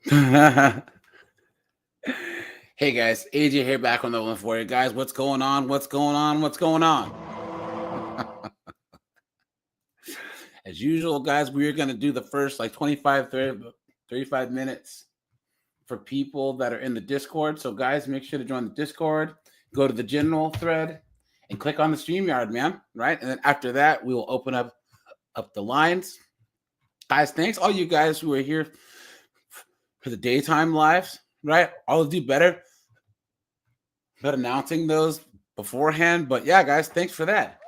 Hey guys, AJ here back on the one for you guys. What's going on? What's going on? What's going on? As usual, guys, we're going to do the first like 25, 30, 35 minutes for people that are in the Discord. So guys, make sure to join the Discord, go to the general thread and click on the StreamYard, man. Right. And then after that, we will open up the lines. Guys, thanks all you guys who are here for the daytime lives. Right. I'll do better at announcing those beforehand. But yeah, guys, thanks for that.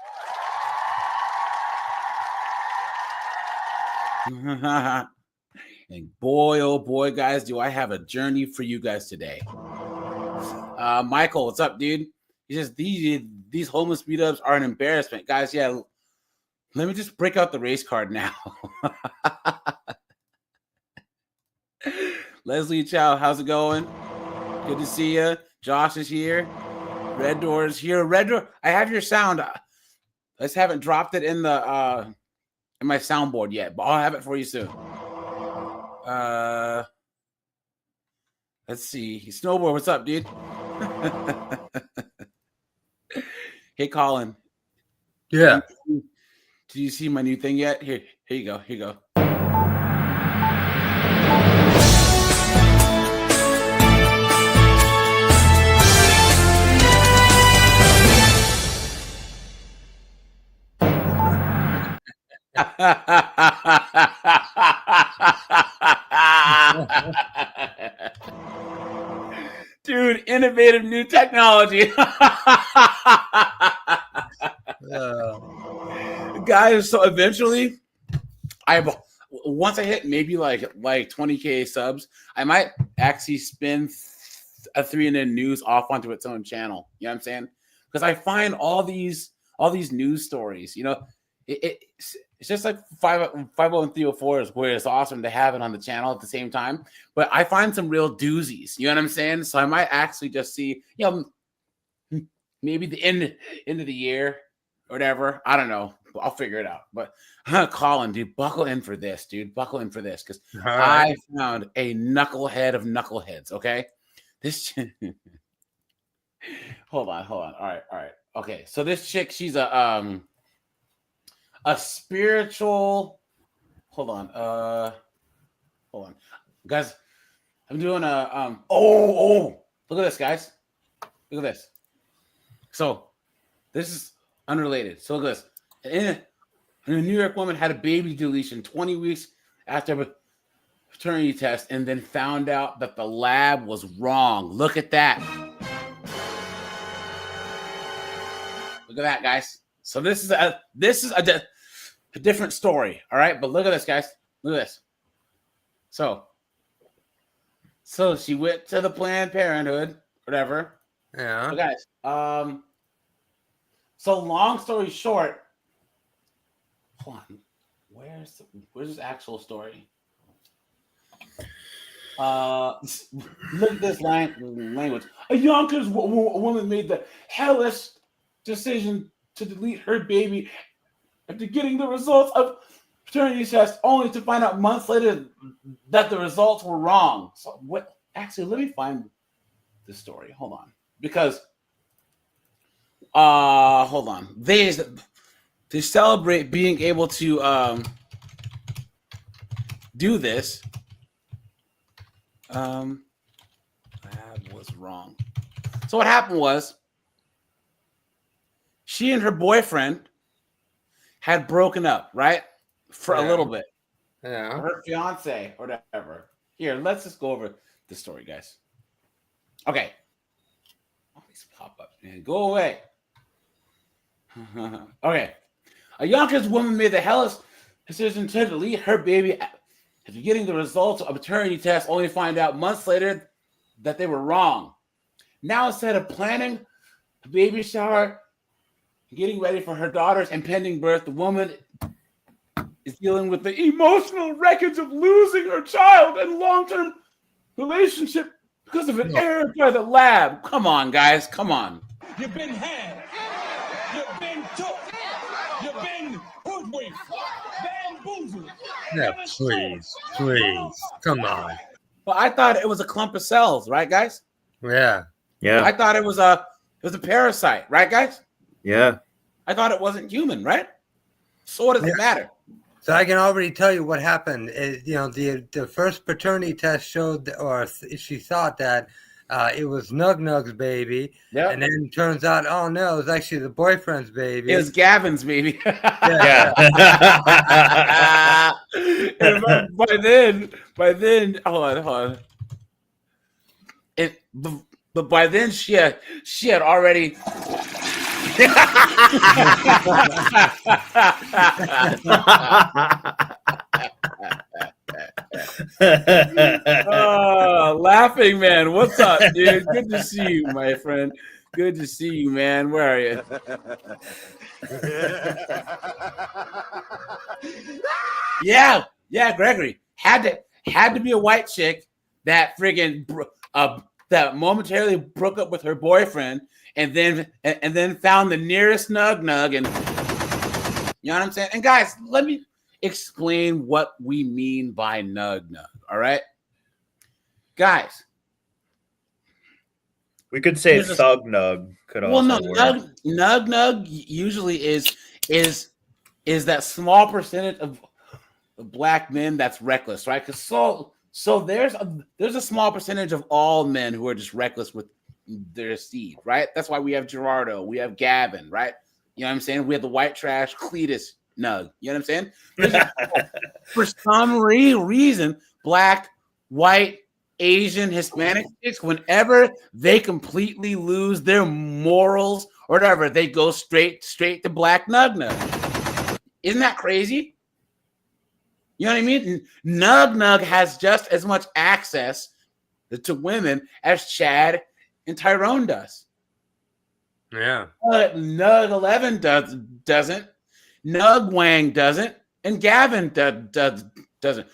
And boy, oh boy, guys, do I have a journey for you guys today. Michael, what's up, dude? He says these homeless meetups are an embarrassment. Guys, yeah, let me just break out the race card now. Leslie Chow, how's it going? Good to see you. Josh is here. Red Door is here. Red Door, I have your sound. I just haven't dropped it in the in my soundboard yet, but I'll have it for you soon. Let's see. Snowboard, what's up, dude? Hey, Colin. Yeah. Did you see my new thing yet? Here you go. Here you go. Dude, innovative new technology. Guys, so eventually once I hit maybe like 20K subs, I might actually spin a 3NN News off onto its own channel. You know what I'm saying? Because I find all these news stories, you know, it's just like 50304 where it's awesome to have it on the channel at the same time. But I find some real doozies. You know what I'm saying? So I might actually just see, you know, maybe the end of the year or whatever. I don't know. I'll figure it out. But Colin, dude, buckle in for this, dude. Buckle in for this because I found a knucklehead of knuckleheads. Okay, this. Hold on. All right. Okay, so this chick, she's a spiritual. Hold on, guys. I'm doing a Oh! Look at this, guys. Look at this. So, this is unrelated. So look at this. A New York woman had a baby deletion 20 weeks after a paternity test, and then found out that the lab was wrong. Look at that. Look at that, guys. So this is a different story, all right? But look at this, guys. Look at this. So she went to the Planned Parenthood, whatever. Yeah. So guys, so long story short, hold on. Where's this actual story? Look at this language. A Yonkers woman made the hellish decision to delete her baby after getting the results of paternity test, only to find out months later that the results were wrong. So what? Actually, let me find the story. Hold on, because hold on. They celebrate being able to do this. That was wrong. So what happened was, she and her boyfriend had broken up, right? For a little bit. Yeah. Her fiance or whatever. Here, let's just go over the story, guys. Okay. Always pop up, man. Go away. Okay. A Yonkers woman made the hellish decision to delete her baby after getting the results of a paternity test, only to find out months later that they were wrong. Now, instead of planning a baby shower, getting ready for her daughter's impending birth, the woman is dealing with the emotional wreckage of losing her child and long-term relationship because of an error by the lab. Come on, guys. Come on. You've been had. You've been took. You've been hoodwinked. Bamboozled. Yeah, please. Come on. Well, I thought it was a clump of cells, right, guys? Yeah. Yeah. I thought it was a parasite, right, guys? Yeah. I thought it wasn't human, right? So what does it matter? So I can already tell you what happened. The first paternity test showed, she thought that it was Nugnug's baby. Yeah. And then it turns out, oh no, it was actually the boyfriend's baby. It was Gavin's baby. Yeah. And by then, hold on. But by then she had already. Laughing man, what's up, dude? Good to see you, my friend. Good to see you, man. Where are you? Yeah, Gregory had to be a white chick that friggin' that momentarily broke up with her boyfriend and then found the nearest Nugnug, and you know what I'm saying? And guys, let me explain what we mean by Nugnug. All right, guys. We could say thug nug. Could also Nugnug usually is that small percentage of black men that's reckless, right? Because so there's a small percentage of all men who are just reckless with their seed, right? That's why we have Gerardo, we have Gavin, right? You know what I'm saying? We have the white trash Cletus Nug. You know what I'm saying? For some reason, black, white, Asian, Hispanic chicks, whenever they completely lose their morals or whatever, they go straight to black Nugnug. Isn't that crazy? You know what I mean? Nugnug has just as much access to women as Chad and Tyrone does. Yeah. Nug 11 doesn't. Nug Wang doesn't. And Gavin doesn't.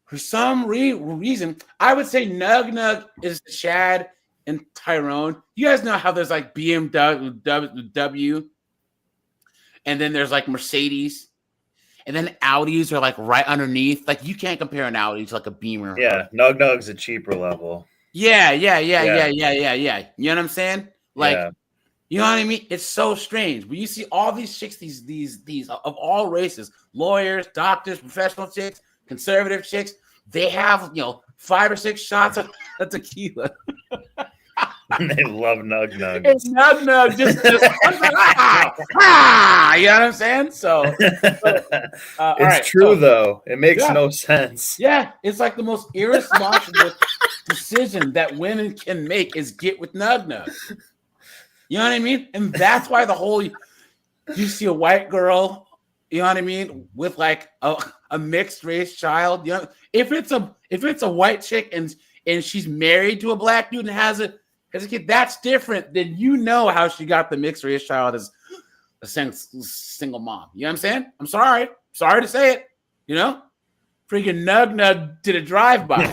For some reason, I would say Nugnug is Chad and Tyrone. You guys know how there's like BMW, and then there's like Mercedes, and then Audis are like right underneath. Like you can't compare an Audi to like a Beamer. Yeah, Nugnug's a cheaper level. Yeah. You know what I'm saying? Like, Yeah. you know what I mean? It's so strange. When you see all these chicks, these of all races, lawyers, doctors, professional chicks, conservative chicks, they have 5 or 6 shots of tequila. They love Nugnug. It's Nugnug just you know what I'm saying? So it's true though. It makes no sense. Yeah, it's like the most irresponsible decision that women can make is get with Nugnug. You know what I mean? And that's why you see a white girl, you know what I mean, with like a mixed race child. You know, if it's a white chick and she's married to a black dude and has a kid, that's different than how she got the mixed race child as a single mom. You know what I'm saying? I'm sorry to say it. Freaking Nugnug did a drive-by.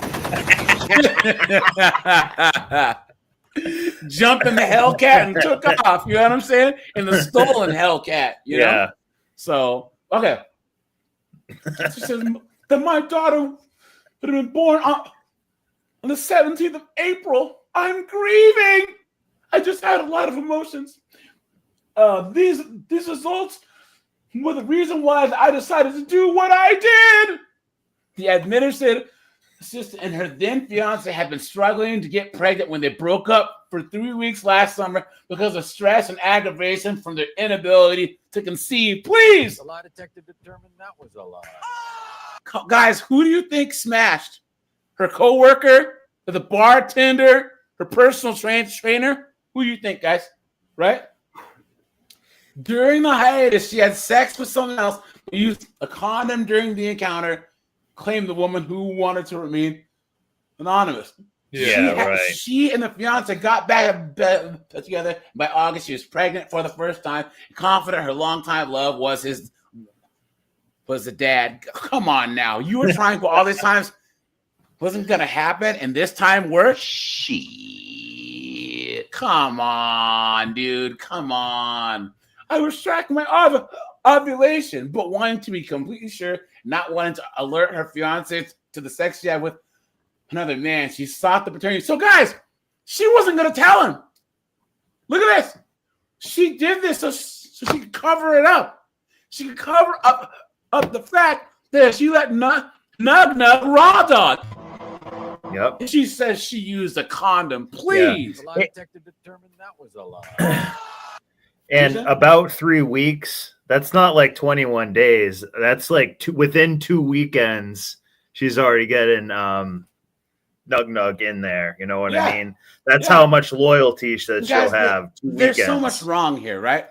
Jumped in the Hellcat and took off. You know what I'm saying? In the stolen Hellcat. You know? So, okay. She says that my daughter had been born on the 17th of April. I'm grieving. I just had a lot of emotions. These results were the reason why I decided to do what I did. The administrative assistant and her then fiance had been struggling to get pregnant when they broke up for 3 weeks last summer because of stress and aggravation from their inability to conceive. Please. The lie detector determined that was a lie. Guys, who do you think smashed? Her coworker, the bartender, her personal trainer? Who do you think, guys? Right? During the hiatus, she had sex with someone else, used a condom during the encounter, claimed the woman who wanted to remain anonymous. She and the fiance got back together. By August, she was pregnant for the first time, confident her longtime love was the dad. Come on now. You were trying for all these times. Wasn't going to happen, and this time worked? Shit. Come on, dude. Come on. I was tracking my ovulation, but wanting to be completely sure, not wanting to alert her fiance to the sex she had with another man. She sought the paternity. So, guys, she wasn't going to tell him. Look at this. She did this so she could cover it up. She could cover up the fact that she let Nugnug raw dog. Yep. And she says she used a condom. Please. The lie detector determined that was a lie. And about 3 weeks, that's not like 21 days. That's like within 2 weekends, she's already getting Nugnug in there. You know what I mean? That's how much loyalty that she'll have. There's so much wrong here, right?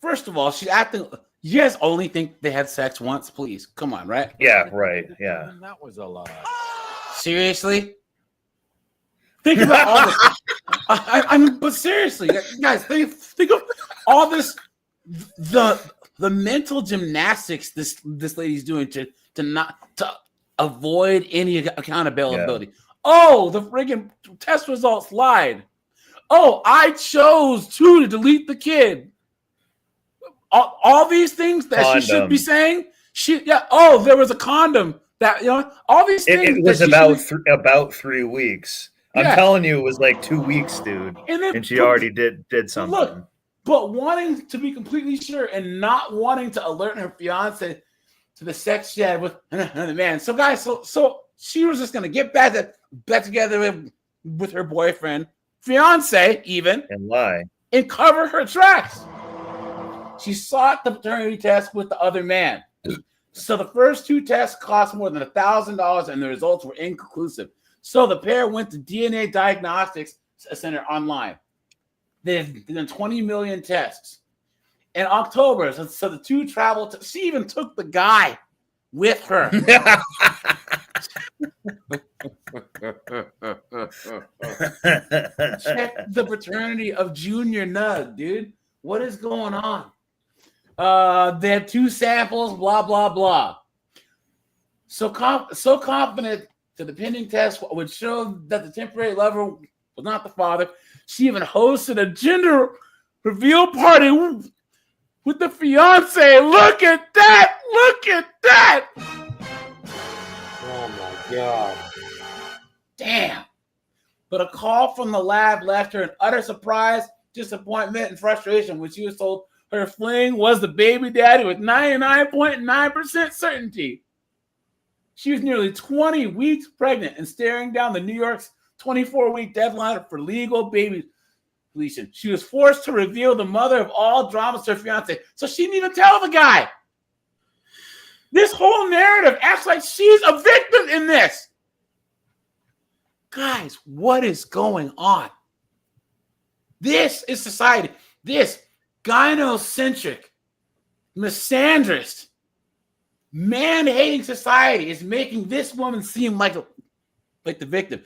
First of all, she's acting. You guys only think they had sex once, please. Come on, right? Yeah, right. Yeah. That was a lie. Seriously? Think about all this. I mean, but seriously, guys, think of all this, the mental gymnastics this lady's doing to avoid any accountability. Yeah. Oh, the friggin' test results lied. Oh, I chose to delete the kid. All these things that condom. She should be saying. Oh, there was a condom. That all these things. It was about 3 weeks. I'm telling you, it was like 2 weeks, dude. And she already did something. Look, but wanting to be completely sure and not wanting to alert her fiance to the sex she had with another man. So, guys, so she was just gonna get back together with her boyfriend, fiance, even, and lie and cover her tracks. She sought the paternity test with the other man. So the first 2 tests cost more than $1,000, and the results were inconclusive. So the pair went to DNA Diagnostics Center online. They've done 20 million tests. In October, so the 2 traveled. She even took the guy with her. Check the paternity of Junior Nug, dude. What is going on? They had 2 samples, blah, blah, blah. So confident that the pending test would show that the temporary lover was not the father. She even hosted a gender reveal party with the fiance. Look at that! Look at that! Oh my God. Damn. But a call from the lab left her in utter surprise, disappointment, and frustration when she was told her fling was the baby daddy with 99.9% certainty. She was nearly 20 weeks pregnant and staring down the New York's 24-week deadline for legal baby deletion. She was forced to reveal the mother of all dramas to her fiance. So she didn't even tell the guy. This whole narrative acts like she's a victim in this. Guys, what is going on? This is society. This gynocentric, misandrist, man-hating society is making this woman seem like the victim.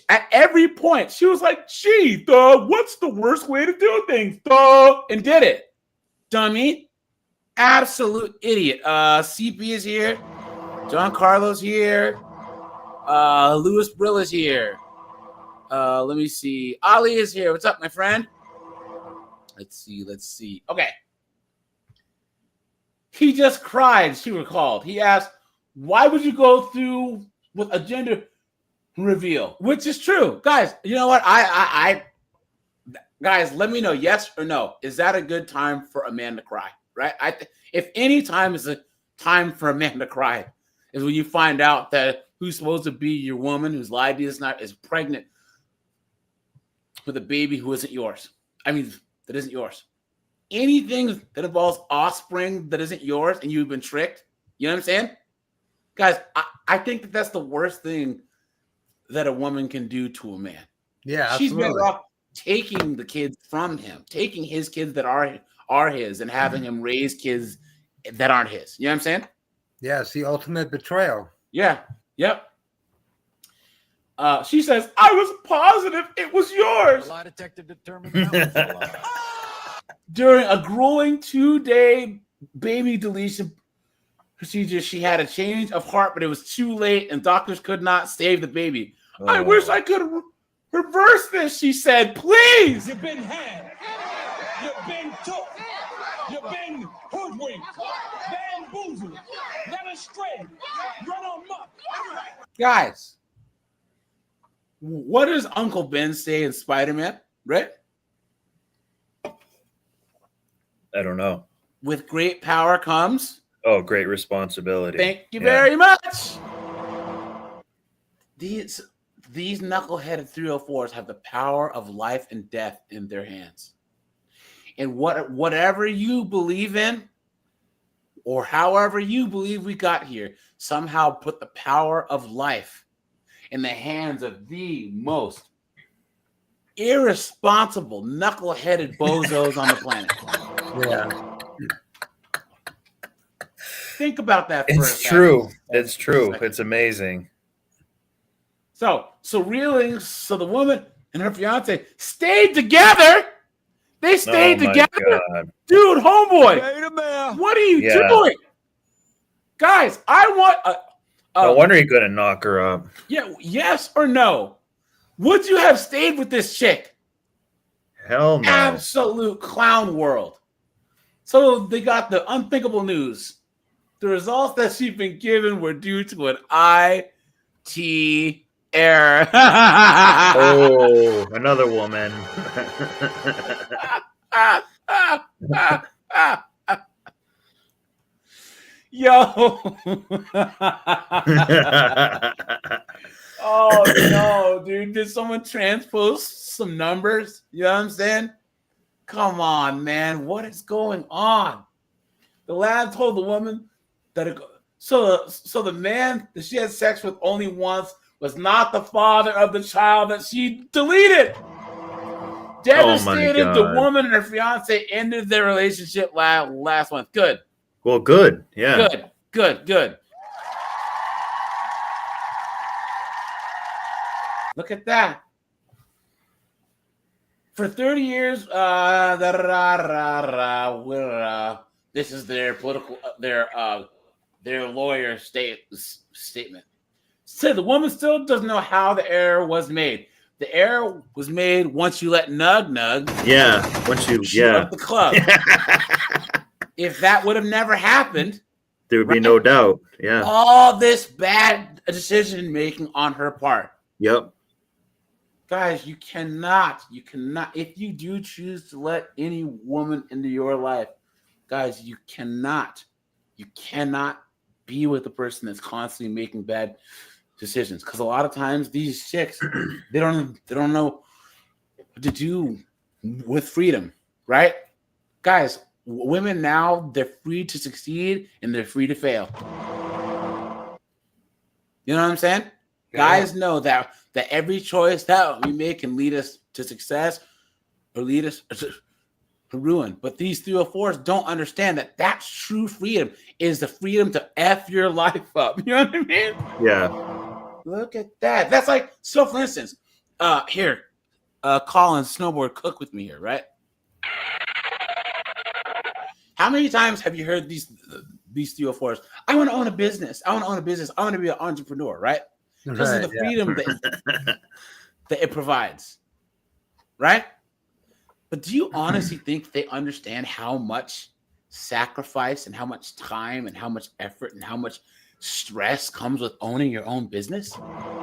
At every point, she was like, gee, what's the worst way to do things? And did it. Dummy. Absolute idiot. CP is here. John Carlos here. Louis Brill is here. Let me see. Ali is here. What's up, my friend? Let's see. Okay. He just cried, she recalled. He asked, why would you go through with a gender reveal? Which is true. Guys, you know what? Guys, let me know, yes or no. Is that a good time for a man to cry? Right? If any time is a time for a man to cry, is when you find out that who's supposed to be your woman, who's lied to you is pregnant with a baby who isn't yours. I mean, that isn't yours. Anything that involves offspring that isn't yours and you've been tricked, you know what I'm saying? Guys, I think that that's the worst thing that a woman can do to a man. Yeah, she's absolutely. better off taking the kids from him, taking his kids that are his, and having him raise kids that aren't his. You know what I'm saying? Yeah, it's the ultimate betrayal. Yeah. Yep. She says, I was positive it was yours. The lie detector determined that was a lie. During a grueling 2-day baby deletion procedure, she had a change of heart, but it was too late and doctors could not save the baby. Oh. I wish I could reverse this, she said. Please. You've been had. You've been took. You've been hoodwinked. Bamboozled. Led astray. Run amok. Guys, What does Uncle Ben say in Spider-Man? Right? I don't know. With great power comes. Oh, great responsibility. Thank you Yeah. very much. These knuckleheaded 304s have the power of life and death in their hands. And whatever you believe in, or however you believe we got here, somehow put the power of life in the hands of the most irresponsible, knuckle-headed bozos on the planet. Yeah. Think about that for a It's second. true. It's true. It's amazing. So the woman and her fiance stayed together. They stayed together. God. Dude, homeboy, Wait a minute. what are you Yeah. doing? Guys, I want No wonder he couldn't knock her up. yeah, yes or no? Would you have stayed with this chick? Hell no. Absolute clown world. So they got the unthinkable news. The results that she'd been given were due to an IT error. Oh, another woman. Yo. Oh no, dude. Did someone transpose some numbers? You know what I'm saying? Come on, man. What is going on? The lad told the woman that so the man that she had sex with only once was not the father of the child that she deleted. Devastated, the God. woman and her fiance ended their relationship last month. Good. Well, good. Yeah. Good. Look at that. For 30 years, this is their political, their lawyer statement. Said the woman still doesn't know how the error was made. The error was made once you let Nugnug Once you shoot up the club. If that would have never happened, there would be no doubt. Yeah. all this bad decision making on her part. Yep. Guys, you cannot, if you do choose to let any woman into your life, guys, you cannot be with the person that's constantly making bad decisions. Because a lot of times these chicks, they don't know what to do with freedom, right? Guys, women now, they're free to succeed and they're free to fail. You know what I'm saying? Yeah. Guys know that every choice that we make can lead us to success or lead us to ruin. But these 304s don't understand that that's true freedom is the freedom to F your life up. You know what I mean? Yeah. Look at that. That's like, so for instance, here, Colin Snowboard Cook with me here, right? How many times have you heard these 304s? I want to own a business. I want to be an entrepreneur, right? Because of the freedom that it provides, right? But do you honestly think they understand how much sacrifice and how much time and how much effort and how much stress comes with owning your own business?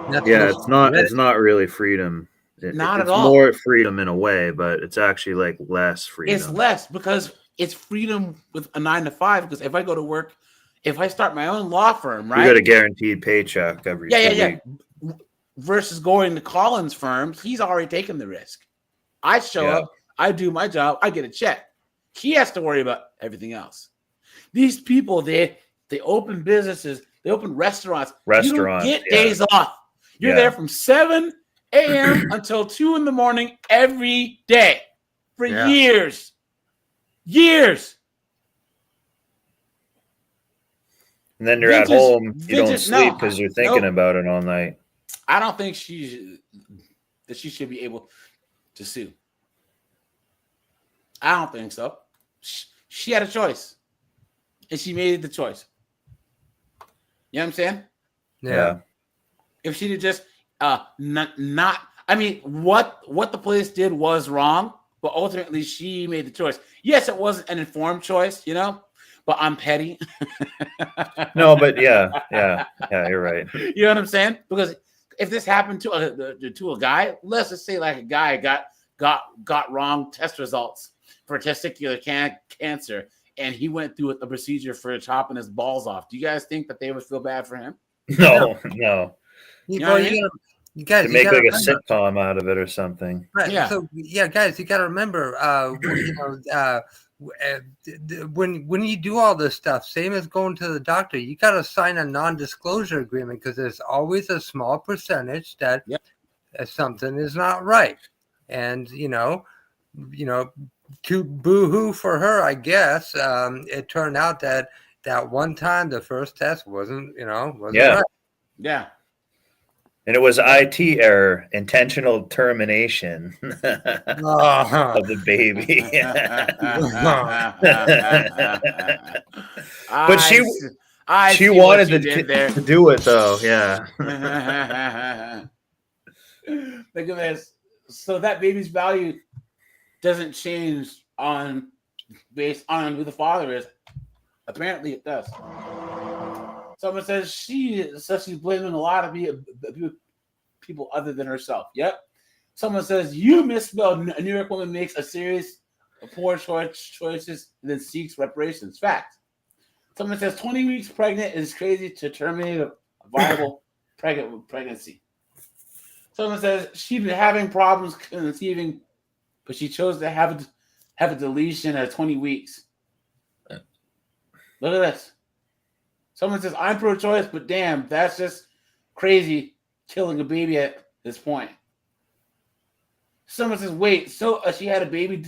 It's not really freedom. It's at all. More freedom in a way, but it's actually like less freedom. It's less because it's freedom with a 9 to 5. Because if I go to work, if I start my own law firm, right? You got a guaranteed paycheck every 2 weeks. Versus going to Colin's firm, he's already taken the risk. I show up, I do my job, I get a check. He has to worry about everything else. These people, they open businesses, they open restaurants. You don't get days off. You're there from 7 a.m. until 2 in the morning every day for years. Years. And then you're at home, you don't sleep because you're thinking about it all night. I don't think she should be able to sue. I don't think so. She had a choice, and she made the choice. You know what I'm saying? Yeah. If she'd have just not, I mean, what the police did was wrong, but ultimately she made the choice. Yes, it wasn't an informed choice, you know, but I'm petty. No, but yeah, you're right. You know what I'm saying? Because if this happened to a guy, let's just say like a guy got wrong test results for testicular cancer, and he went through a procedure for chopping his balls off. Do you guys think that they would feel bad for him? No. You, know well, what I mean? you guys, To you make gotta like a remember, sitcom out of it or something. right? Yeah. So yeah, guys, you got to remember, when you do all this stuff, same as going to the doctor, you got to sign a non-disclosure agreement because there's always a small percentage that something is not right, and to boo-hoo for her, I guess. It turned out that one time the first test wasn't right. Yeah. And it was IT error, intentional termination of the baby. But she wanted to do it though. Yeah. Look at this. So that baby's value doesn't change based on who the father is. Apparently it does. Someone says she's blaming a lot of people other than herself. Yep. Someone says you misspelled. A New York woman makes a series of poor choices and then seeks reparations. Fact. Someone says 20 weeks pregnant is crazy to terminate a viable pregnancy. Someone says she's been having problems conceiving, but she chose to have a deletion at 20 weeks. Look at this. Someone says, I'm pro-choice, but damn, that's just crazy killing a baby at this point. Someone says, wait, so she had a baby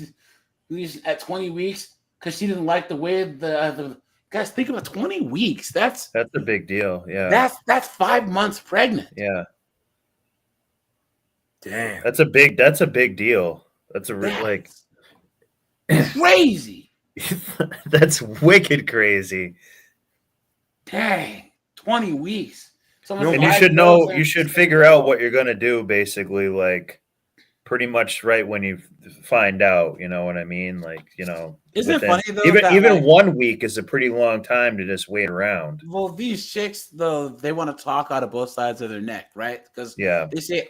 at 20 weeks because she didn't like the way the guys, think about 20 weeks. That's a big deal. Yeah. That's 5 months pregnant. Yeah. Damn. That's a big deal. That's crazy. That's wicked crazy. Dang, 20 weeks. And you should know, you should figure out what you're going to do, basically, like pretty much right when you find out, you know what I mean? Like, isn't it funny though? Even 1 week is a pretty long time to just wait around. Well, these chicks, though, they want to talk out of both sides of their neck, right? Because they say,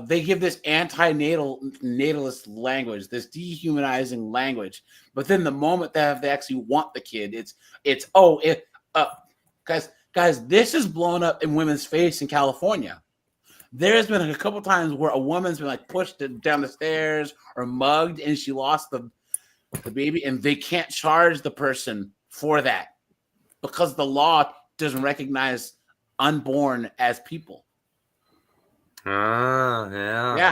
they give this natalist language, this dehumanizing language. But then the moment that they actually want the kid, guys, this is blown up in women's face in California. There's been a couple times where a woman's been like pushed down the stairs or mugged, and she lost the baby, and they can't charge the person for that because the law doesn't recognize unborn as people. Yeah.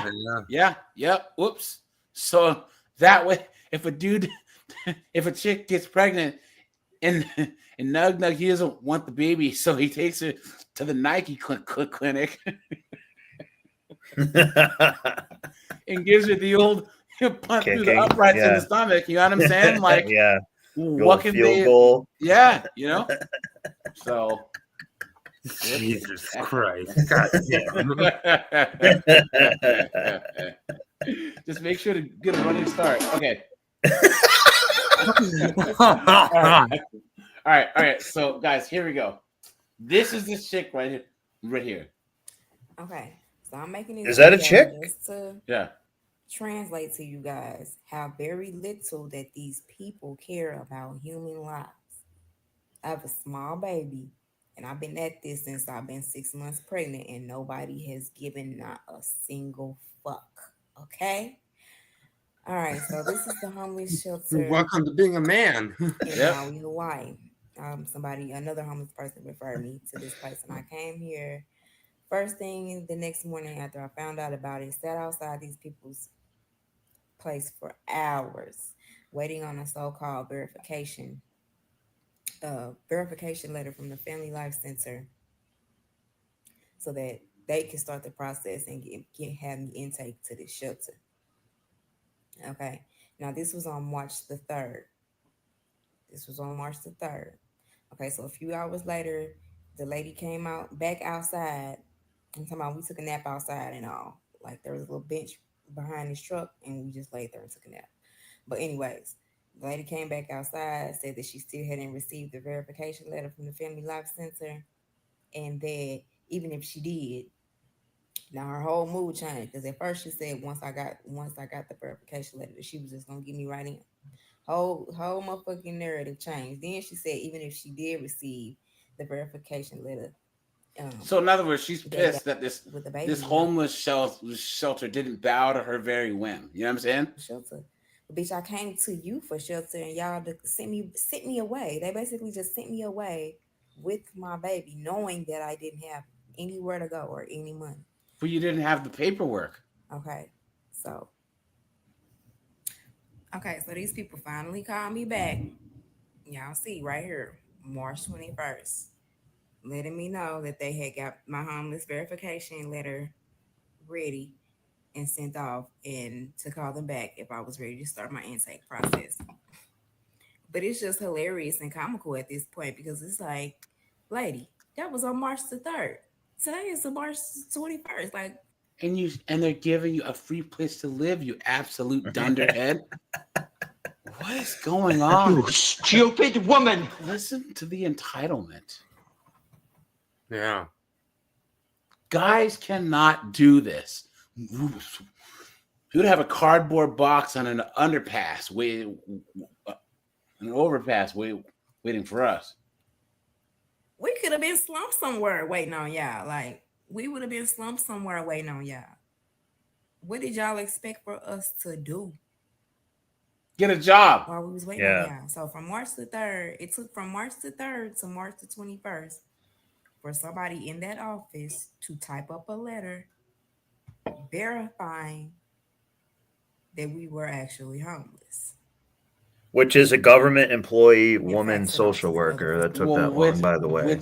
Whoops. So that way, if a chick gets pregnant and Nugnug, he doesn't want the baby, so he takes her to the Nike clinic and gives her the old punt through the uprights in the stomach. You know what I'm saying? Like, what can they? Goal. Yeah, So. Jesus Christ! God damn. Just make sure to get a running start. Okay. All right. So, guys, here we go. This is this chick right here. Okay, so I'm making it. Is that a chick? Just to translate to you guys how very little that these people care about human lives. I have a small baby, and I've been at this since I've been 6 months pregnant, and nobody has given not a single fuck. Okay. All right, so this is the homeless shelter. Welcome to being a man. In Maui, Hawaii. Another homeless person referred me to this place, and I came here. First thing the next morning after I found out about it, sat outside these people's place for hours, waiting on a so-called verification letter from the Family Life Center, so that they can start the process and have me intake to this shelter. Okay. Now this was on March the 3rd. Okay, so a few hours later, the lady came back outside. I'm talking about we took a nap outside and all. Like there was a little bench behind this truck and we just laid there and took a nap. But anyways, the lady came back outside, said that she still hadn't received the verification letter from the Family Life Center, and that even if she did, Now her whole mood changed because at first she said once I got the verification letter that she was just gonna get me right in. Whole motherfucking narrative changed. Then she said even if she did receive the verification letter, So in other words, she's the day pissed that with the baby this homeless shelter didn't bow to her very whim. You know what I'm saying? shelter. But bitch, I came to you for shelter and y'all sent me away. They basically just sent me away with my baby, knowing that I didn't have anywhere to go or any money. But you didn't have the paperwork. Okay. So these people finally called me back. Y'all see right here, March 21st, letting me know that they had got my homeless verification letter ready and sent off and to call them back if I was ready to start my intake process. But it's just hilarious and comical at this point because it's like, lady, that was on March the 3rd. Today is the March 21st. Like, And they're giving you a free place to live, you absolute dunderhead. What is going on? You stupid woman! Listen to the entitlement. Yeah. Guys cannot do this. You would have a cardboard box on an underpass, an overpass, waiting for us. we could have been slumped somewhere waiting on y'all. Like, we would have been slumped somewhere waiting on y'all. What did y'all expect for us to do Get a job. while we was waiting on y'all? So from March the 3rd, it took from March the 3rd to March the 21st for somebody in that office to type up a letter verifying that we were actually homeless. Which is a government employee, In woman, fact, social worker. That took that long, by the way.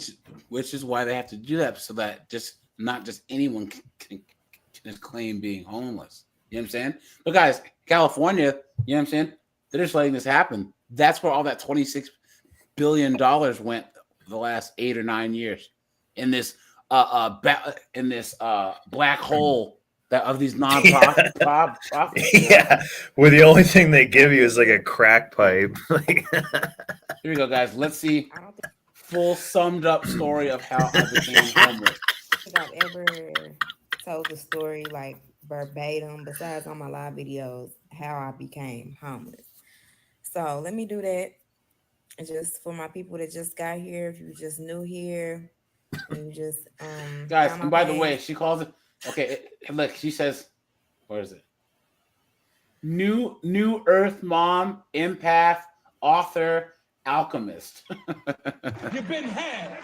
Which is why they have to do that, so that not just anyone can claim being homeless. You know what I'm saying? But guys, California, you know what I'm saying? They're just letting this happen. That's where all that $26 billion went the last 8 or 9 years in this black hole that of these non-profit profits. Yeah, where the only thing they give you is like a crack pipe. Here we go, guys. Let's see full summed up story of how I became homeless. I think I've ever told the story like verbatim, besides on my live videos, how I became homeless. So let me do that. Just for my people that just got here, if you just new here, and you just guys. And by the way, she calls it look, she says, where is it? New Earth mom, empath, author, alchemist. You've been had.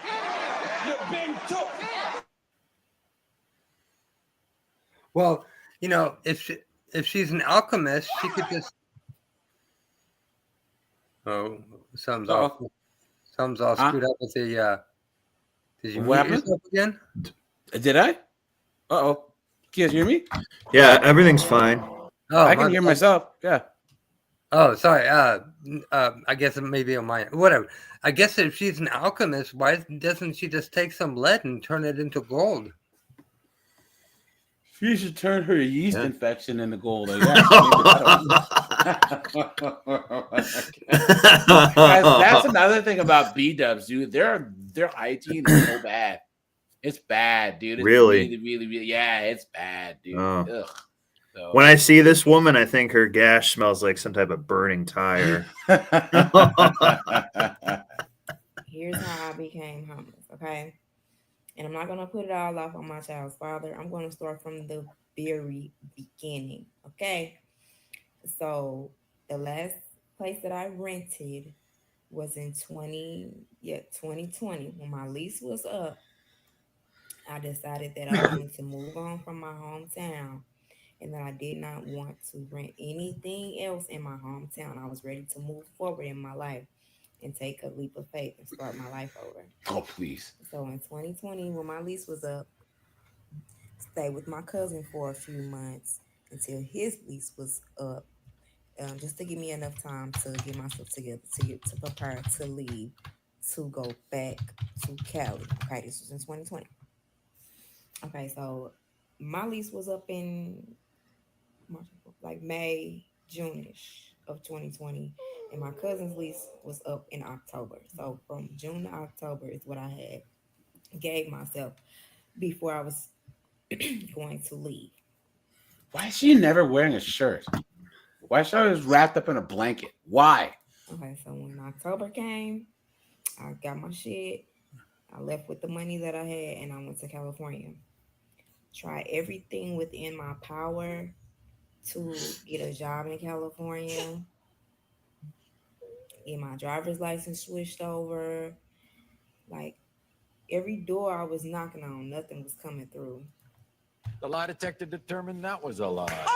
You've been took. Well, if she's an alchemist, she could just. Oh, something's all screwed up with the. Did you mute yourself again? Did I? Uh-oh. Can you guys hear me? Yeah, everything's fine. Oh, I can hear myself. Yeah. Oh, sorry. I guess it may be on my whatever. I guess if she's an alchemist, why doesn't she just take some lead and turn it into gold? She should turn her yeast infection into gold, I guess. Guys, that's another thing about B-dubs, dude. Their hygiene is so bad. It's bad, dude. It's really? really, yeah, it's bad, dude. Oh. Ugh. So. When I see this woman, I think her gash smells like some type of burning tire. Here's how I became homeless, okay? And I'm not going to put it all off on my child's father. I'm going to start from the very beginning, okay? So the last place that I rented was in 2020. When my lease was up, I decided that I wanted to move on from my hometown and that I did not want to rent anything else in my hometown. I was ready to move forward in my life and take a leap of faith and start my life over. Oh, please. So in 2020, when my lease was up, stayed with my cousin for a few months until his lease was up, just to give me enough time to get myself together, to prepare to leave, to go back to Cali. Okay, this was in 2020. Okay, so my lease was up in like May, June-ish of 2020, and my cousin's lease was up in October. So from June to October is what I had gave myself before I was going to leave. Why is she never wearing a shirt? Why is she always wrapped up in a blanket? Why? Okay, so when October came, I got my shit. I left with the money that I had and I went to California. Tried everything within my power to get a job in California, get my driver's license switched over. Like every door I was knocking on, nothing was coming through. The lie detector determined that was a lie.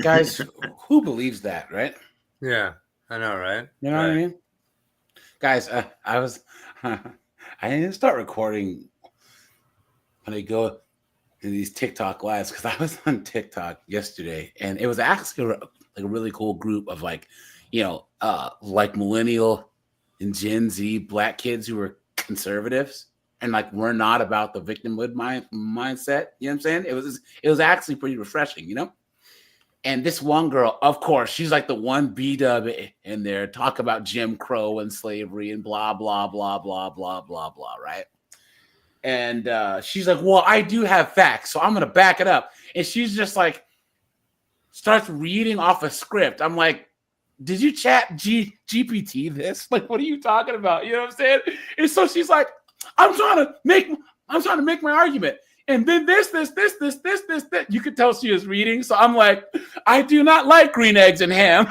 Guys, who believes that, right? Yeah, I know, right? You know what I mean? Guys, I didn't start recording when I go to these TikTok lives because I was on TikTok yesterday and it was actually a really cool group of like millennial and Gen Z black kids who were conservatives and like we're not about the victimhood mindset. You know what I'm saying? It was actually pretty refreshing, you know? And this one girl, of course, she's like the one B-dub in there, talk about Jim Crow and slavery and blah, blah, blah, blah, blah, blah, blah, right? And she's like, well, I do have facts, so I'm going to back it up. And she's just like, starts reading off a script. I'm like, did you chat GPT this? Like, what are you talking about? You know what I'm saying? And so she's like, I'm trying to make my argument. And then this. You could tell she was reading. So I'm like, I do not like green eggs and ham.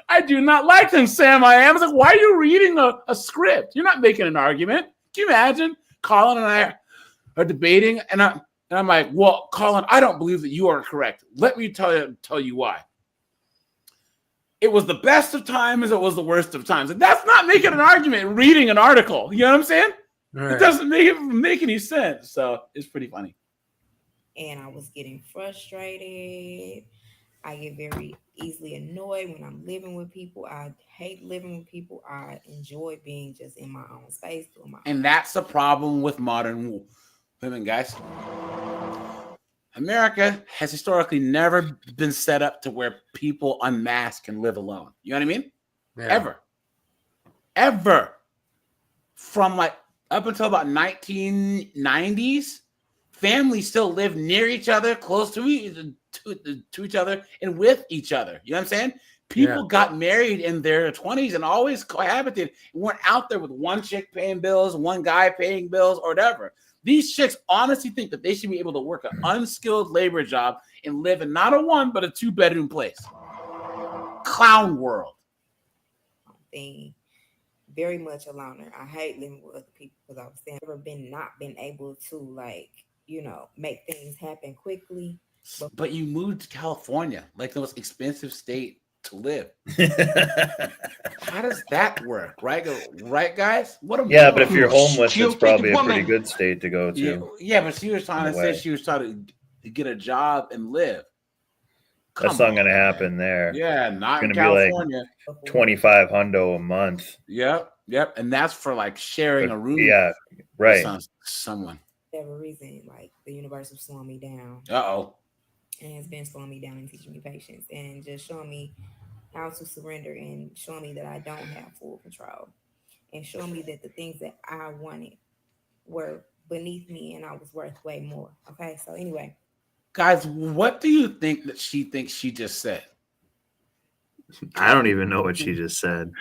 I do not like them, Sam. I am. I was like, why are you reading a script? You're not making an argument. Can you imagine? Colin and I are debating, and I'm like, well, Colin, I don't believe that you are correct. Let me tell you why. It was the best of times, it was the worst of times. And that's not making an argument, reading an article. You know what I'm saying? Right. It doesn't make any sense. So it's pretty funny. And I was getting frustrated. I get very easily annoyed when I'm living with people. I hate living with people. I enjoy being just in my own space. And that's the problem with modern women, guys. America has historically never been set up to where people unmask and live alone. You know what I mean? Yeah. Ever. From like up until about 1990s, families still live near each other, close to each other, and with each other. You know what I'm saying? People got married in their 20s and always cohabited and weren't out there with one chick paying bills, one guy paying bills, or whatever. These chicks honestly think that they should be able to work an unskilled labor job and live in not a one, but a 2-bedroom place. Clown world. Thing. Very much a loner. I hate living with other people because I was saying I've never been able to make things happen quickly. But you moved to California, like the most expensive state to live. How does that work? Right, guys? But if you're homeless, it's probably a pretty good state to go to. Yeah, but she was trying to say she was trying to get a job and live. That's not going to happen there. Yeah, not in California. Be like 25 hundo a month. Yep, and that's for like sharing a room. Yeah, right. Someone. For whatever reason, like the universe was slowing me down. And it's been slowing me down and teaching me patience and just showing me how to surrender and showing me that I don't have full control and showing me that the things that I wanted were beneath me and I was worth way more. Okay, so anyway. Guys, what do you think that she thinks she just said? I don't even know what she just said.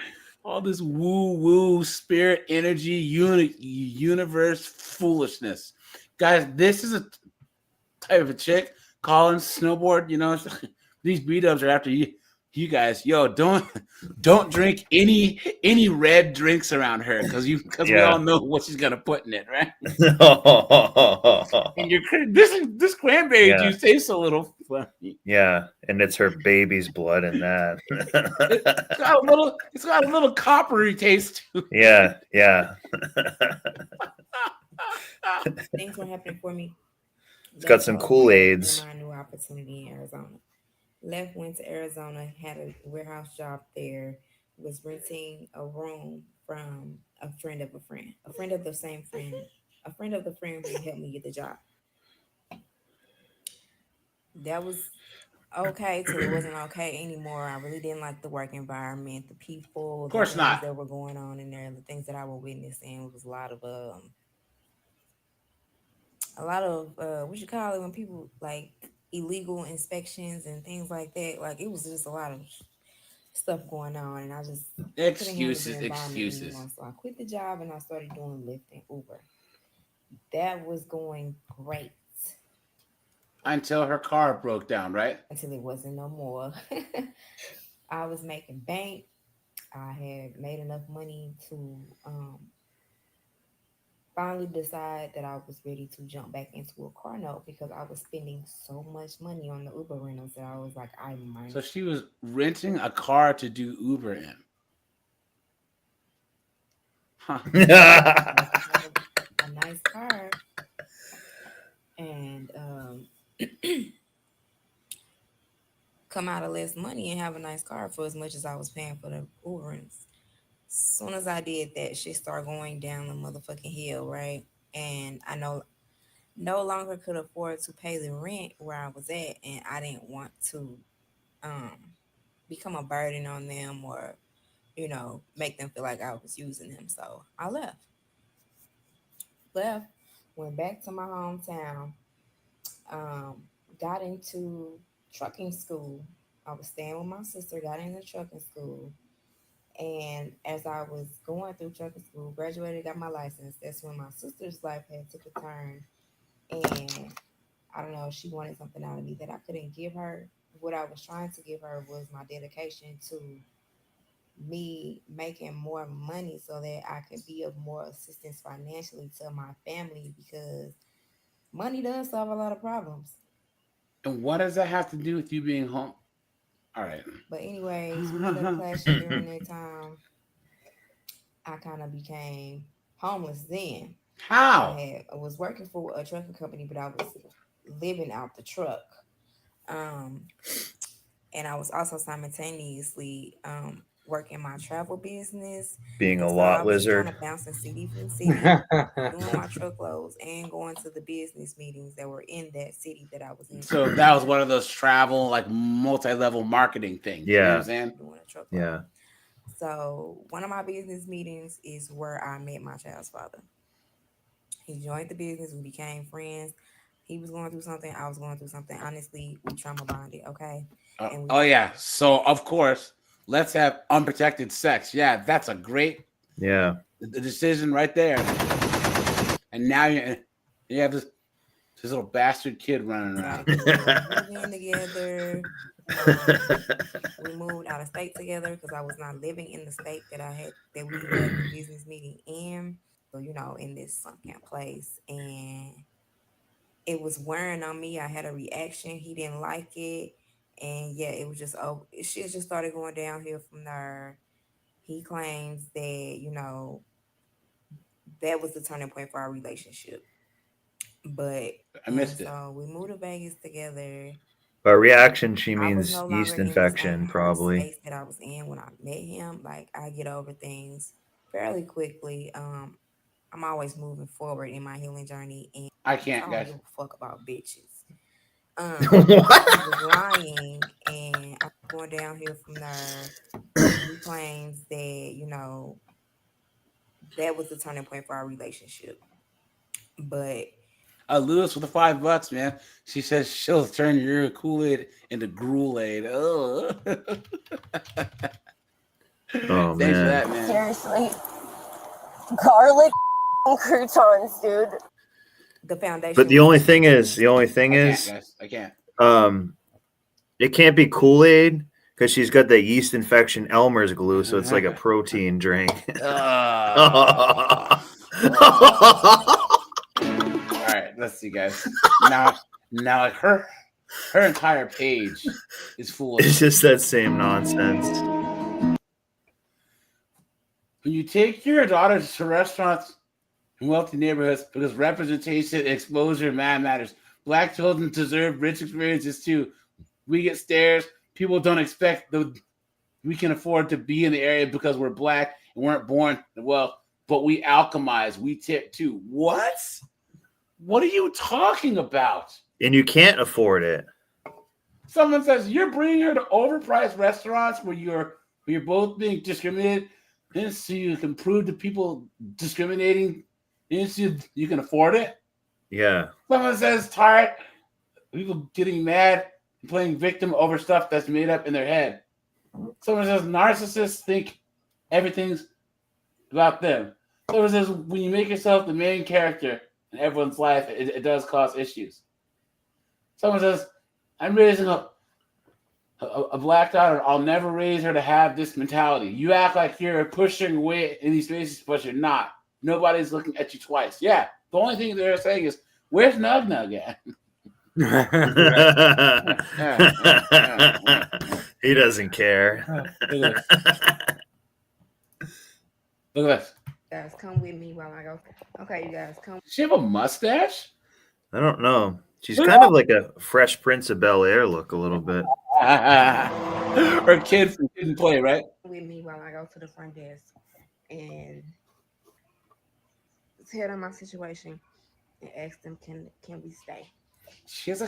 All this woo-woo, spirit, energy, universe foolishness. Guys, this is a type of a chick. Colin, snowboard, these B-dubs are after you guys. Yo, don't drink any red drinks around her because we all know what she's gonna put in it, right? And this cranberry juice tastes a little funny. Yeah, and it's her baby's blood in that. It's got a little coppery taste to it. Yeah. Things were happening for me. It's got some Kool-Aids. My new opportunity in Arizona. Went to Arizona, had a warehouse job there, was renting a room from a friend of a friend of the same friend, a friend of the friend who helped me get the job. That was okay till it wasn't okay anymore. I really didn't like the work environment, the people, of course, the things that were going on in there, the things that I was witnessing was a lot of a lot of what you call it when people like illegal inspections and things like that. Like it was just a lot of stuff going on, and I just couldn't handle the environment anymore. So I quit the job and I started doing Lyft and Uber. That was going great until her car broke down, right? until it wasn't no more. I was making bank. I had made enough money to finally decide that I was ready to jump back into a car note because I was spending so much money on the Uber rentals that I was like, I might. So she was renting a car to do Uber in. Huh. A nice car and come out of less money and have a nice car for as much as I was paying for the Uber rentals. As soon as I did that, shit started going down the motherfucking hill, right? And I no longer could afford to pay the rent where I was at, and I didn't want to become a burden on them or, make them feel like I was using them. So I left, went back to my hometown, got into trucking school. I was staying with my sister, got into trucking school. And as I was going through trucking school, graduated, got my license. That's when my sister's life had took a turn. And I don't know, she wanted something out of me that I couldn't give her. What I was trying to give her was my dedication to me making more money so that I could be of more assistance financially to my family because money does solve a lot of problems. And what does that have to do with you being home? All right. But anyways, we ended up clashing during that time. I kind of became homeless then. How? I was working for a trucking company, but I was living out the truck. And I was also simultaneously working my travel business. Being a So lot I was lizard. kind of bouncing city from city, doing my truckloads and going to the business meetings that were in that city that I was in. So that was one of those travel, like multi-level marketing things. Yeah. You know what I'm saying? Doing a truckload. Yeah. So one of my business meetings is where I met my child's father. He joined the business. We became friends. He was going through something. I was going through something. Honestly, we trauma bonded. Okay. Yeah. So of course, let's have unprotected sex. Yeah, that's a great decision right there. And now you have this little bastard kid running around. Moving together. We moved out of state together because I was not living in the state that we had the business meeting in. So, in this sunken place. And it was wearing on me. I had a reaction. He didn't like it. And yeah, it was just, shit just started going downhill from there. He claims that, that was the turning point for our relationship. But I missed it. So we moved to Vegas together. By reaction, she means yeast infection, probably. Space that I was in when I met him, like I get over things fairly quickly. I'm always moving forward in my healing journey, and I can't give a fuck about bitches. He What? was lying, and I'm going downhill from there. He claims that that was the turning point for our relationship, but. Lewis with the $5, man. She says she'll turn your Kool-Aid into Gruel-Aid. Oh, Oh, thanks man. for that, man. Seriously. Garlic croutons, dude. The foundation. But the only thing is, I can't. It can't be Kool-Aid because she's got that yeast infection Elmer's glue, so it's like a protein drink. All right, let's see, guys. Now, like her entire page is full of. It's just that same nonsense. When you take your daughters to restaurants in wealthy neighborhoods because representation and exposure matters. Black children deserve rich experiences too. We get stares. People don't expect we can afford to be in the area because we're black and weren't born well, but we alchemize. We tip too. What? What are you talking about? And you can't afford it. Someone says you're bringing her to overpriced restaurants where you're both being discriminated, so you can prove to people discriminating, so you can afford it. Yeah. Someone says tired. People getting mad and playing victim over stuff that's made up in their head. Someone says narcissists think everything's about them. Someone says when you make yourself the main character in everyone's life, it does cause issues. Someone says, I'm raising a black daughter. I'll never raise her to have this mentality. You act like you're pushing away in these spaces, but you're not. Nobody's looking at you twice. Yeah, the only thing they're saying is, where's Nugnug at? He doesn't care. Look at this. Guys, come with me while I go. Okay, you guys, come. Does she have a mustache? I don't know. She's kind of like a Fresh Prince of Bel-Air look a little bit. Her kid from Kid and Play, right? With me while I go to the front desk and tell them my situation and ask them, can we stay? She has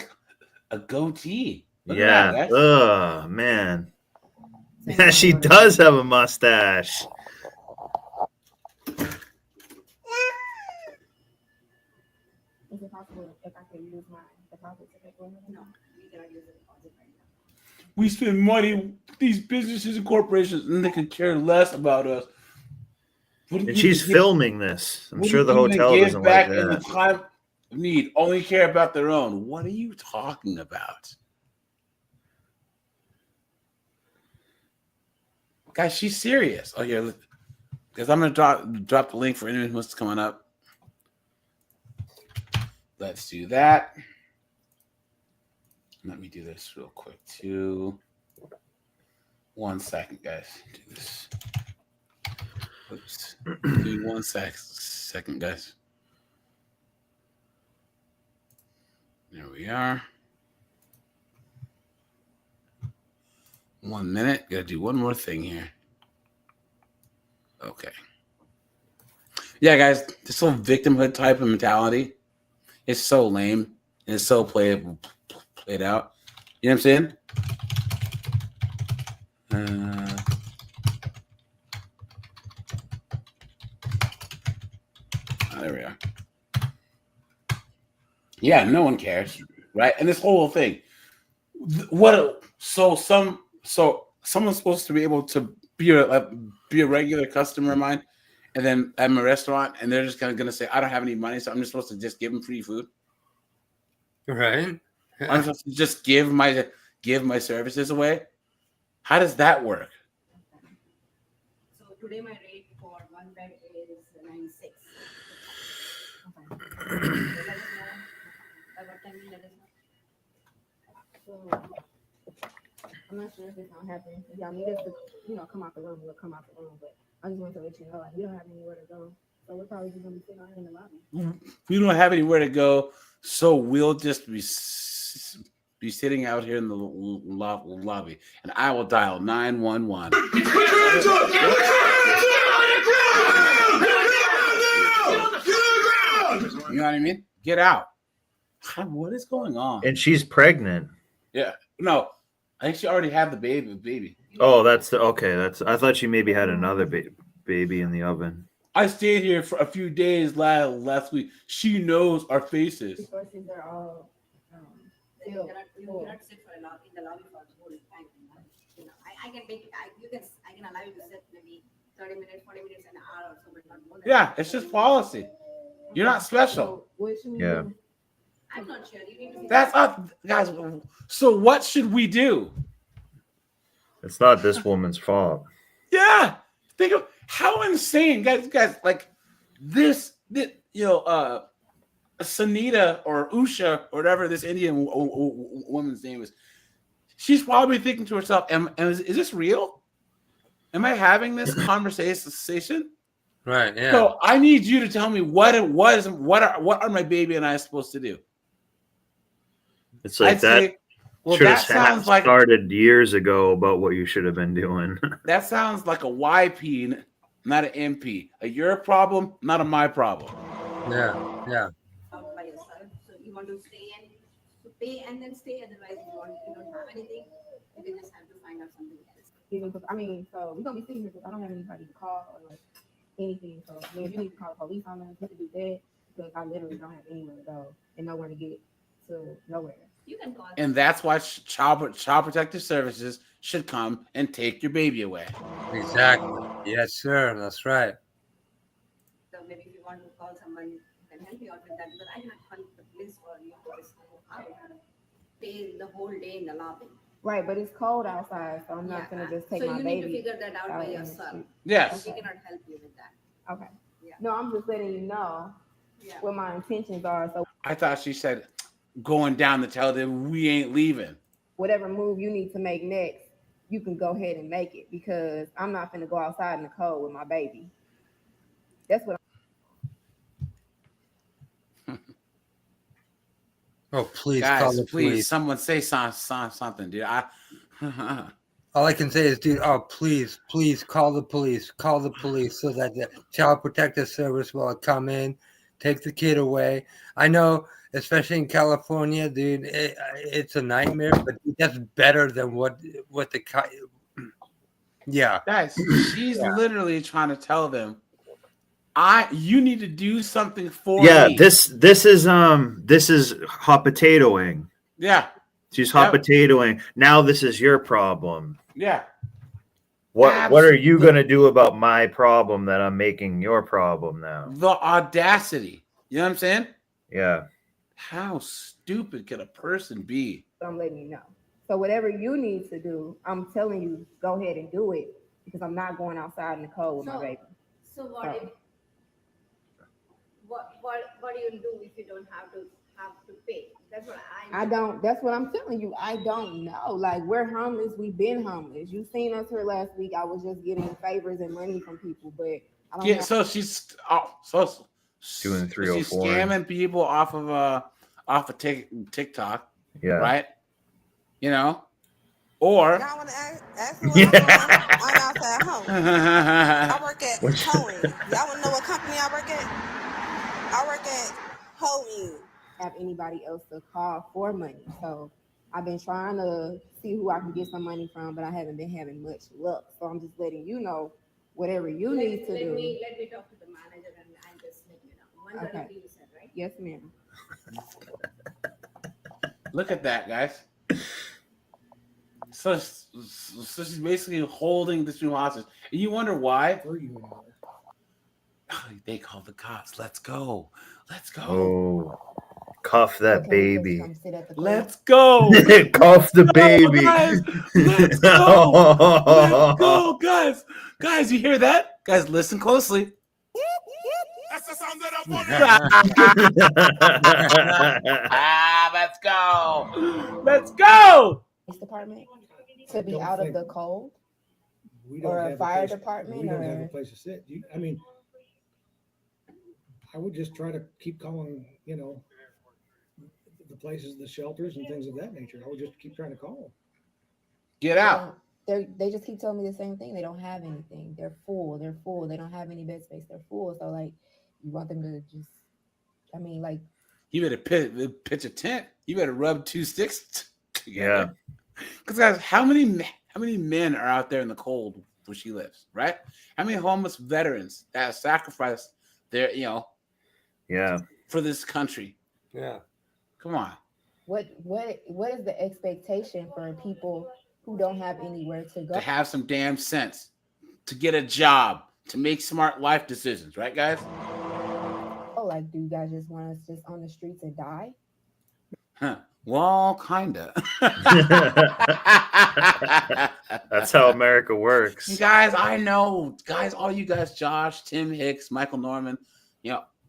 a goatee. Look Yeah. at that, guys. Oh, man. Yeah, she does have a mustache. Is it possible if I could use my deposit to make one? No, we cannot use the deposit right now. We spend money, these businesses and corporations, and they could care less about us. And she's filming this. I'm sure the hotel doesn't like in the that. time of need, only care about their own. What are you talking about? Guys, she's serious. Oh, yeah. Because I'm going to drop the link for anyone who's coming up. Let's do that. Let me do this real quick, too. 1 second, guys. Do this. Oops. Give me 1 second, guys. There we are. 1 minute. Gotta do one more thing here. Okay. Yeah, guys, this whole victimhood type of mentality is so lame and it's so played out. You know what I'm saying? There we are. Yeah, no one cares, right? And this whole thing, someone's supposed to be able to be a regular customer of mine, and then I'm a restaurant, and they're just gonna say, I don't have any money, so I'm just supposed to just give them free food, Right? I'm supposed to just give my services away. How does that work? So today my rate for one bed is 96. Okay. So I'm not sure if it's gonna happen. If y'all need us to, come out the room, we'll come out the room. But I just want to let you know, like, we don't have anywhere to go. So we're probably just gonna be sitting out here in the lobby. We don't have anywhere to go, so we'll just be sitting out here in the lobby, and I will dial 911. You know what I mean? Get out. What is going on? And she's pregnant. Yeah. No, I think she already had the baby. Oh, I thought she maybe had another baby in the oven. I stayed here for a few days last week. She knows our faces. Because they're all you cannot sit in the lobby for the whole time. I can make it. I can allow you to sit maybe 30 minutes, 40 minutes, an hour or so, but not more than Yeah, it's just policy. You're not special. Yeah. I'm not sure. You need to That's us, guys. So what should we do? It's not this woman's fault. Yeah. Think of how insane, guys, like this Sunita or Usha or whatever this Indian woman's name is. She's probably thinking to herself, is this real? Am I having this conversation? Right. Yeah. So I need you to tell me what are my baby and I supposed to do? It's like that sounds like started years ago about what you should have been doing. That sounds like a YP, not an MP. Your problem, not a my problem. Yeah. by yourself. So you want to stay and pay and then stay. Otherwise, you don't have anything. You just have to find out something else. So we're gonna be sitting here because I don't have anybody to call or like anything. So if you need to call the police on us, you can do that. because I literally don't have anywhere to go and nowhere to get to nowhere. You can call. And that's why child protective services should come and take your baby away. Exactly. Yes, sir. That's right. So maybe if you want to call someone who can help you out with that, because I cannot call the police for you to just go out, stay the whole day in the lobby. Right, but it's cold outside, so I'm not gonna just take my So you baby. need to figure that out by in the yourself. street. Yes. We cannot help you with that. Okay. Yeah. No, I'm just letting you know what my intentions are. So I thought she said going down to tell them we ain't leaving. whatever move you need to make next, you can go ahead and make it, because I'm not gonna go outside in the cold with my baby. That's what Oh, please call Guys, the please, police. someone say something, dude. All I can say is, dude, oh, please call the police. Call the police so that the Child Protective Service will come in, take the kid away. I know, especially in California, dude, it's a nightmare, but that's better than what the yeah. Guys, she's literally trying to tell them, you need to do something for me. this is hot potatoing. Yeah. She's hot potatoing. Now this is your problem. Yeah. What are you gonna do about my problem that I'm making your problem now? The audacity. You know what I'm saying? Yeah. How stupid could a person be? I'm letting you know. So whatever you need to do, I'm telling you, go ahead and do it, because I'm not going outside in the cold with my baby. So what do you do if you don't have to pay? That's what I don't. That's what I'm telling you. I don't know. Like, we're homeless. We've been homeless. You seen us here last week. I was just getting favors and money from people, but I don't. Yeah. So she's doing 304. She's scamming people off of TikTok. Yeah. Right. You know. Or y'all want to ask me what I'm outside home. I work at Hoeing. Y'all want to know what company I work at? I work at Hoeing. Have anybody else to call for money, so I've been trying to see who I can get some money from, but I haven't been having much luck. So I'm just letting you know, whatever you need to do. Let me talk to the manager and I'll just let you know. 1:30 Okay. you said, right? Yes, ma'am. look at that, guys. So she's basically holding this new hostage. And you wonder why? They called the cops. Let's go. Let's go. Oh, cuff that baby. Let's go. Cuff the baby. Guys, let's go. Let's go, guys. Guys, you hear that? Guys, listen closely. That's the sound that I'm Let's go. Let's go. Police department to be out of the cold, or a fire department, we don't have a or place to sit. I mean, I would just try to keep calling, the places, the shelters and things of that nature. I would just keep trying to call them. Get out. they just keep telling me the same thing. They don't have anything. They're full. They don't have any bed space. They're full. So like, you want them to just, I mean, like, You better pitch a tent. You better rub two sticks together. Yeah. Because guys, how many men are out there in the cold where she lives, right? How many homeless veterans that have sacrificed their, for this country? Yeah. Come on. what is the expectation for people who don't have anywhere to go? To have some damn sense, to get a job, to make smart life decisions, right, guys? Oh, like, do you guys just want us just on the streets and die? Huh. Well, kinda. That's how America works. Guys, I know. Guys, all you guys, Josh, Tim Hicks, Michael Norman,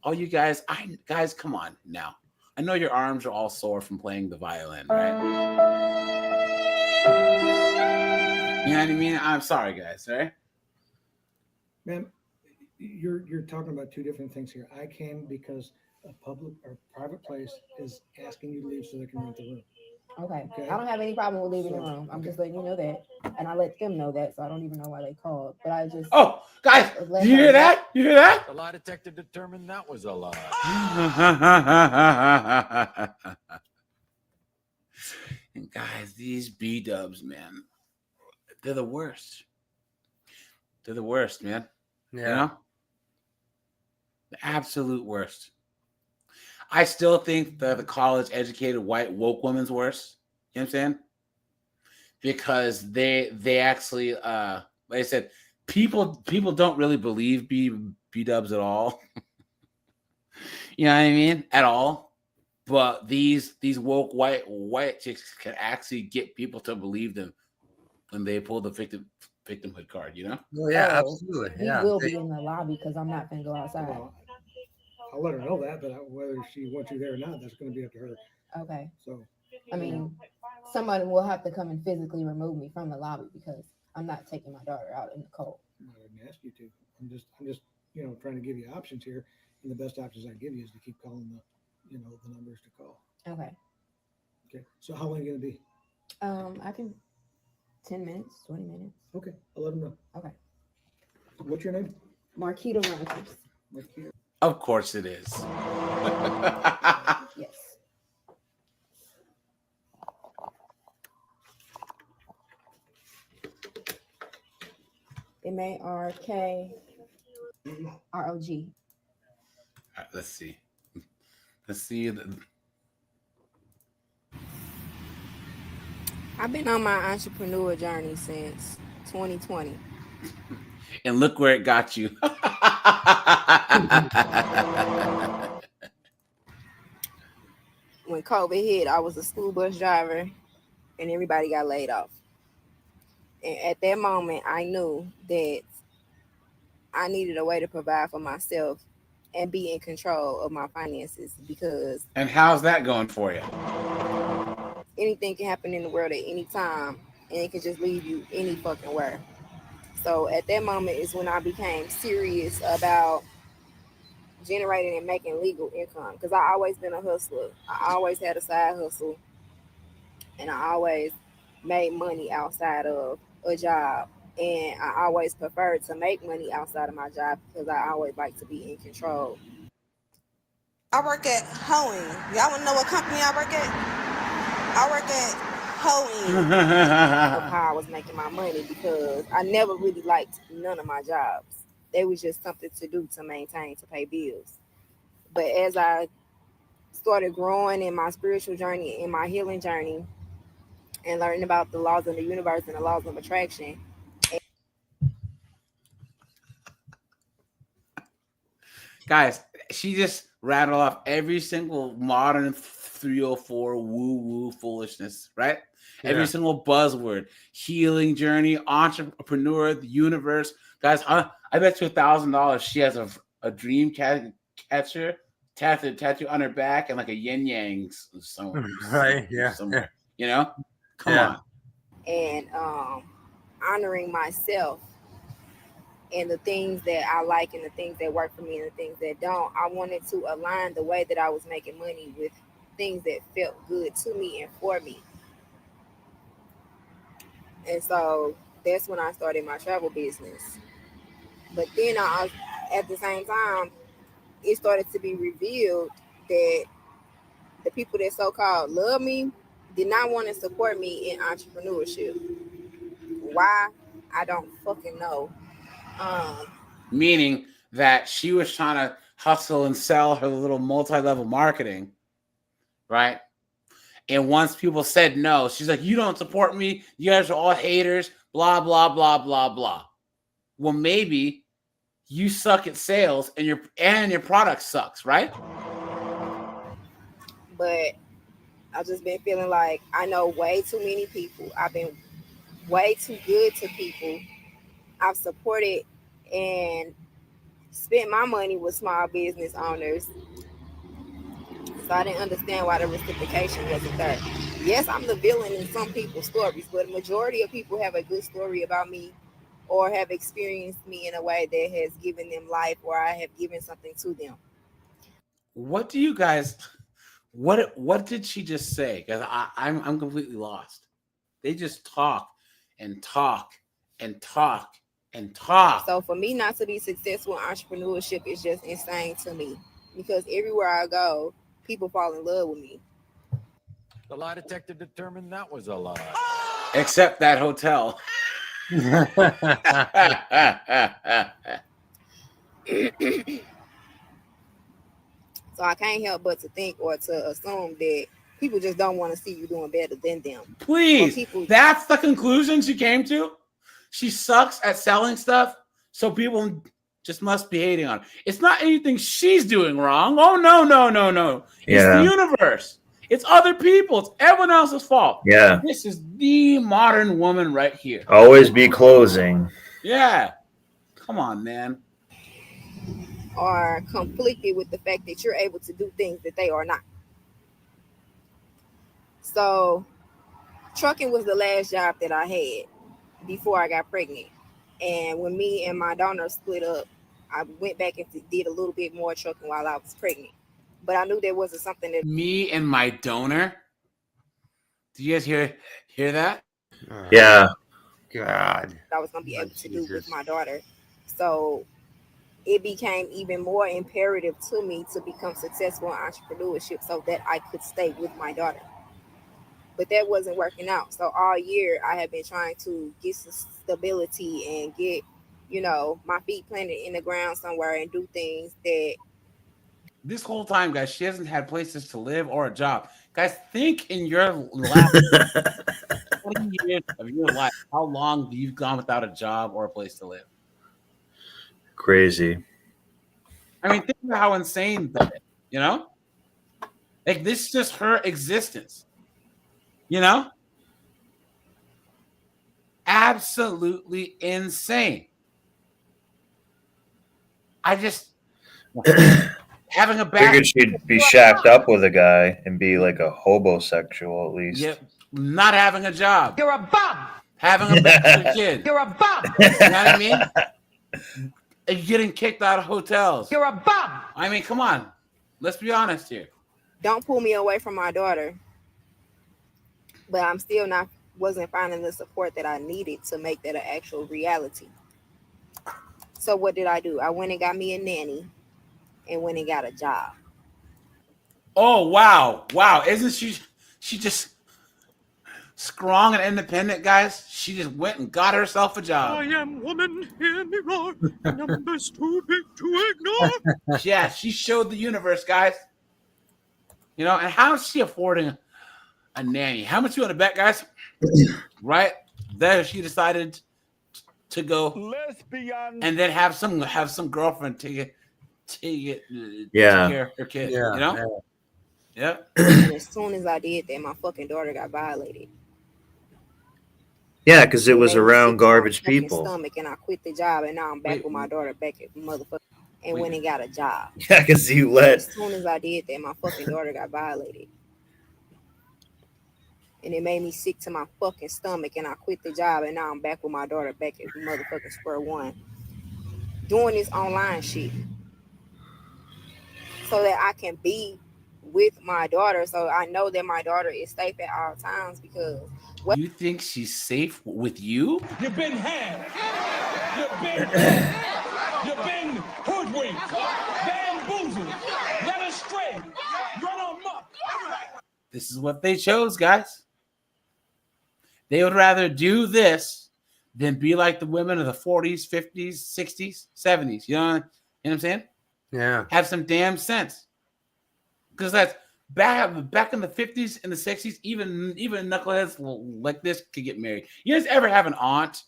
all you guys, guys, come on now. I know your arms are all sore from playing the violin, right? You know what I mean? I'm sorry, guys, right? Ma'am, you're talking about two different things here. I came because a public or private place is asking you to leave so they can rent the room. Okay. I don't have any problem with leaving the room. I'm just letting you know that. And I let them know that, so I don't even know why they called. But I just... Oh, guys, you hear that? You hear that? The lie detector determined that was a lie. And guys, these B-dubs, man, they're the worst. They're the worst, man. Yeah. You know? The absolute worst. I still think the college educated white woke woman's worse. You know what I'm saying? Because they actually like I said, people don't really believe B-dubs at all. You know what I mean? At all. But these woke white chicks can actually get people to believe them when they pull the victimhood card, you know? Oh, yeah, Oh, absolutely. we Yeah. will be in the lobby because I'm not gonna go outside. Well, I'll let her know that, but whether she wants you there or not, that's going to be up to her. Okay. So, I mean, somebody will have to come and physically remove me from the lobby because I'm not taking my daughter out in the cold. I wouldn't ask you to. I'm just trying to give you options here, and the best options I give you is to keep calling the numbers to call. Okay. Okay. So how long are you going to be? I can 10 minutes, 20 minutes. Okay, I'll let them know. Okay. What's your name? Marquita Rogers. Marquita. Of course it is. Yes. MARKROG. All right, let's see. I've been on my entrepreneur journey since 2020. And look where it got you. When COVID hit, I was a school bus driver and everybody got laid off. And at that moment, I knew that I needed a way to provide for myself and be in control of my finances because. And how's that going for you? Anything can happen in the world at any time, and it can just leave you any fucking where. So at that moment is when I became serious about generating and making legal income because I always been a hustler. I always had a side hustle, and I always made money outside of a job. And I always preferred to make money outside of my job because I always like to be in control. I work at Hoeing. Y'all want to know what company I work at? I work at Hoeing. Of how I was making my money because I never really liked none of my jobs. They was just something to do to maintain, to pay bills. But as I started growing in my spiritual journey, in my healing journey, and learning about the laws of the universe and the laws of attraction. Guys, she just rattled off every single modern 304 woo-woo foolishness, right? Yeah. Every single buzzword. Healing journey, entrepreneur, the universe. Guys, I bet you $1,000 she has a dream catcher tattoo on her back and like a yin-yang somewhere. Right, yeah. Somewhere. You know? Come on. And honoring myself and the things that I like and the things that work for me and the things that don't. I wanted to align the way that I was making money with things that felt good to me and for me. And so that's when I started my travel business. But then at the same time, it started to be revealed that the people that so-called love me did not want to support me in entrepreneurship. Why? I don't fucking know. Meaning that she was trying to hustle and sell her little multi-level marketing, right? And once people said no, she's like, you don't support me. You guys are all haters, blah, blah, blah, blah, blah. Well, maybe you suck at sales and your product sucks, right? But I've just been feeling like I know way too many people. I've been way too good to people. I've supported and spent my money with small business owners. So I didn't understand why the reciprocation wasn't there. Yes, I'm the villain in some people's stories, but the majority of people have a good story about me or have experienced me in a way that has given them life or I have given something to them. What do you guys, what did she just say? Because I'm completely lost. They just talk and talk and talk and talk. So for me not to be successful in entrepreneurship is just insane to me because everywhere I go, people fall in love with me. The lie detector determined that was a lie. Except that hotel. So I can't help but to think or to assume that people just don't want to see you doing better than them. Please, that's the conclusion she came to? She sucks at selling stuff, so people just must be hating on her. It's not anything she's doing wrong. Oh, no. It's the universe. It's other people. It's everyone else's fault. Yeah. This is the modern woman right here. Always be closing. Yeah. Come on, man. Are conflicted with the fact that you're able to do things that they are not. So trucking was the last job that I had before I got pregnant. And when me and my donor split up, I went back and did a little bit more trucking while I was pregnant. But I knew there wasn't something that me and my donor. Do you guys hear that? Yeah. God. I was gonna be able to do with my daughter. So it became even more imperative to me to become successful in entrepreneurship so that I could stay with my daughter. But that wasn't working out. So all year I have been trying to get some stability and get, my feet planted in the ground somewhere and do things that. This whole time, guys, she hasn't had places to live or a job. Guys, think in your last 20 years of your life, how long have you gone without a job or a place to live? Crazy. I mean, think about how insane that is, Like, this is just her existence, Absolutely insane. I just... having a back. Figured she'd be shacked up with a guy and be like a hobosexual at least. Yep. Not having a job. You're a bum. Having a bastard kid. You're a bum. You know what I mean? Getting kicked out of hotels. You're a bum. I mean, come on. Let's be honest here. Don't pull me away from my daughter. But I'm still wasn't finding the support that I needed to make that an actual reality. So what did I do? I went and got me a nanny and went and got a job. Oh, wow. Isn't she just strong and independent, guys? She just went and got herself a job. I am woman, hear me roar. Numbers too big to ignore. Yeah, she showed the universe, guys. And how is she affording a nanny? How much you want to bet, guys? Right there, she decided to go lesbian and then have some girlfriend take care of her kid. Yeah. And as soon as I did that, my fucking daughter got violated. Yeah, because it was around garbage people. Stomach, and I quit the job, and now I'm back with my daughter back at the motherfucker, and went and got a job. Yeah, because you let. As soon as I did that, my fucking daughter got violated. And it made me sick to my fucking stomach, and I quit the job, and now I'm back with my daughter back at motherfucking square one, doing this online shit, so that I can be with my daughter, so I know that my daughter is safe at all times. Because you think she's safe with you? You've been had. You've been hoodwinked, bamboozled, led astray, run amok. This is what they chose, guys. They would rather do this than be like the women of the 40s, 50s, 60s, 70s. You know what I'm saying? Yeah. Have some damn sense. Because that's back in the 50s and the 60s, even knuckleheads like this could get married. You guys ever have an aunt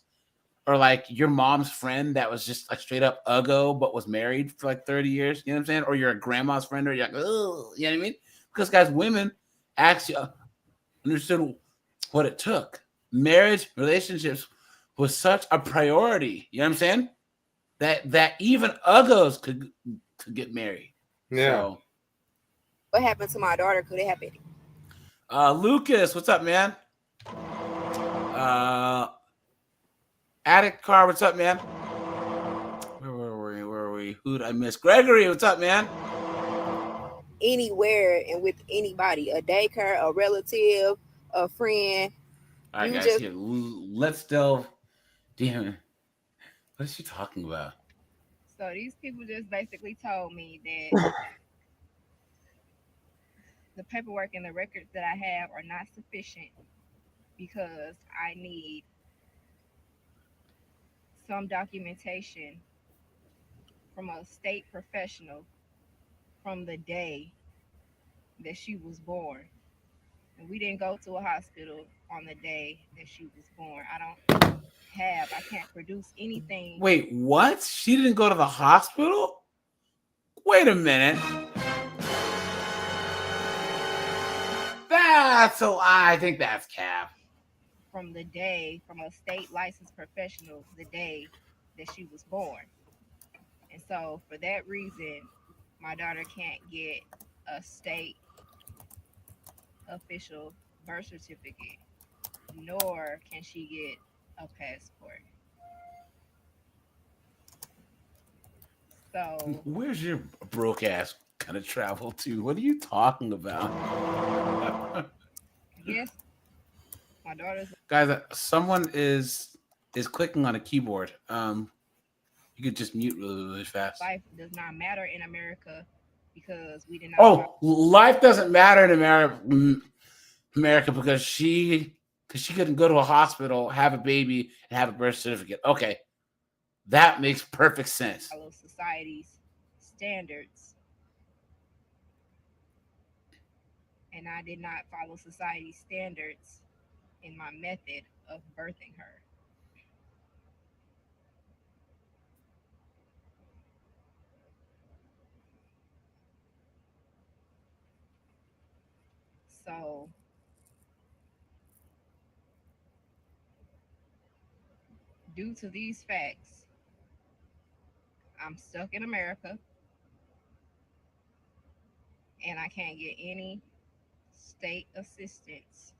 or like your mom's friend that was just a straight up uggo but was married for like 30 years? You know what I'm saying? Or you're a grandma's friend, or you're like, oh, you know what I mean? Because, guys, women actually understood what it took. Marriage, relationships was such a priority. You know what I'm saying? That even uggos could get married. Yeah. So, what happened to my daughter could have happened. Lucas, what's up, man? Addict Car, what's up, man? Where were we? Who did I miss? Gregory, what's up, man? Anywhere and with anybody, a daycare, a relative, a friend. All right, guys, here, let's delve. Damn, what is she talking about? So these people just basically told me that the paperwork and the records that I have are not sufficient because I need some documentation from a state professional from the day that she was born. And we didn't go to a hospital on the day that she was born. I can't produce anything. Wait, what? She didn't go to the hospital? Wait a minute. I think that's cap. From a state licensed professional, the day that she was born. And so for that reason, my daughter can't get a state official birth certificate, nor can she get a passport. So where's your broke ass gonna travel to? What are you talking about? yes, my daughter's Guys, someone is clicking on a keyboard. You could just mute really fast. life does not matter in America because we did not. Oh, life doesn't matter in America because she couldn't go to a hospital, have a baby, and have a birth certificate. Okay, that makes perfect sense. Follow society's standards, and I did not follow society's standards in my method of birthing her. So due to these facts, I'm stuck in America and I can't get any state assistance.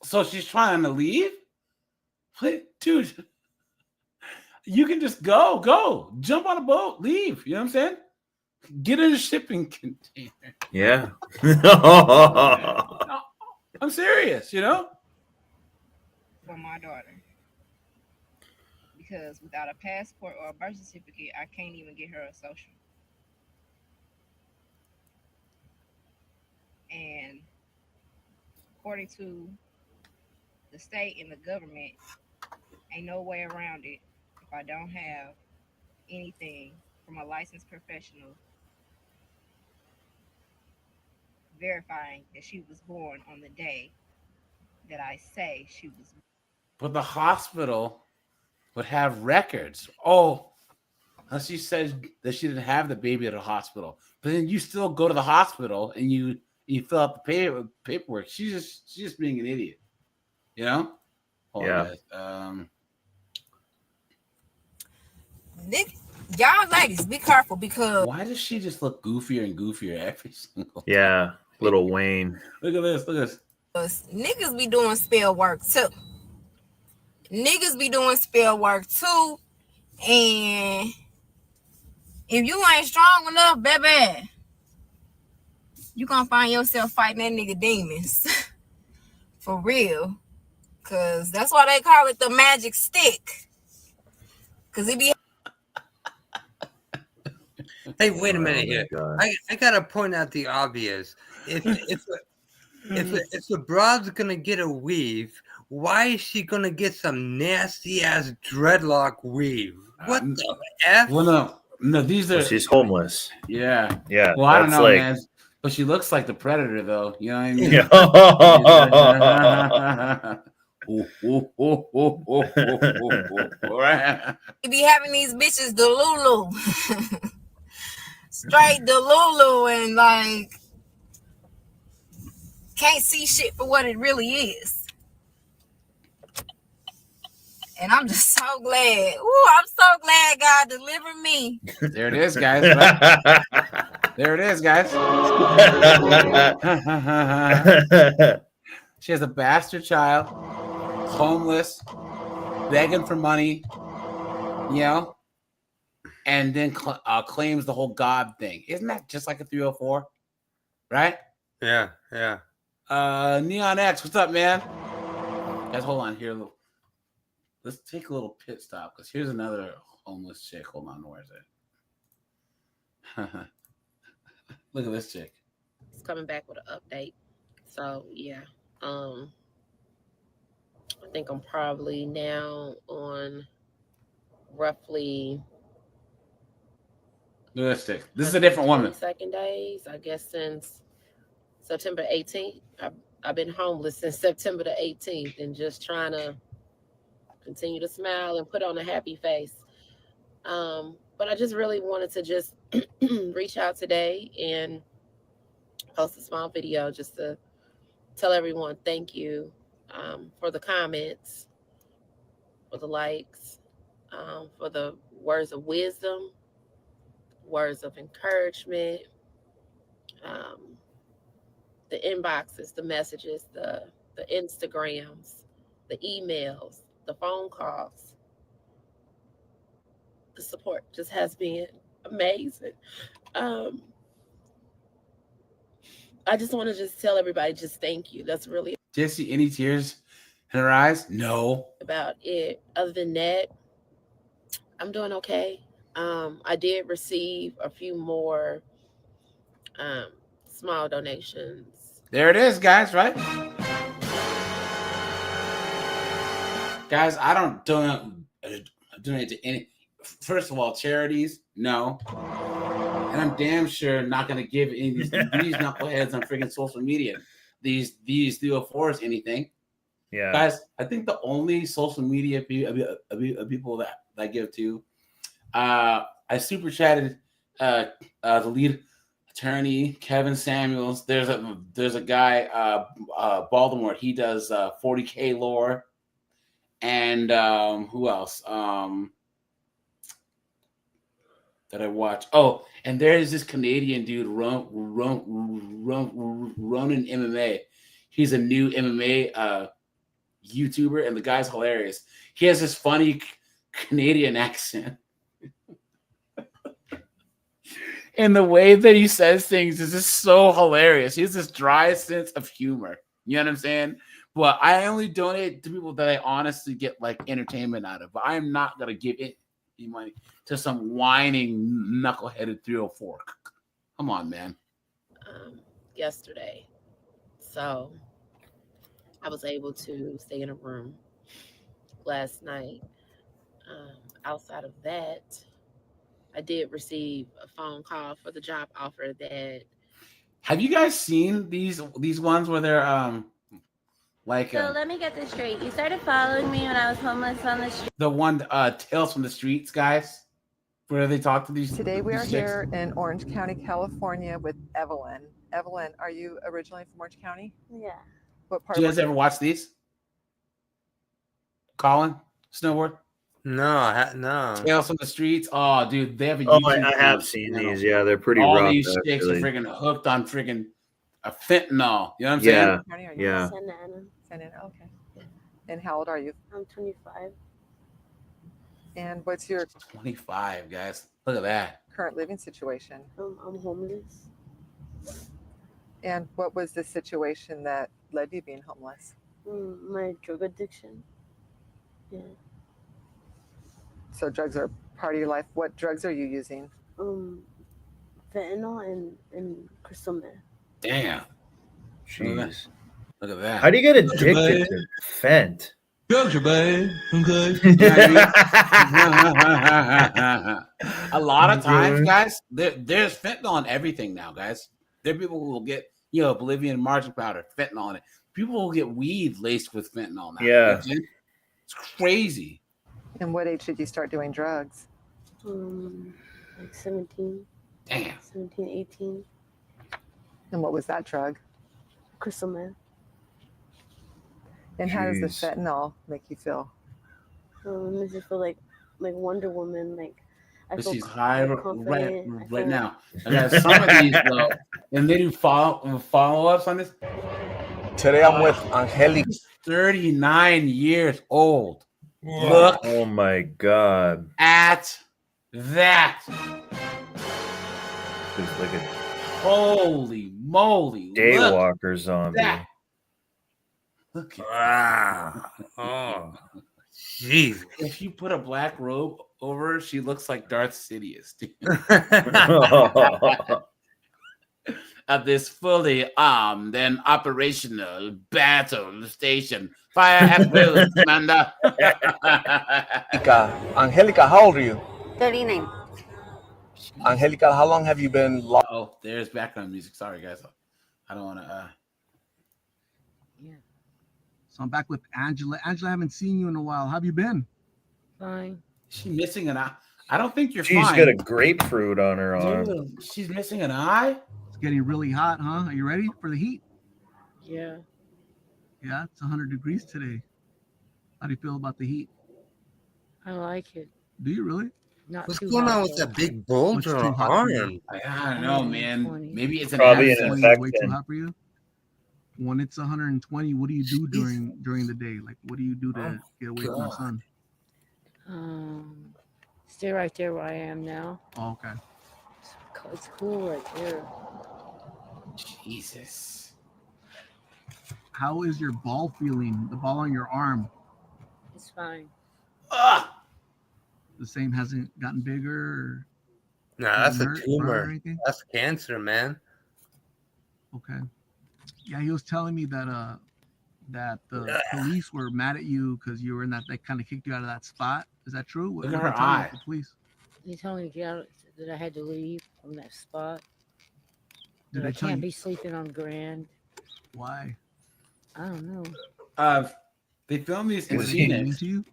So she's trying to leave? Dude, you can just go, jump on a boat, leave. You know what I'm saying? Get in a shipping container. Yeah. I'm serious, you know? For my daughter. Because without a passport or a birth certificate, I can't even get her a social. And according to the state and the government, ain't no way around it if I don't have anything from a licensed professional verifying that she was born on the day that I say she was born. But the hospital would have records. Oh, she said that she didn't have the baby at a hospital. But then you still go to the hospital and you fill out the paperwork. She's just being an idiot. You know? Hold on, guys. Y'all ladies, be careful because why does she just look goofier and goofier every single time? Little Wayne. Look at this. Niggas be doing spell work too. And if you ain't strong enough, baby, you gonna find yourself fighting that nigga demons. For real. Cause that's why they call it the magic stick. Cause it be. Hey, wait a minute here. I gotta point out the obvious. If the broad's gonna get a weave, why is she gonna get some nasty ass dreadlock weave? What the f? Well, no, these are. Well, she's homeless. Yeah. Yeah. Well, I don't know, man. But she looks like the Predator, though. You know what I mean? Yeah. You be having these bitches Delulu. Straight Delulu and like can't see shit for what it really is. And I'm just so glad. Ooh, I'm so glad God delivered me. There it is, guys. There it is, guys. She has a bastard child, homeless, begging for money, you know, and then claims the whole God thing. Isn't that just like a 304? Right? Yeah. Neon X, what's up, man? Guys, hold on here. Let's take a little pit stop because here's another homeless chick. Hold on, where is it? Look at this chick. It's coming back with an update. So yeah, I think I'm probably now on roughly Realistic. This is a different woman. 22nd days, I guess, since September 18th. I've been homeless since September the 18th and just trying to continue to smile and put on a happy face. But I just really wanted to just reach out today and post a small video just to tell everyone thank you for the comments, for the likes, for the words of wisdom, words of encouragement, the inboxes, the messages, the Instagrams, the emails, the phone calls. The support just has been amazing. I just want to just tell everybody just thank you. That's really Do you see any tears in her eyes? No. about it. Other than that, I'm doing okay. I did receive a few more small donations. There it is, guys, right? Guys, I don't donate to any. First of all, charities, no. And I'm damn sure not going to give any these knuckleheads on freaking social media these 304s anything. Yeah, guys, I think the only social media people that I give to, I super chatted the lead attorney Kevin Samuels. There's a guy Baltimore. He does 40K lore, and who else? That I watch. Oh, and there's this Canadian dude, Ronan MMA. He's a new MMA YouTuber, and the guy's hilarious. He has this funny Canadian accent. And the way that he says things is just so hilarious. He has this dry sense of humor. You know what I'm saying? But I only donate to people that I honestly get like entertainment out of. But I am not gonna give any money to some whining knuckleheaded 304. Come on, man. Yesterday. So I was able to stay in a room last night. Outside of that, I did receive a phone call for the job offer that. Have you guys seen these ones where they're So let me get this straight. You started following me when I was homeless on the street. the one Tales from the Streets guys, where they talk to these. Today we these are chicks? here in Orange County, California with Evelyn. Evelyn, are you originally from Orange County? Yeah. What part? Do you guys ever watch these? Colin, snowboard? No, no. Tales from the Streets. Oh, dude, they have a Oh, YouTube I have channel. seen these. Yeah, they're pretty All rough. these chicks are actually. freaking hooked on freaking a fentanyl. You know what I'm saying? Yeah. Santa Ana. Santa Ana, okay. And how old are you? I'm 25. And what's your 25, guys. Look at that. current living situation? I'm homeless. And what was the situation that led you being homeless? My drug addiction. Yeah. So drugs are part of your life. What drugs are you using? Fentanyl and crystal meth. Damn. Jeez. Look at that. How do you get addicted to Fent? Drugs are bad. Okay. A lot of times, guys, there's fentanyl in everything now, guys. There are people who will get, Bolivian marching powder, fentanyl in it. People will get weed laced with fentanyl now. Yeah. It's crazy. And what age did you start doing drugs? Like 17. Damn. 17, 18. And what was that drug? Crystal meth. And how does the Jeez. fentanyl make you feel? It makes me feel like Wonder Woman. Like I feel She's high confident. right now. I got some of these though, and they do follow-ups on this. Today I'm with Angelica. 39 years old. Look Oh my God. at that. It's like a Holy moly. daywalker zombie. That. Look at Wow. Oh, jeez. If you put a black robe over her, she looks like Darth Sidious. Dude. At this fully armed and operational battle station. Fire at will, Commander. Angelica, how old are you? 39. Angelica, how long have you been lost? Oh, there's background music. Sorry, guys. I don't want to. Yeah. So I'm back with Angela. Angela, I haven't seen you in a while. How have you been? Fine. She's missing an eye. I don't think you're She's fine. got a grapefruit on her arm. Dude, she's missing an eye? It's getting really hot, huh? Are you ready for the heat? Yeah. Yeah, it's 100 degrees today. How do you feel about the heat? I like it. Do you really? Not What's too going hot, on with though. that big bulge What's on too her hot for you? arm? I don't know, man. 120. Maybe it's an Probably an accident. 120 is way too infection. hot for you? When it's 120, what do you do during the day? Like, what do you do to get away from the sun? Stay right there where I am now. Oh, okay. It's cool right there. Jesus. How is your ball feeling? The ball on your arm? It's fine. The same hasn't gotten bigger? Or Nah, that's a hurt, burn, or tumor. anything? That's cancer, man. Okay. Yeah, he was telling me that the police were mad at you because you were in that. They kind of kicked you out of that spot. Is that true? What Look did at they her tell you eye. about the police? They told me to get out, that I had to leave from that spot. Did That I they tell can't you be sleeping on Grand. why? I don't know. They film these in Was he mean Phoenix to you?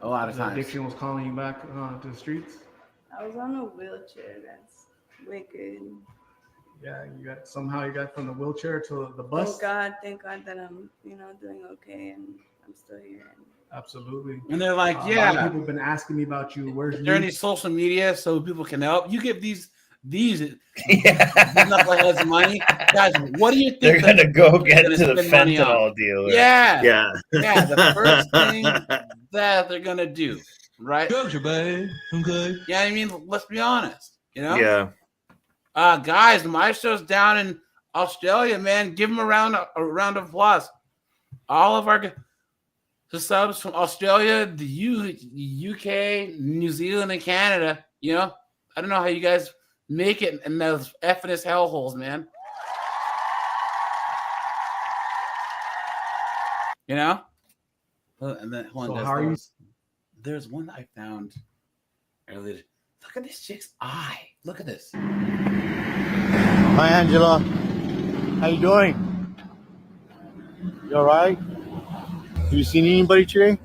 a lot of The times. addiction was calling you back to the streets. I was on a wheelchair. That's wicked. Yeah, somehow you got from the wheelchair to the bus. Thank God that I'm, doing okay and I'm still here. Absolutely. And they're like, A lot yeah. of people have been asking me about you. Where's Is there any social media so people can help? You give these knuckleheads money. Guys, what do you think? They're gonna go get to the spend money on? fentanyl dealer. Yeah. Yeah. Yeah. The first thing that they're gonna do, right? Gotcha, babe. I'm good. Yeah, I mean, let's be honest. Yeah. Guys, my show's down in Australia, man. Give them a round of applause. All of our subs from Australia, the UK, New Zealand, and Canada. I don't know how you guys make it in those effing hellholes, man. And then So how are you? There's one that I found earlier. Look at this chick's eye. Look at this. Hi, Angela. How you doing? You all right? Have you seen anybody today?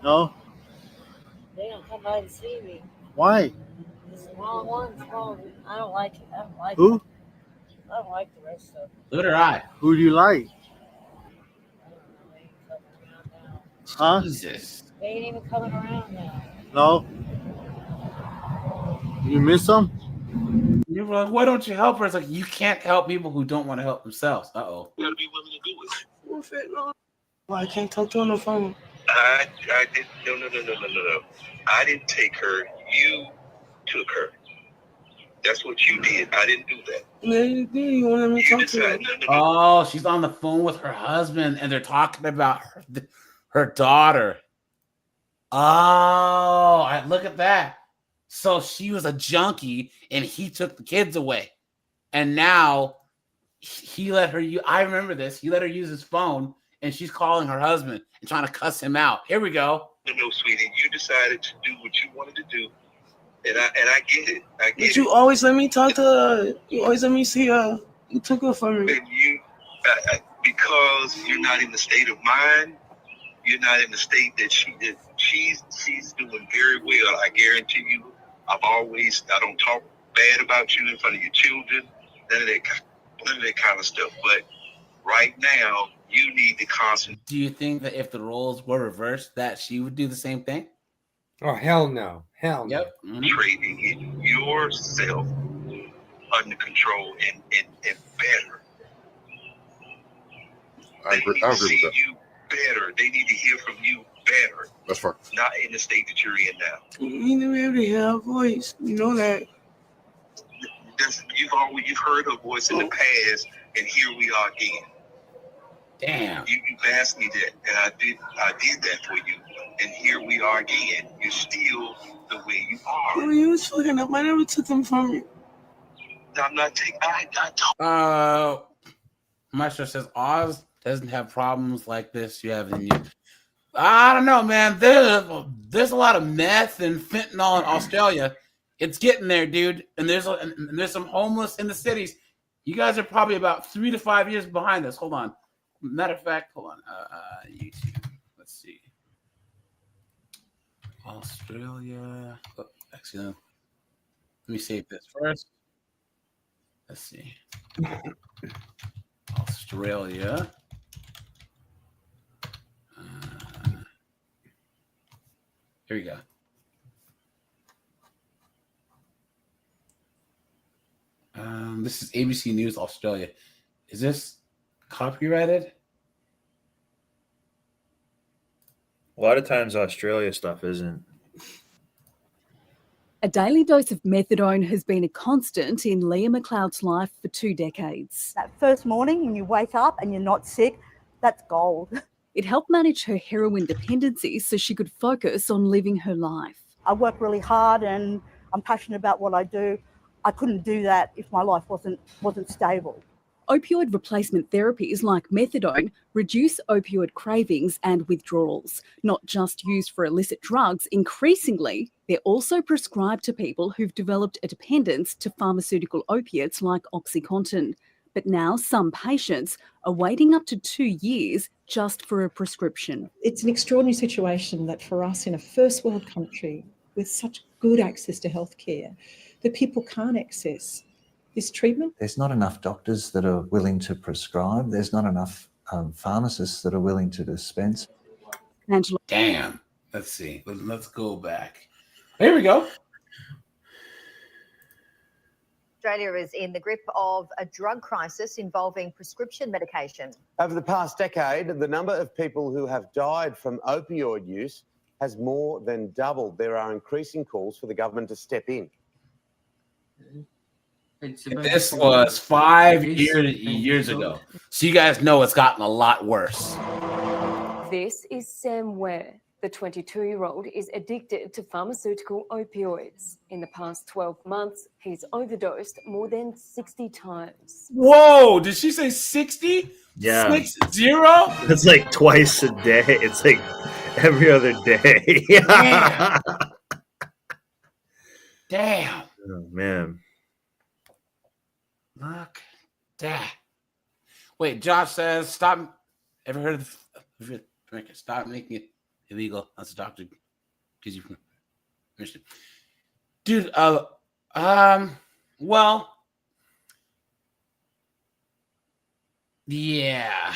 No? They don't come by to see me. Why? It's the wrong one. I don't like it. I don't like Who? it. I don't like the rest of it. Look at her eye. Who do you like? Huh? Jesus. They ain't even coming around now. No? You miss them? You're like, why don't you help her? It's like, you can't help people who don't want to help themselves. Uh-oh. You gotta be willing to do it. Well, I can't talk to her on the phone. I didn't. No. I didn't take her. You took her. That's what you did. I didn't do that. You want to let me talk to her? Oh, she's on the phone with her husband, and they're talking about her daughter. Oh, look at that. So she was a junkie, and he took the kids away. And now he let her use, I remember this. He let her use his phone, and she's calling her husband and trying to cuss him out. Here we go. No, sweetie. You decided to do what you wanted to do. And I get it. But you always let me talk to her. You always let me see her. You took her from me. And you, because you're not in the state of mind, you're not in the state that she did. She's doing very well. I guarantee you. I don't talk bad about you in front of your children. None of that kind of stuff. But right now, you need to concentrate. Do you think that if the roles were reversed, that she would do the same thing? Oh, hell no. Hell no. Yep. Trading yourself under control and better. I agree They need to with see that. you better. They need to hear from you better. That's fine. Not in the state that you're in now. You need to be able to hear her voice. You know that. You've heard her voice in the past, and here we are again. Damn. You've asked me that, and I did that for you, and here we are again. You're still the way you are. Well, you was fucking up. I never took them from you. I'm not taking. I Maestro says Oz doesn't have problems like this you have in you. I don't know, man. There's a lot of meth and fentanyl in Australia. It's getting there, dude. And there's some homeless in the cities. You guys are probably about 3 to 5 years behind us. Hold on. Matter of fact, hold on. YouTube. Let's see. Australia. Oh, actually, let me save this first. Let's see. Australia. Here we go. This is ABC News Australia. Is this copyrighted? A lot of times Australia stuff isn't. A daily dose of methadone has been a constant in Leah McLeod's life for 2 decades. That first morning when you wake up and you're not sick, that's gold. It helped manage her heroin dependency so she could focus on living her life. I work really hard and I'm passionate about what I do. I couldn't do that if my life wasn't stable. Opioid replacement therapies like methadone reduce opioid cravings and withdrawals. Not just used for illicit drugs, increasingly, they're also prescribed to people who've developed a dependence to pharmaceutical opiates like OxyContin. But now some patients are waiting up to 2 years just for a prescription. It's an extraordinary situation that for us in a first world country with such good access to healthcare, that people can't access this treatment. There's not enough doctors that are willing to prescribe. There's not enough pharmacists that are willing to dispense. Angela. Damn. Let's see. Let's go back. Here we go. Australia is in the grip of a drug crisis involving prescription medication. Over the past decade, the number of people who have died from opioid use has more than doubled. There are increasing calls for the government to step in. This was 5 years ago. So you guys know it's gotten a lot worse. This is Sam Ware. The 22-year-old is addicted to pharmaceutical opioids. In the past 12 months, he's overdosed more than 60 times. Whoa, did she say 60? Yeah. 60? It's like twice a day. It's like every other day. Damn. Damn. Oh, man. Look. That. Wait, Josh says, stop. Ever heard of stop making it illegal? That's a doctor gives you permission. Dude, well, yeah.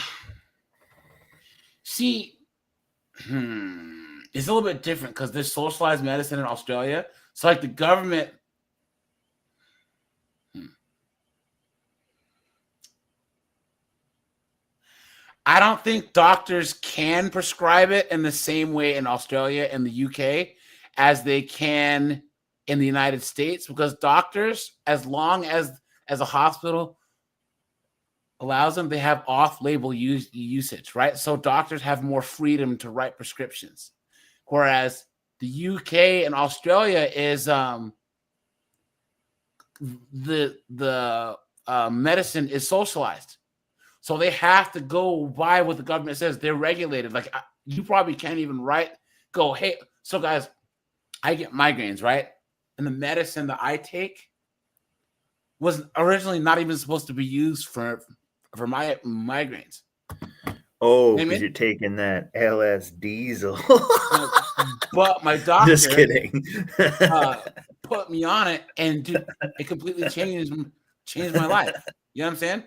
See, it's a little bit different because there's socialized medicine in Australia. So, like, the government. I don't think doctors can prescribe it in the same way in Australia and the UK as they can in the United States, because doctors, as long as a hospital allows them, they have off-label usage, right? So doctors have more freedom to write prescriptions, whereas the UK and Australia is the medicine is socialized. So they have to go by what the government says. They're regulated. Like, you probably can't even go, hey, so guys, I get migraines, right? And the medicine that I take was originally not even supposed to be used for my migraines. Oh, You know what I because mean? you're taking that LS diesel. But my doctor Just kidding. put me on it, and dude, it completely changed my life. You know what I'm saying?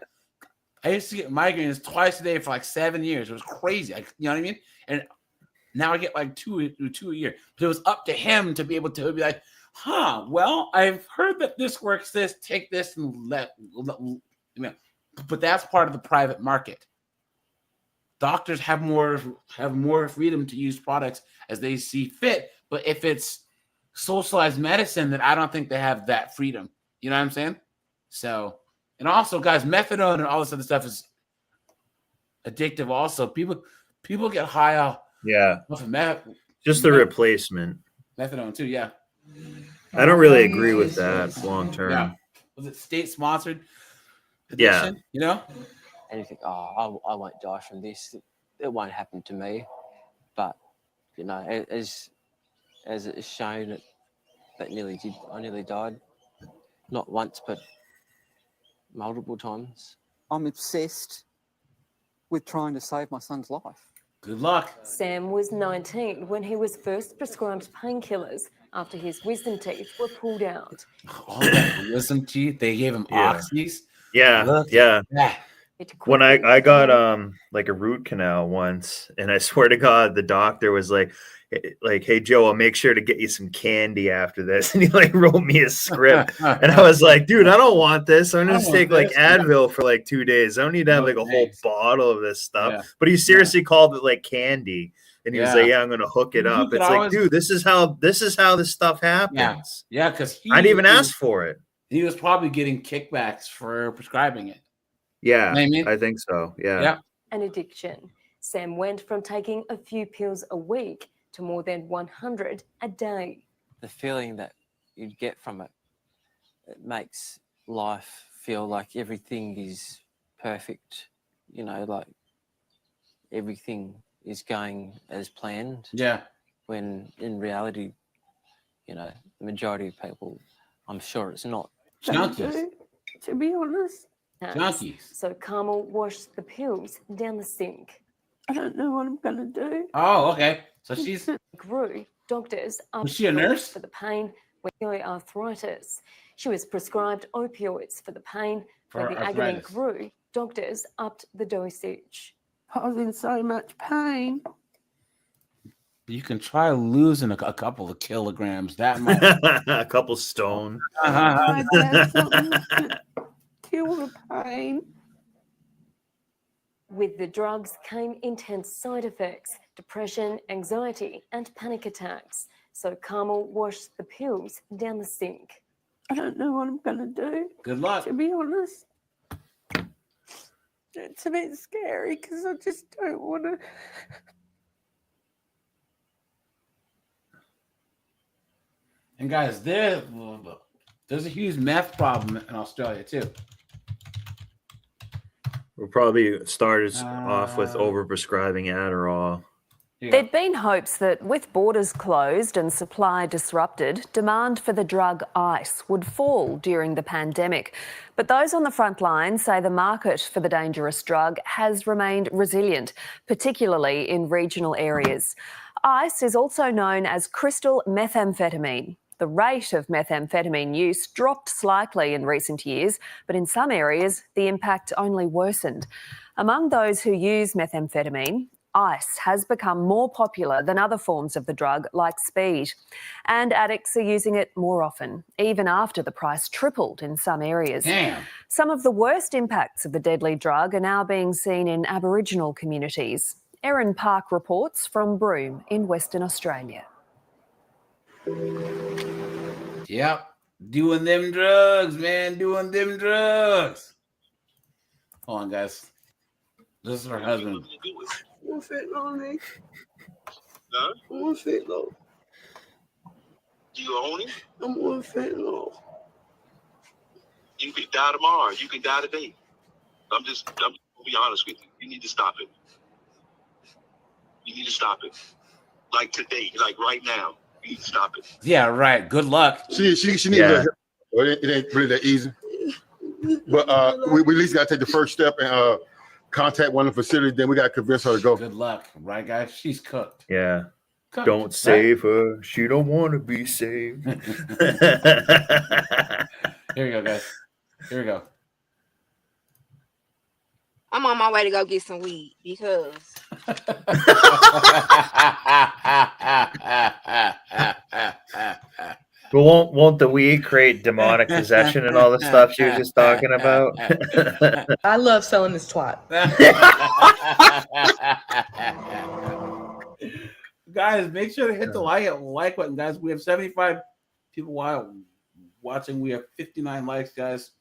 I used to get migraines twice a day for like 7 years. It was crazy. You know what I mean? And now I get like two a year. But it was up to him to be able to be like, well, I've heard that this works, take this and let you know. But that's part of the private market. Doctors have more freedom to use products as they see fit. But if it's socialized medicine, then I don't think they have that freedom. You know what I'm saying? So. And also, guys, methadone and all this other stuff is addictive. Also, people get high off. Yeah, off of just the replacement. Methadone too. Yeah, I don't really agree with that long term. Yeah, was it state sponsored? Yeah, you know. And you think, oh, I won't die from this. It won't happen to me. But you know, as it's shown, that I nearly died. Not once, but multiple times. I'm obsessed with trying to save my son's life. Good luck. Sam was 19 when he was first prescribed painkillers after his wisdom teeth were pulled out. All that wisdom teeth. They gave him oxys. Yeah, Look yeah. at that. When I got like a root canal once, and I swear to God, the doctor was like, hey Joe, I'll make sure to get you some candy after this, and he like wrote me a script, and I was like, dude, I don't want this. I'm gonna take like Advil for like 2 days. I don't need to have like a whole bottle of this stuff. Yeah. But he seriously called it like candy, and he was like, yeah, I'm gonna hook it You up. could It's always- like, dude, this is how this stuff happens. Yeah, because I didn't even ask for it. He was probably getting kickbacks for prescribing it. Yeah, You know what I mean? I think so. Yeah. An addiction. Sam went from taking a few pills a week to more than 100 a day. The feeling that you get from it, it makes life feel like everything is perfect. You know, like everything is going as planned. Yeah. When in reality, you know, the majority of people, I'm sure it's not. Junkies. To be honest. Junkies. So Carmel washed the pills down the sink. I don't know what I'm going to do. Oh, okay. So she's Grew. Doctors Was she a nurse? for the pain with arthritis. She was prescribed opioids for the pain. For When the agony arthritis. grew, doctors upped the dosage. I was in so much pain. You can try losing a couple of kilograms. That might A couple stone. I had something to kill the pain. With the drugs came intense side effects, depression, anxiety, and panic attacks. So Carmel washed the pills down the sink. I don't know what I'm going to do. Good luck. To be honest. It's a bit scary because I just don't want to. And guys, there's a huge meth problem in Australia too. We'll probably start off with overprescribing Adderall. There'd been hopes that with borders closed and supply disrupted, demand for the drug ice would fall during the pandemic. But those on the front line say the market for the dangerous drug has remained resilient, particularly in regional areas. Ice is also known as crystal methamphetamine. The rate of methamphetamine use dropped slightly in recent years, but in some areas, the impact only worsened. Among those who use methamphetamine, ice has become more popular than other forms of the drug like speed, and addicts are using it more often, even after the price tripled in some areas. Damn. Some of the worst impacts of the deadly drug are now being seen in Aboriginal communities. Erin Park reports from Broome in Western Australia. Yep. Doing them drugs, man. Doing them drugs. Hold on, guys. This is her husband. I'm fentanyl, Nick. Huh? I'm on fentanyl. Do you own it? I'm on fentanyl. You could die tomorrow. You can die today. I'm just gonna be honest with you. You need to stop it. You need to stop it. Like today, like right now. You need to stop it. Yeah, right. Good luck. She needs help. Well, it ain't really that easy. But we at least got to take the first step and contact one of the facilities. Then we got to convince her to go. Good luck. Right, guys? She's cooked. Yeah. Cooked, Don't right? save her. She don't want to be saved. Here we go, guys. Here we go. I'm on my way to go get some weed because But won't the weed create demonic possession and all the stuff she was just talking about? I love selling this twat. Guys, make sure to hit the like button, guys. We have 75 people watching. We have 59 likes, guys.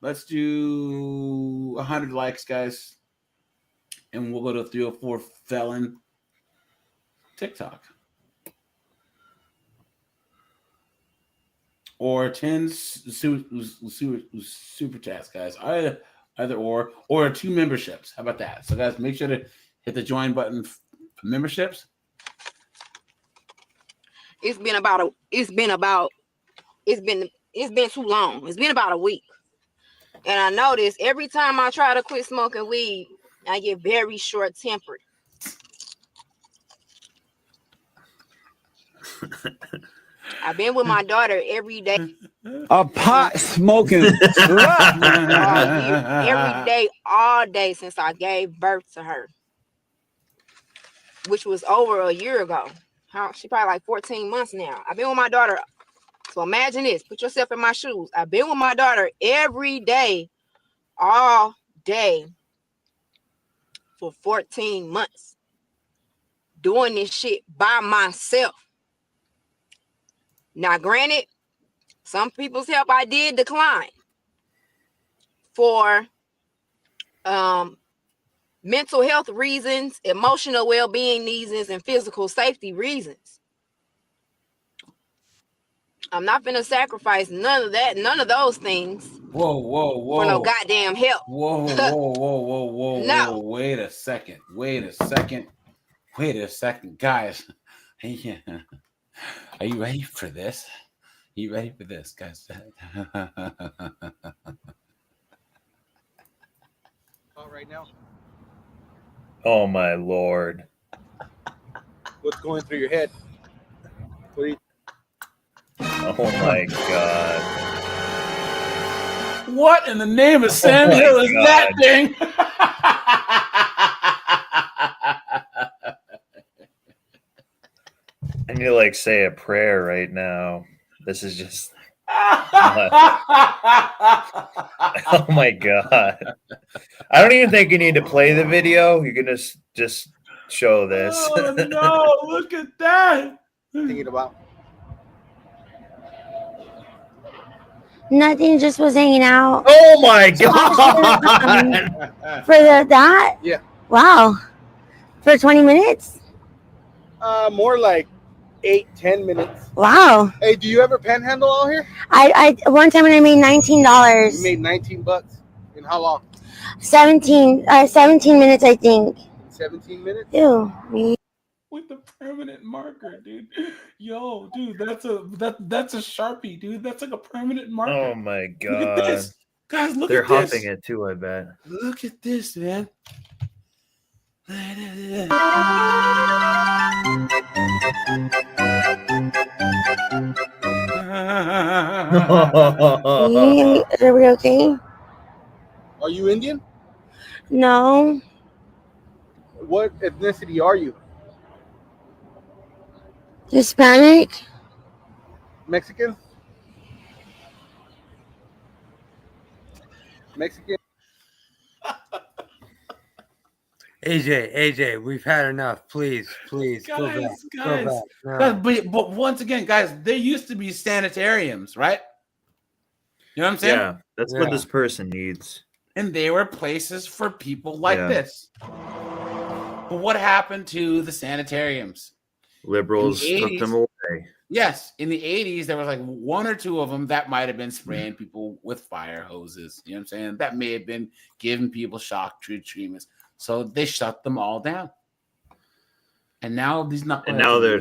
Let's do 100 likes, guys. And we'll go to 304 Felon TikTok. Or 10 super chats, guys. Either or 2 memberships. How about that? So, guys, make sure to hit the join button for memberships. it's been about it's been too long. It's been about a week. And I notice every time I try to quit smoking weed, I get very short-tempered. I've been with my daughter every day. A pot smoking slut. Every day, all day since I gave birth to her, which was over a year ago. She probably like 14 months now. I've been with my daughter. So imagine this. Put yourself in my shoes. I've been with my daughter every day, all day for 14 months. Doing this shit by myself. Now, granted, some people's help I did decline for mental health reasons, emotional well-being reasons, and physical safety reasons. I'm not gonna sacrifice none of that, none of those things. Whoa. For no goddamn help. Whoa. No. Whoa. Wait a second, guys. Are you ready for this? You ready for this, guys? Right now. Oh my Lord. What's going through your head? What are you... Oh my God. What in the name of Sam Hill is that thing? I need to like say a prayer right now. This is just oh my God. I don't even think you need to play the video. You can just show this. Oh no, look at that. Thinking about Nothing, just was hanging out. Oh my God. For that? Yeah. Wow. For 20 minutes? More like 8-10 minutes. Wow. Hey, do you ever panhandle out here? I one time when I made $19. You made $19. In how long? 17 minutes, I think. 17 minutes? Ew. With the permanent marker, dude. Yo, dude, that's a Sharpie, dude. That's like a permanent marker. Oh my God. Look at this. Guys, look They're at this. huffing it too, I bet. Look at this, man. Is everybody okay? Are you Indian? No. What ethnicity are you? Hispanic? Mexican? Mexican? AJ, we've had enough. Please, go back. Guys. No. But once again, guys, there used to be sanitariums, right? You know what I'm saying? Yeah, that's what this person needs. And they were places for people like this. But what happened to the sanitariums? Liberals took them away. Yes, in the 80s, there was like one or two of them that might have been spraying people with fire hoses. You know what I'm saying? That may have been giving people shock treatments. So they shut them all down. And now these knuckleheads. And now they're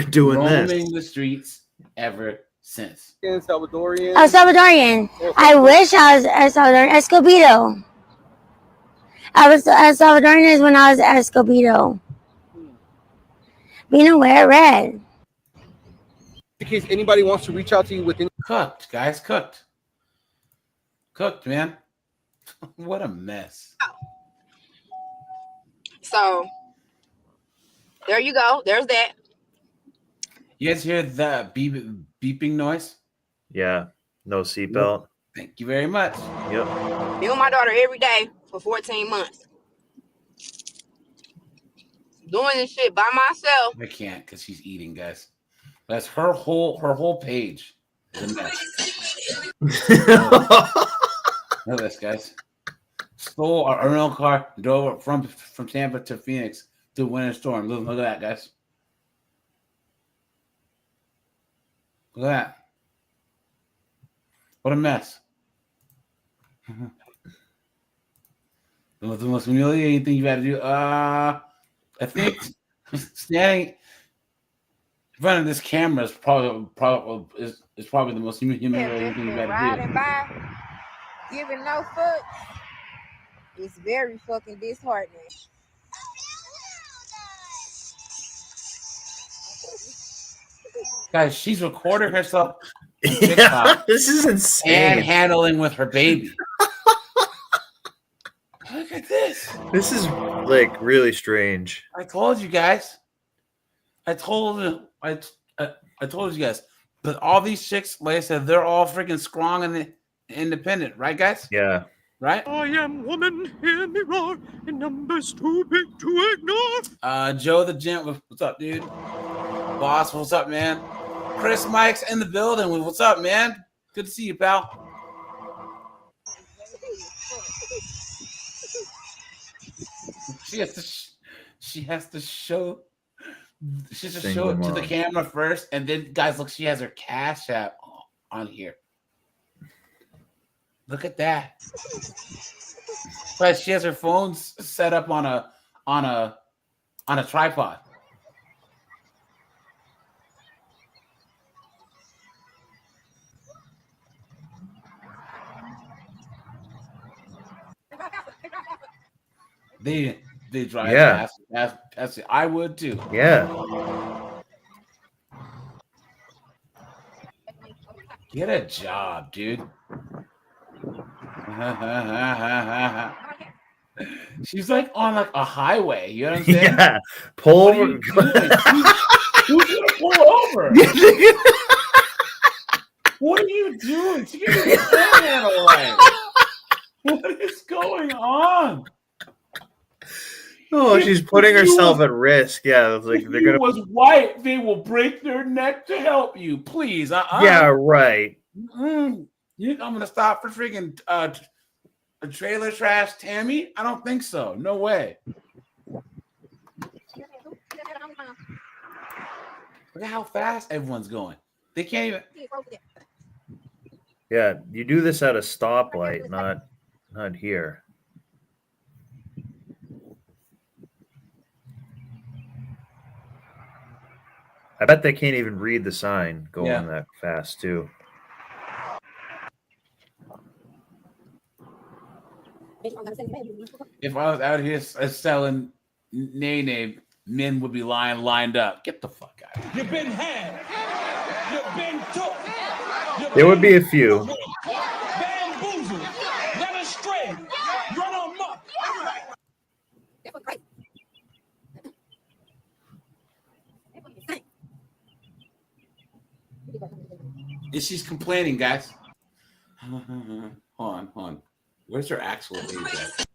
doing roaming this. the streets ever since. Salvadorian. Oh, Salvadorian. I wish I was Salvadorian. Escobedo. I was Salvadorian is when I was Escobedo. Being aware, red. In case anybody wants to reach out to you within. Cooked, guys, cooked. Cooked, man. What a mess. So there you go. There's that. You guys hear the beeping noise? Yeah. No seatbelt. Thank you very much. Yep. Been with my daughter every day for 14 months. Doing this shit by myself. I can't because she's eating, guys. That's her whole page is a mess. Look at this, guys. Stole our rental car, drove it from Tampa to Phoenix to winter storm. Look at that, guys. Look at that. What a mess. The most humiliating thing you had to do. I think standing. In front of this camera is probably the most humiliating thing you gotta riding do. by, giving no fucks. It's very fucking disheartening. Guys, she's recording herself. Yeah, this is insane. And handling with her baby. Look at this. This is like really strange. I told you guys. I told you guys. But all these chicks, like I said, they're all freaking strong and independent, right, guys? Yeah. Right? I am woman, hear me roar, and numbers too big to ignore. Joe the Gent, what's up, dude? Boss, what's up, man? Chris Mike's in the building. What's up, man? Good to see you, pal. She has to show it to the camera first, and then guys, look, she has her Cash App on here. Look at that. But she has her phone set up on a tripod. They drive past it. I would too. Yeah. Get a job, dude. She's like on like a highway. You know what I'm saying? Yeah. Pull over. Who's gonna pull over? What are you doing? She can get the right. What is going on? Oh, she's putting herself at risk. Yeah, it's like if they're gonna. Was white, they will break their neck to help you. Please, Yeah, right. I'm gonna stop for freaking a trailer trash, Tammy. I don't think so. No way. Look at how fast everyone's going. They can't even. Yeah, you do this at a stoplight, not here. I bet they can't even read the sign going that fast too. If I was out here selling nay, men would be lined up. Get the fuck out of here. You've been had. You've been took. There would be a few. Bamboozled. Led astray. Run amok. And she's complaining, guys. Hold on. Where's her actual age at?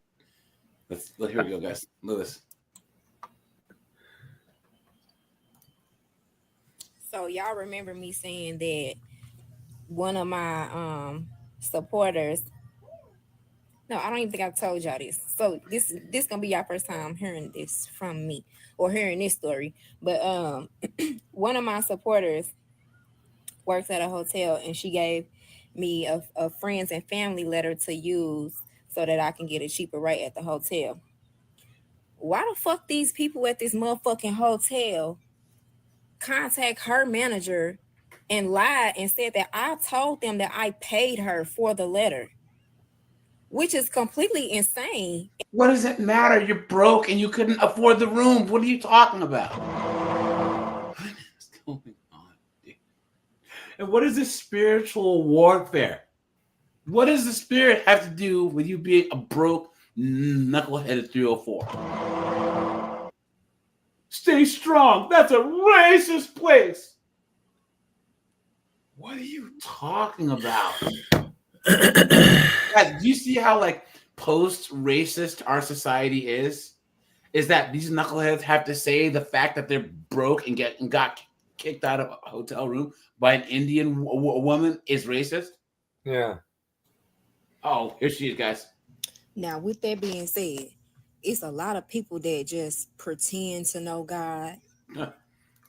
Here we go, guys. Look at this. So y'all remember me saying that one of my supporters. No, I don't even think I told y'all this. So this gonna be y'all first time hearing this from me or hearing this story. But one of my supporters works at a hotel, and she gave me a friends and family letter to use so that I can get a cheaper rate at the hotel. Why the fuck these people at this motherfucking hotel contact her manager and lied and said that I told them that I paid her for the letter, which is completely insane. What does it matter? You're broke and you couldn't afford the room. What are you talking about? What is going on, dude? And what is this spiritual warfare? What does the spirit have to do with you being a broke, knuckleheaded 304? Stay strong. That's a racist place. What are you talking about? Guys, do you see how like post-racist our society is? Is that these knuckleheads have to say the fact that they're broke and got kicked out of a hotel room by an Indian woman is racist? Yeah. Oh, here she is, guys. Now, with that being said, it's a lot of people that just pretend to know God.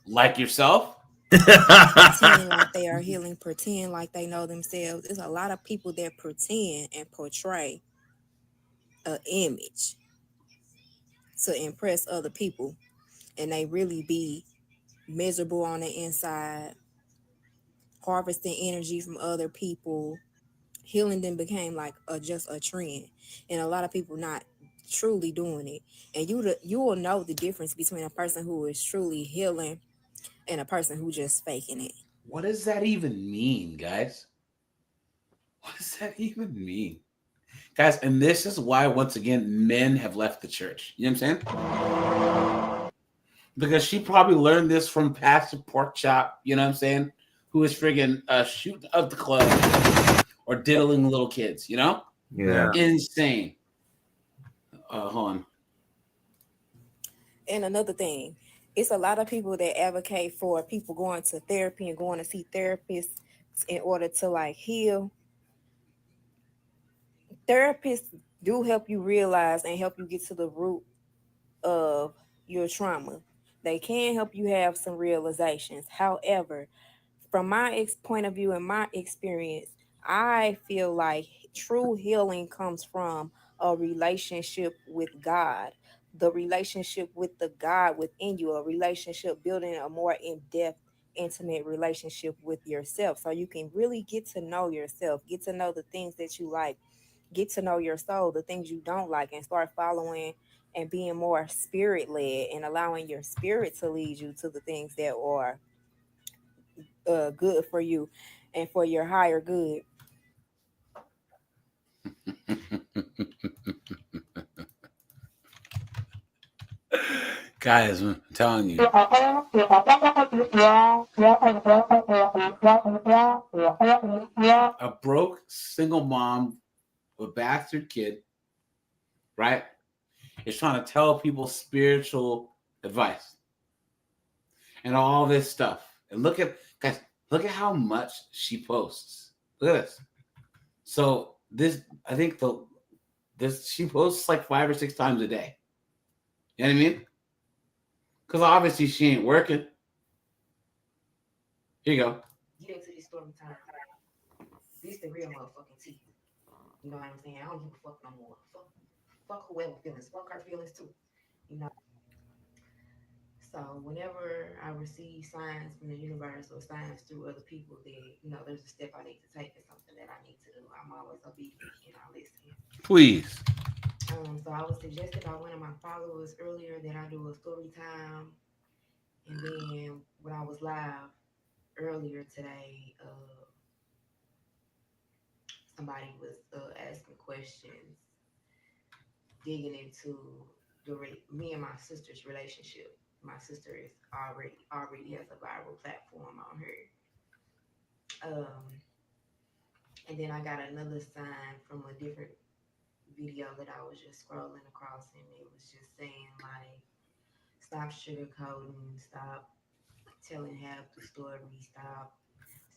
Like yourself? Pretend like they are healing, pretend like they know themselves. There's a lot of people that pretend and portray an image to impress other people, and they really be miserable on the inside, harvesting energy from other people. Healing then became like just a trend, and a lot of people not truly doing it. And you will know the difference between a person who is truly healing and a person who just faking it. What does that even mean, guys? What does that even mean? Guys, and this is why, once again, men have left the church. You know what I'm saying? Because she probably learned this from Pastor Porkchop, you know what I'm saying? Who is friggin' shooting up the club or diddling little kids, you know? Yeah. Insane. Hold on. And another thing, it's a lot of people that advocate for people going to therapy and going to see therapists in order to like heal. Therapists do help you realize and help you get to the root of your trauma. They can help you have some realizations. However, from my point of view and my experience, I feel like true healing comes from a relationship with God, the relationship with the God within you, a relationship building a more in-depth, intimate relationship with yourself, so you can really get to know yourself, get to know the things that you like, get to know your soul, the things you don't like, and start following and being more spirit-led and allowing your spirit to lead you to the things that are good for you and for your higher good. Guys, I'm telling you. A broke single mom with a bastard kid, right, is trying to tell people spiritual advice and all this stuff. And look at how much she posts. Look at this. So this, I think she posts like 5 or 6 times a day. You know what I mean? Because obviously she ain't working. Here you go. Get into this story time. This the real motherfucking tea. You know what I'm saying? I don't give a fuck no more. Fuck whoever feelings. Fuck her feelings too. You know. So whenever I receive signs from the universe or signs through other people that, there's a step I need to take or something that I need to do, I'm always obedient and I listen. Please. So I was suggested by one of my followers earlier that I do a story time. And then when I was live earlier today, somebody was asking questions, digging into me and my sister's relationship. My sister is already has a viral platform on her. And then I got another sign from a different video that I was just scrolling across, and it was just saying like, stop sugarcoating, stop telling half the story, stop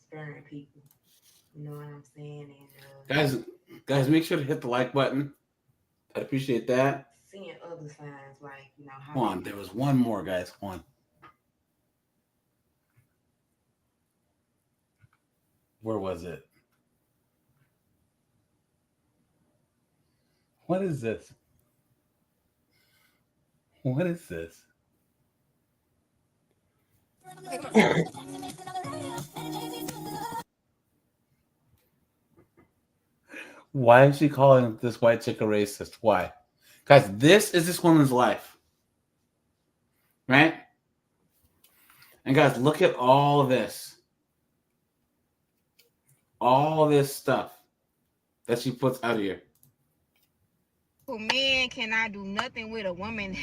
sparing people. You know what I'm saying? And Guys, make sure to hit the like button. I'd appreciate that. Seeing other signs like, how. Come on, there was one more, guys. Come on. Where was it? What is this? What is this? Why is she calling this white chick a racist? Why? Guys, this is this woman's life. Right? And guys, look at all this. All this stuff that she puts out here. Man cannot do nothing with a woman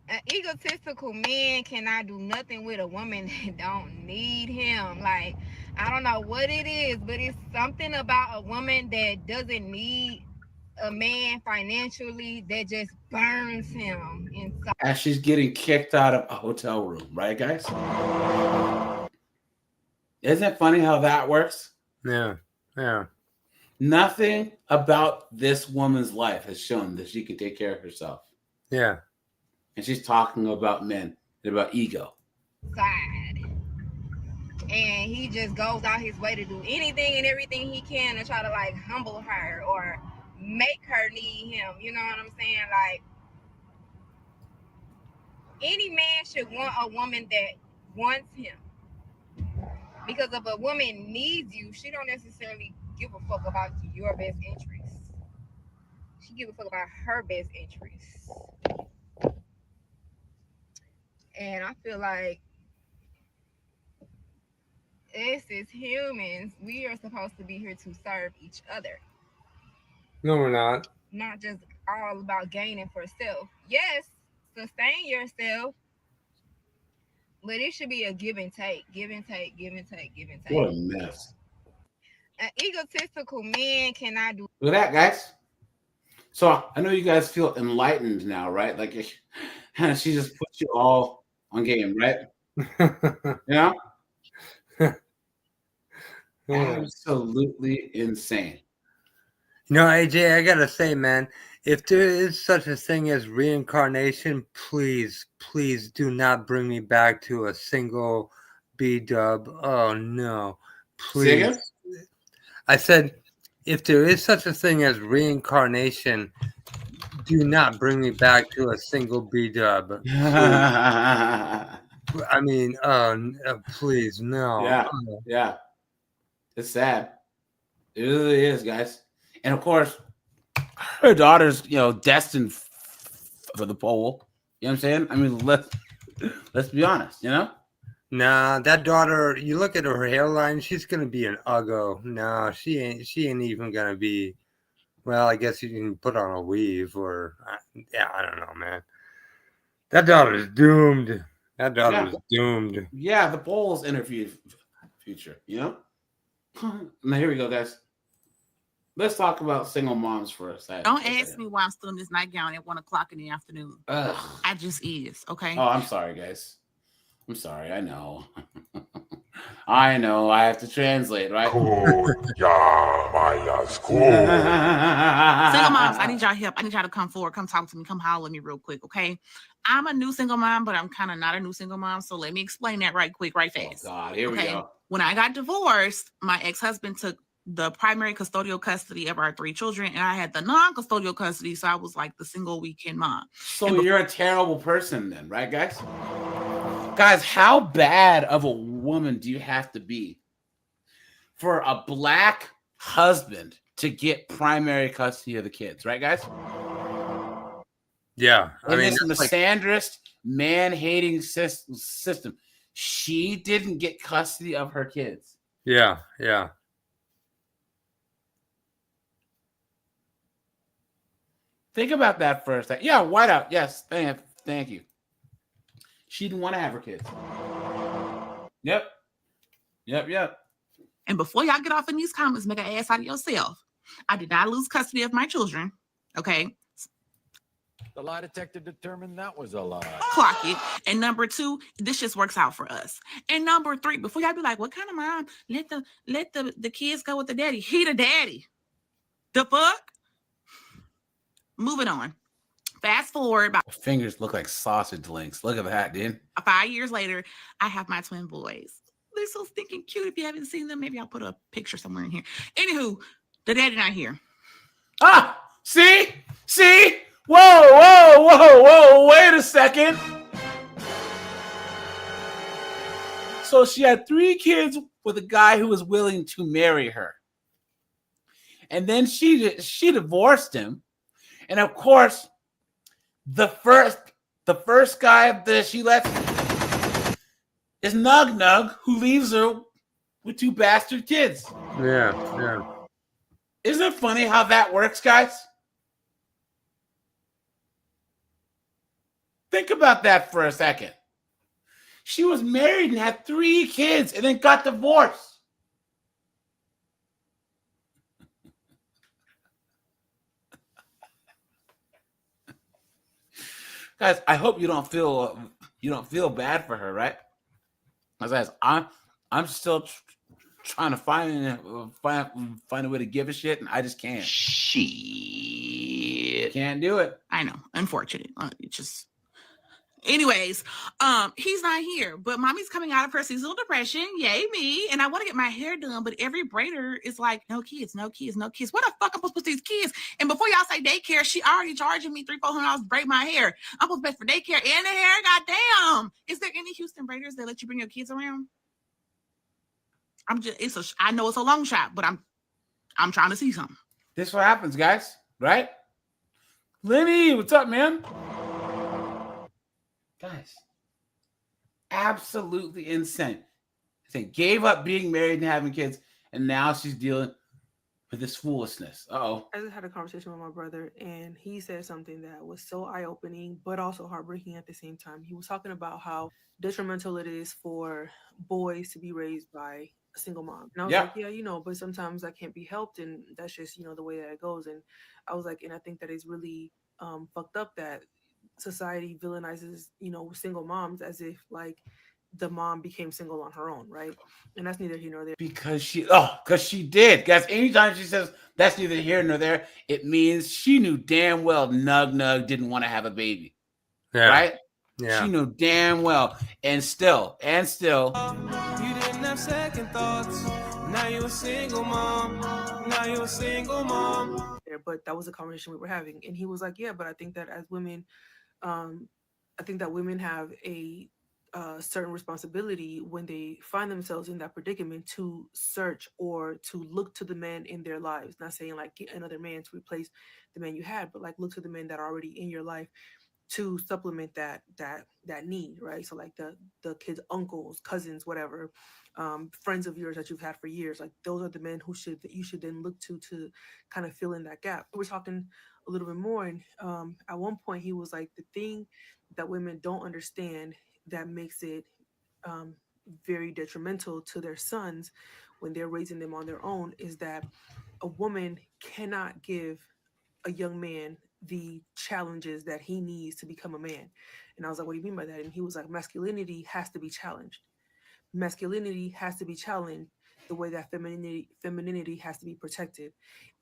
an egotistical man cannot do nothing with a woman that don't need him. Like, I don't know what it is, but it's something about a woman that doesn't need a man financially that just burns him inside. As she's getting kicked out of a hotel room, right, guys? Isn't it funny how that works? Yeah. Nothing about this woman's life has shown that she could take care of herself. Yeah. And she's talking about men and about ego. Side. And he just goes out his way to do anything and everything he can to try to like humble her or make her need him. You know what I'm saying? Like, any man should want a woman that wants him. Because if a woman needs you, she don't necessarily give a fuck about your best interests. She give a fuck about her best interests. And I feel like us as humans, we are supposed to be here to serve each other. No, we're not. Not just all about gaining for self. Yes, sustain yourself, but it should be a give and take, give and take, give and take, give and take. What a mess. An egotistical man cannot do. Look at that, guys. So I know you guys feel enlightened now, right? Like she just puts you all on game, right? You know? Absolutely insane. You know, AJ, I gotta say, man, if there is such a thing as reincarnation, please, please do not bring me back to a single B-dub. Oh no, please. I said, if there is such a thing as reincarnation, do not bring me back to a single B-dub. I mean, please, no. Yeah, yeah. It's sad. It really is, guys. And of course, her daughter's, destined for the pole. You know what I'm saying? I mean, let's be honest, Nah, that daughter, you look at her hairline, she's gonna be an uggo. No, she ain't even gonna be. Well, I guess you can put on a weave or I don't know, man. That daughter's doomed. That daughter's doomed. Yeah, the pole's in her future, Now here we go, guys. Let's talk about single moms for a second. Don't ask me why I'm still in this nightgown at 1 o'clock in the afternoon. Ugh. I just is, okay? Oh, I'm sorry, guys. I'm sorry. I know. I know. I have to translate, right? Single moms, I need y'all help. I need y'all to come forward. Come talk to me. Come holler at me real quick, okay? I'm a new single mom, but I'm kind of not a new single mom. So let me explain that right quick, right fast. Oh, God. Here we go. When I got divorced, my ex-husband took the primary custodial custody of our 3 children, and I had the non-custodial custody, so I was like the single weekend mom. So you're a terrible person then, right, guys? Guys, how bad of a woman do you have to be for a black husband to get primary custody of the kids, right, guys? Yeah. I mean, this misandrist, man-hating system. She didn't get custody of her kids. Yeah, yeah. Think about that for a second. Yeah, whiteout. Yes, thank you. She didn't want to have her kids. Yep. And before y'all get off in these comments, make an ass out of yourself. I did not lose custody of my children. Okay. The lie detector determined that was a lie. Clock it. And number 2, this just works out for us. And number 3, before y'all be like, what kind of mom? Let the kids go with the daddy. He the daddy. The fuck? Moving on. Fast forward about fingers look like sausage links. Look at that, dude. 5 years later, I have my twin boys. They're so stinking cute. If you haven't seen them, maybe I'll put a picture somewhere in here. Anywho, the daddy not here. Ah, see? Whoa, wait a second. So she had 3 kids with a guy who was willing to marry her. And then she divorced him. And of course, the first guy that she left is Nugnug, who leaves her with 2 bastard kids. Yeah. Isn't it funny how that works, guys? Think about that for a second. She was married and had 3 kids and then got divorced. Guys, I hope you don't feel bad for her, right? Guys, I'm still trying to find a way to give a shit, and I just can't. Shit, can't do it. I know, unfortunate. Anyways, he's not here, but mommy's coming out of her seasonal depression. Yay me. And I want to get my hair done, but every braider is like, no kids, no kids, no kids. Where the fuck am I supposed to put these kids? And before y'all say daycare, she already charging me $300-$400 to braid my hair. I'm supposed to pay for daycare and the hair. Goddamn. Is there any Houston braiders that let you bring your kids around? I know it's a long shot, but I'm trying to see something. This is what happens, guys, right? Lenny, what's up, man? Guys, absolutely insane. They gave up being married and having kids, and now she's dealing with this foolishness. Uh-oh. I just had a conversation with my brother, and he said something that was so eye-opening, but also heartbreaking at the same time. He was talking about how detrimental it is for boys to be raised by a single mom. And I was like, yeah, but sometimes that can't be helped, and that's just, the way that it goes. And I was like, and I think that it's really fucked up that society villainizes, single moms as if like the mom became single on her own, right? And that's neither here nor there. Because she did. Guys, anytime she says that's neither here nor there, it means she knew damn well Nugnug didn't want to have a baby. Yeah. Right? Yeah. She knew damn well. And still. You didn't have second thoughts. Now you're a single mom. But that was a conversation we were having. And he was like, yeah, but I think that as women, I think that women have a certain responsibility when they find themselves in that predicament to search or to look to the men in their lives. Not saying like get another man to replace the man you had, but like look to the men that are already in your life to supplement that need, right? So like the kids' uncles, cousins, whatever, friends of yours that you've had for years, like those are the men you should then look to kind of fill in that gap. We're talking a little bit more, and at one point he was like, the thing that women don't understand that makes it very detrimental to their sons when they're raising them on their own is that a woman cannot give a young man the challenges that he needs to become a man. And I was like, what do you mean by that? And he was like, masculinity has to be challenged. Masculinity has to be challenged the way that femininity has to be protected.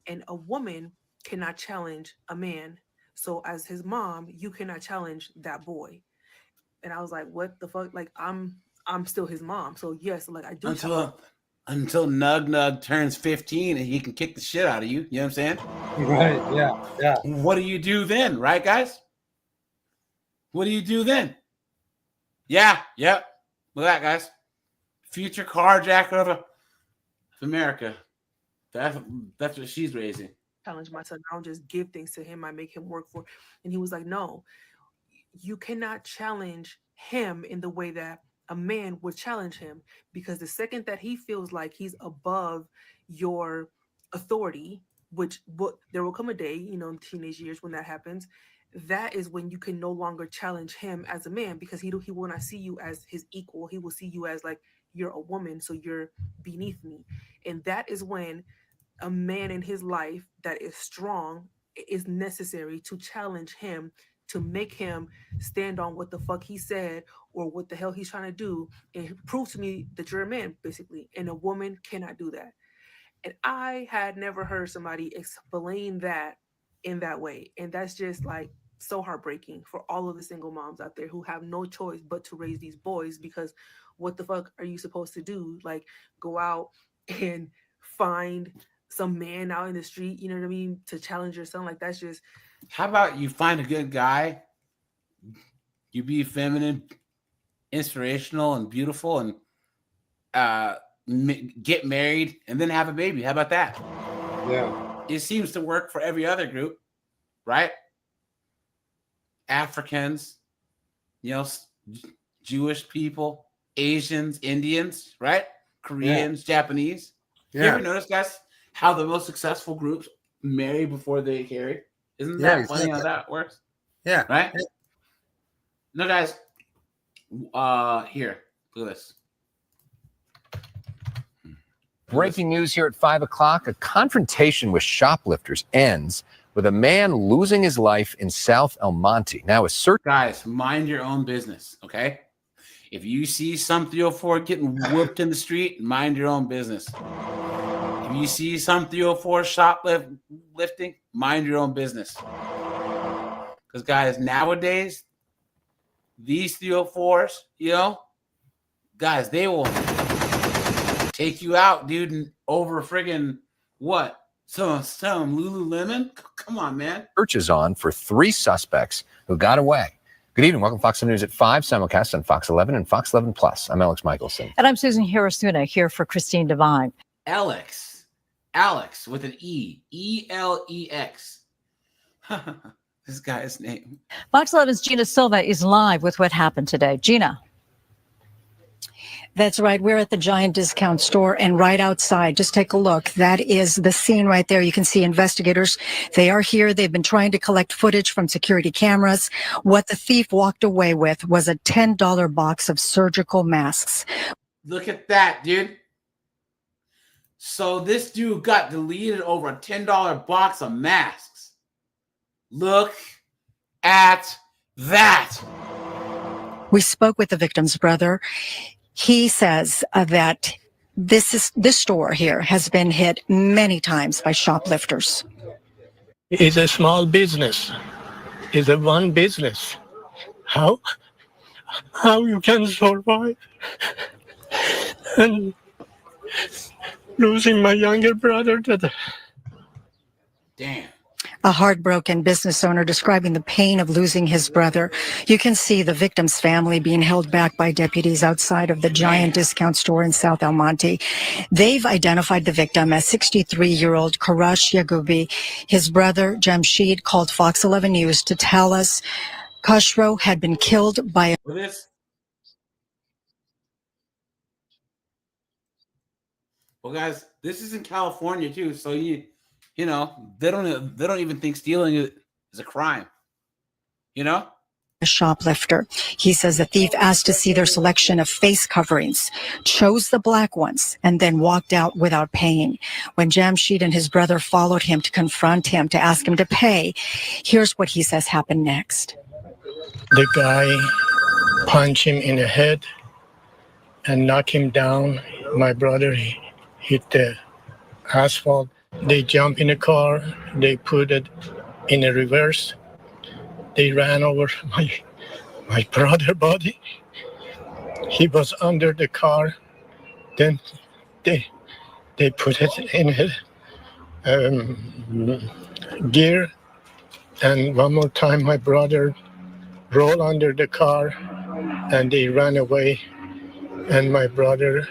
And a woman cannot challenge a man. So as his mom, you cannot challenge that boy. And I was like, what the fuck? Like, I'm still his mom. So yes, like I do. Until Nugnug turns 15 and he can kick the shit out of you. You know what I'm saying? Right. Yeah. What do you do then? Right, guys? What do you do then? Yeah. Yep. Look at that, guys. Future carjacker of America. That's what she's raising. Challenge my son. I don't just give things to him. I make him work for. And he was like, no, you cannot challenge him in the way that a man would challenge him, because the second that he feels like he's above your authority, which there will come a day, in teenage years when that happens, that is when you can no longer challenge him as a man, because he will not see you as his equal. He will see you as like, you're a woman, so you're beneath me. And that is when a man in his life that is strong is necessary to challenge him, to make him stand on what the fuck he said or what the hell he's trying to do and prove to me that you're a man, basically. And a woman cannot do that. And I had never heard somebody explain that in that way. And that's just like so heartbreaking for all of the single moms out there who have no choice but to raise these boys, because what the fuck are you supposed to do? Like go out and find some man out in the street, you know what I mean, to challenge your son? Like that's just... How about you find a good guy, you be feminine, inspirational, and beautiful, and get married, and then have a baby? How about that? Yeah. It seems to work for every other group, right? Africans, Jewish people, Asians, Indians, right? Koreans, Japanese. You ever notice, guys, how the most successful groups marry before they carry? Isn't that funny how that works? Yeah. Right? No, guys. Here. Look at this. Breaking news here at 5 o'clock. A confrontation with shoplifters ends with a man losing his life in South El Monte. Now, guys, mind your own business, okay? If you see some 304 getting whooped in the street, mind your own business. If you see some 304 shoplifting, mind your own business. Because, guys, nowadays, these 304s, you know, guys, they will take you out, dude, and over friggin' what? Some Lululemon? Come on, man. Search is on for 3 suspects who got away. Good evening. Welcome to Fox News at 5, simulcast on Fox 11 and Fox 11 Plus. I'm Alex Michelson. And I'm Susan Hirasuna here for Christine Devine. Alex with an E. E-L-E-X. This guy's name. Fox 11's Gina Silva is live with what happened today. Gina. That's right. We're at the Giant Discount Store, and right outside, just take a look. That is the scene right there. You can see investigators. They are here. They've been trying to collect footage from security cameras. What the thief walked away with was a $10 box of surgical masks. Look at that, dude. So this dude got deleted over a $10 box of masks. Look at that. We spoke with the victim's brother. He says that this store here has been hit many times by shoplifters. It's a small business. It's a one business. How you can survive? And losing my younger brother to the... Damn. A heartbroken business owner describing the pain of losing his brother. You can see the victim's family being held back by deputies outside of the Giant Discount Store in South El Monte. They've identified the victim as 63-year-old Karash Yagubi. His brother, Jamshid, called Fox 11 News to tell us Khosrow had been killed by a... Well, guys, this is in California too, so you know, they don't even think stealing is a crime. You know? A shoplifter. He says the thief asked to see their selection of face coverings, chose the black ones, and then walked out without paying. When Jamshid and his brother followed him to confront him, to ask him to pay, here's what he says happened next. The guy punched him in the head and knocked him down. My brother hit the asphalt. They jumped in the car. They put it in a reverse. They ran over my brother's body. He was under the car. Then they put it in gear. And one more time, my brother rolled under the car, and they ran away. And my brother's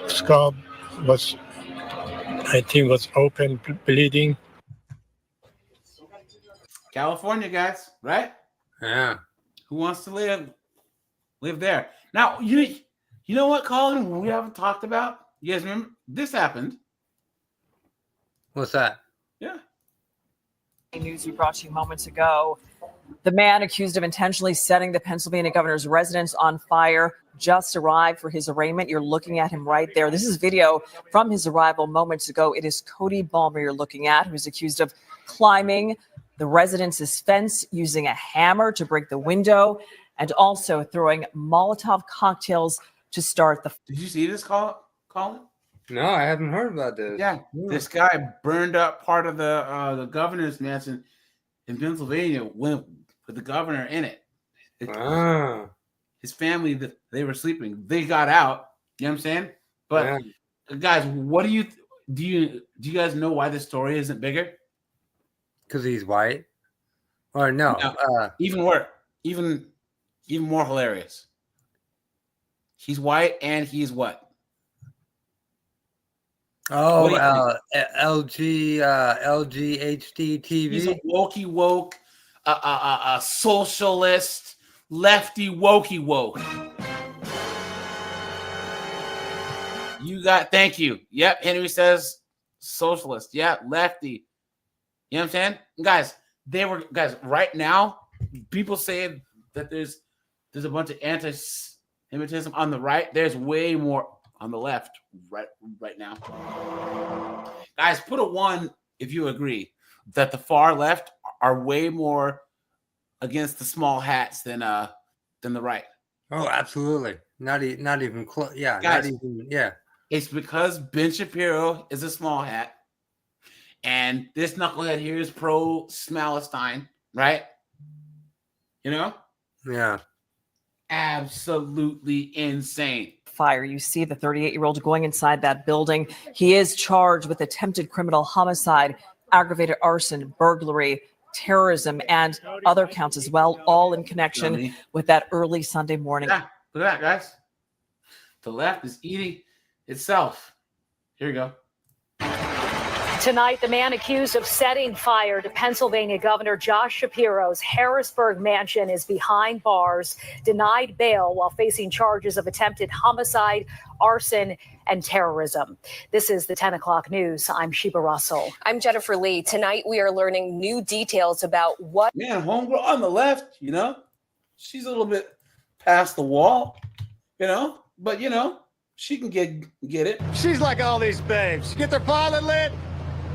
scalp was, I think, was open, bleeding. California, guys, right? Yeah. Who wants to live there? Now, you know what, Colin, we haven't talked about? You guys remember? This happened. What's that? Yeah. News we brought to you moments ago. The man accused of intentionally setting the Pennsylvania governor's residence on fire just arrived for his arraignment. You're looking at him right there. This is video from his arrival moments ago. It is Cody Balmer you're looking at, who's accused of climbing the residence's fence using a hammer to break the window and also throwing Molotov cocktails to start the... Did you see this, Colin? No, I haven't heard about this. Yeah, this guy burned up part of the governor's mansion in Pennsylvania with the governor in it. His family, they were sleeping. They got out. You know what I'm saying? But guys, what do you guys know why this story isn't bigger? Because he's white, or no? Even worse, even more hilarious. He's white and he's what? Oh, LGHD TV. He's a wokey woke, a socialist, lefty wokey woke. Thank you. Yep, Henry says socialist. Yeah, lefty. You know what I'm saying? Guys, right now, people say that there's a bunch of anti-Semitism on the right. There's way more on the left right now. Guys, put a 1 if you agree that the far left are way more against the small hats than the right. Oh, absolutely. Not even close. Yeah, guys, not even. Yeah. It's because Ben Shapiro is a small hat, and this knucklehead here is pro Smalestine, right? You know? Yeah. absolutely insane. Fire. You see the 38-year-old going inside that building. He is charged with attempted criminal homicide, aggravated arson, burglary, terrorism, and other counts as well, all in connection with that early Sunday morning. Yeah, look at that, guys. The left is eating itself. Here you go. Tonight, the man accused of setting fire to Pennsylvania Governor Josh Shapiro's Harrisburg mansion is behind bars, denied bail while facing charges of attempted homicide, arson, and terrorism. This is the 10 o'clock news. I'm Sheba Russell. I'm Jennifer Lee. Tonight, we are learning new details about what... Man, homegirl on the left, you know, she's a little bit past the wall, you know, but, you know, she can get it. She's like all these babes. Get their pilot lit,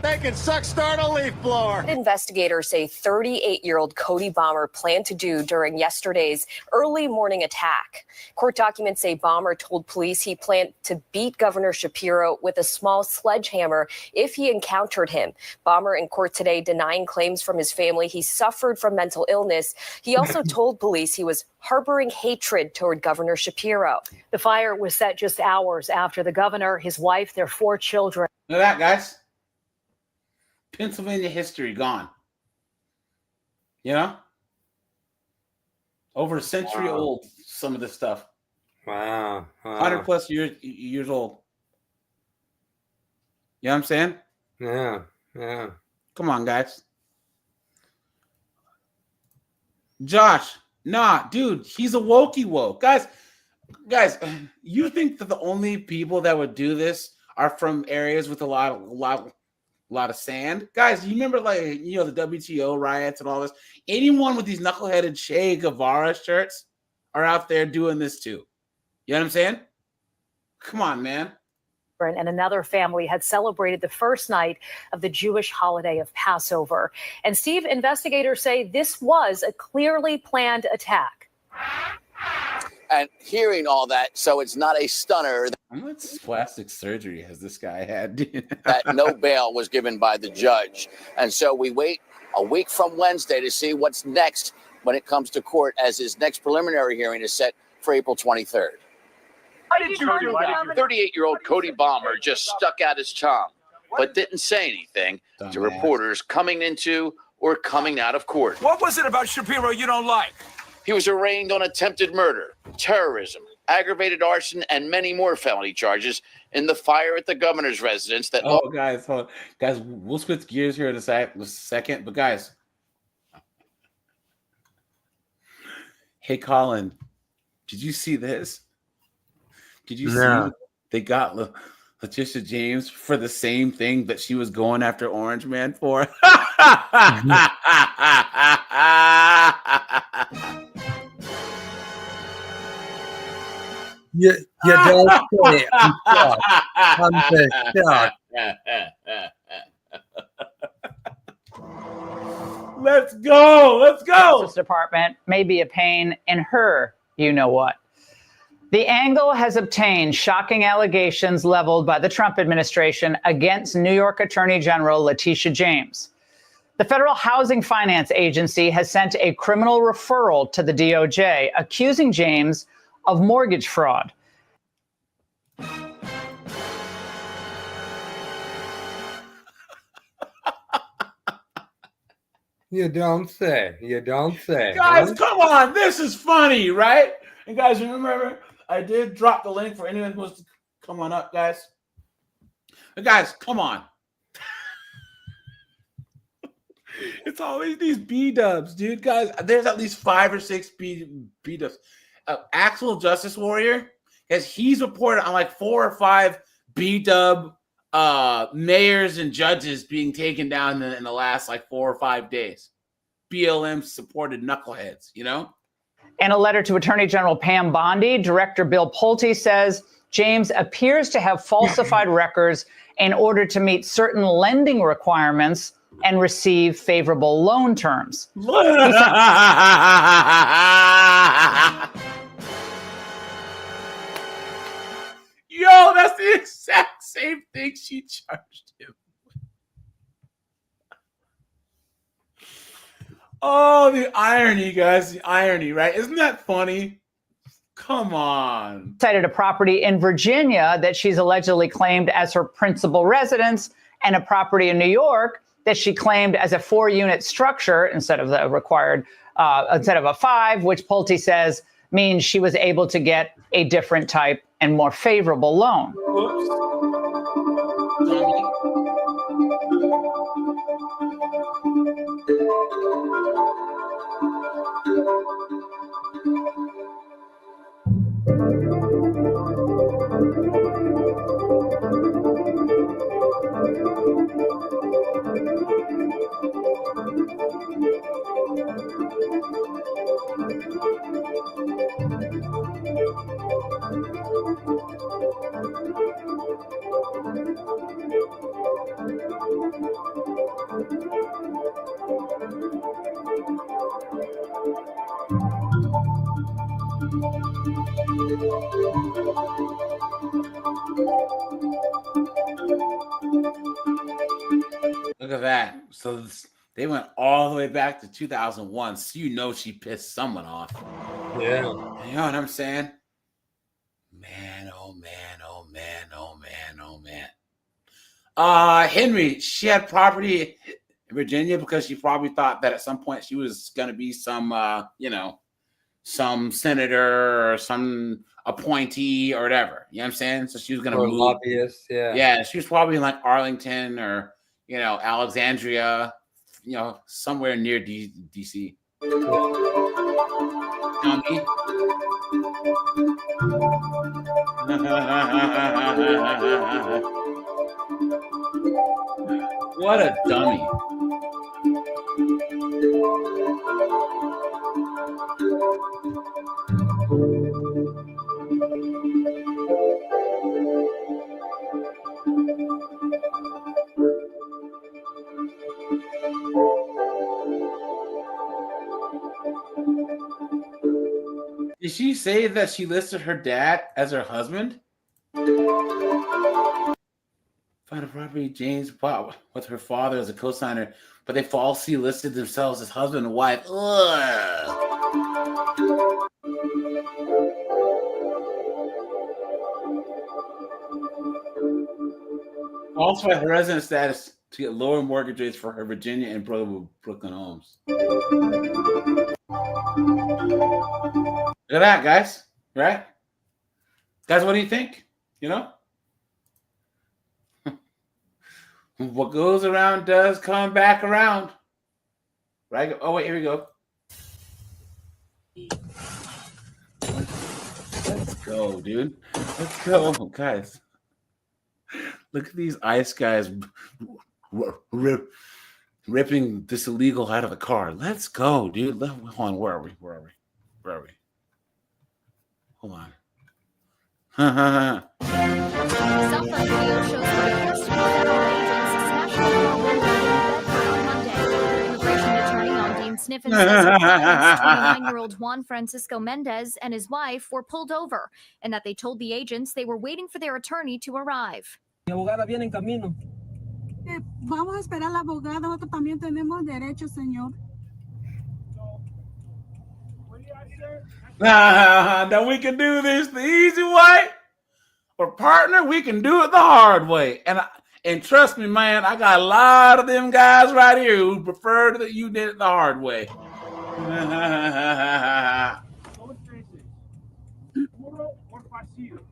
they can suck start a leaf blower. Investigators say 38-year-old Cody Bomber planned to do during yesterday's early morning attack. Court documents say Bomber told police he planned to beat Governor Shapiro with a small sledgehammer if he encountered him. Bomber in court today denying claims from his family he suffered from mental illness. He also told police he was harboring hatred toward Governor Shapiro. The fire was set just hours after the governor, his wife, their 4 children. Look at that, guys. Pennsylvania history gone. You know? Over a century old, some of this stuff. Wow. 100 plus years old. You know what I'm saying? Yeah. Come on, guys. Josh, nah, dude, he's a wokey woke. Guys, you think that the only people that would do this are from areas with a lot of sand? Guys, you remember, like, you know, the WTO riots and all this? Anyone with these knuckleheaded Che Guevara shirts are out there doing this too. You know what I'm saying? Come on, man. And another family had celebrated the first night of the Jewish holiday of Passover. And Steve, investigators say this was a clearly planned attack. And hearing all that, so it's not a stunner. How much plastic surgery has this guy had? That no bail was given by the judge. And so we wait a week from Wednesday to see what's next when it comes to court, as his next preliminary hearing is set for April 23rd. 38-year-old Cody Bomber just stuck out his tongue, but didn't say anything to reporters coming into or coming out of court. What was it about Shapiro you don't like? He was arraigned on attempted murder, terrorism, aggravated arson, and many more felony charges in the fire at the governor's residence. That guys, we'll switch gears here in a second. But guys, hey, Colin, did you see this? Did you see they got Leticia James for the same thing that she was going after Orange Man for? You don't say. I'm shocked. Let's go. Justice Department may be a pain in her you-know-what. The angle has obtained shocking allegations leveled by the Trump administration against New York Attorney General Leticia James. The Federal Housing Finance Agency has sent a criminal referral to the DOJ accusing James of mortgage fraud. You don't say. Guys, come on. This is funny, right? And guys, remember, I did drop the link for anyone who wants to come on up, guys. But guys, come on. It's always these B-dubs, dude. Guys, there's at least 5 or 6 B-dubs. Actual Justice Warrior, as he's reported on like 4 or 5 B-dub mayors and judges being taken down in the last like 4 or 5 days. BLM supported knuckleheads, you know? In a letter to Attorney General Pam Bondi, Director Bill Pulte says James appears to have falsified records in order to meet certain lending requirements and receive favorable loan terms. Yo, that's the exact same thing she charged him. Oh, the irony, guys. The irony, right? Isn't that funny? Come on. Cited a property in Virginia that she's allegedly claimed as her principal residence, and a property in New York that she claimed as a 4-unit structure instead of the required, instead of a 5, which Pulte says means she was able to get a different type and more favorable loan. Look at that. So they went all the way back to 2001. So you know she pissed someone off. Yeah. You know what I'm saying? Man, oh man, oh man, oh man, oh man. Henry, she had property in Virginia because she probably thought that at some point she was gonna be some some senator or some appointee or whatever. You know what I'm saying? So she was gonna move. Lobbyist, yeah. Yeah, she was probably in like Arlington or Alexandria, somewhere near DC. What a dummy. Did she say that she listed her dad as her husband? Found a property James bought with her father as a co-signer, but they falsely listed themselves as husband and wife. Ugh. Falsify her resident status to get lower mortgage rates for her Virginia and Brooklyn homes. Look at that, guys. Right? Guys, what do you think? What goes around does come back around. Right? Oh, wait, here we go. Let's go, dude. Let's go, guys. Look at these ICE guys ripping this illegal out of the car. Let's go, dude. Hold on. Where are we? Hold on. Cell phone video shows reports to federal agents smashing a window in Bedford on Monday. Immigration attorney Ondine Sniffen says her clients, 29-year-old Juan Francisco Mendez and his wife, were pulled over, and that they told the agents they were waiting for their attorney to arrive. Mi abogada viene en camino. Vamos a esperar al abogado. Nosotros también tenemos derechos, señor. Now we can do this the easy way, or partner, we can do it the hard way. And trust me, man, I got a lot of them guys right here who prefer that you did it the hard way.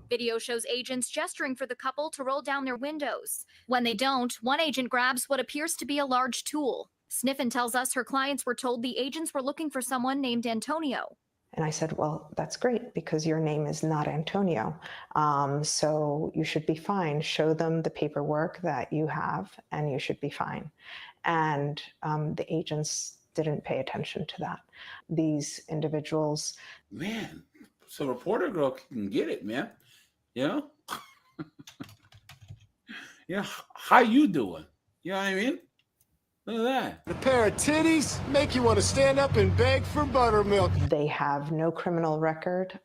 Video shows agents gesturing for the couple to roll down their windows. When they don't, one agent grabs what appears to be a large tool. Sniffen tells us her clients were told the agents were looking for someone named Antonio. And I said, well, that's great because your name is not Antonio. So you should be fine. Show them the paperwork that you have and you should be fine. And the agents didn't pay attention to that. These individuals. Man, so reporter girl can get it, man. Yeah, how you doing? You know what I mean? Look at that. The pair of titties make you want to stand up and beg for buttermilk. They have no criminal record.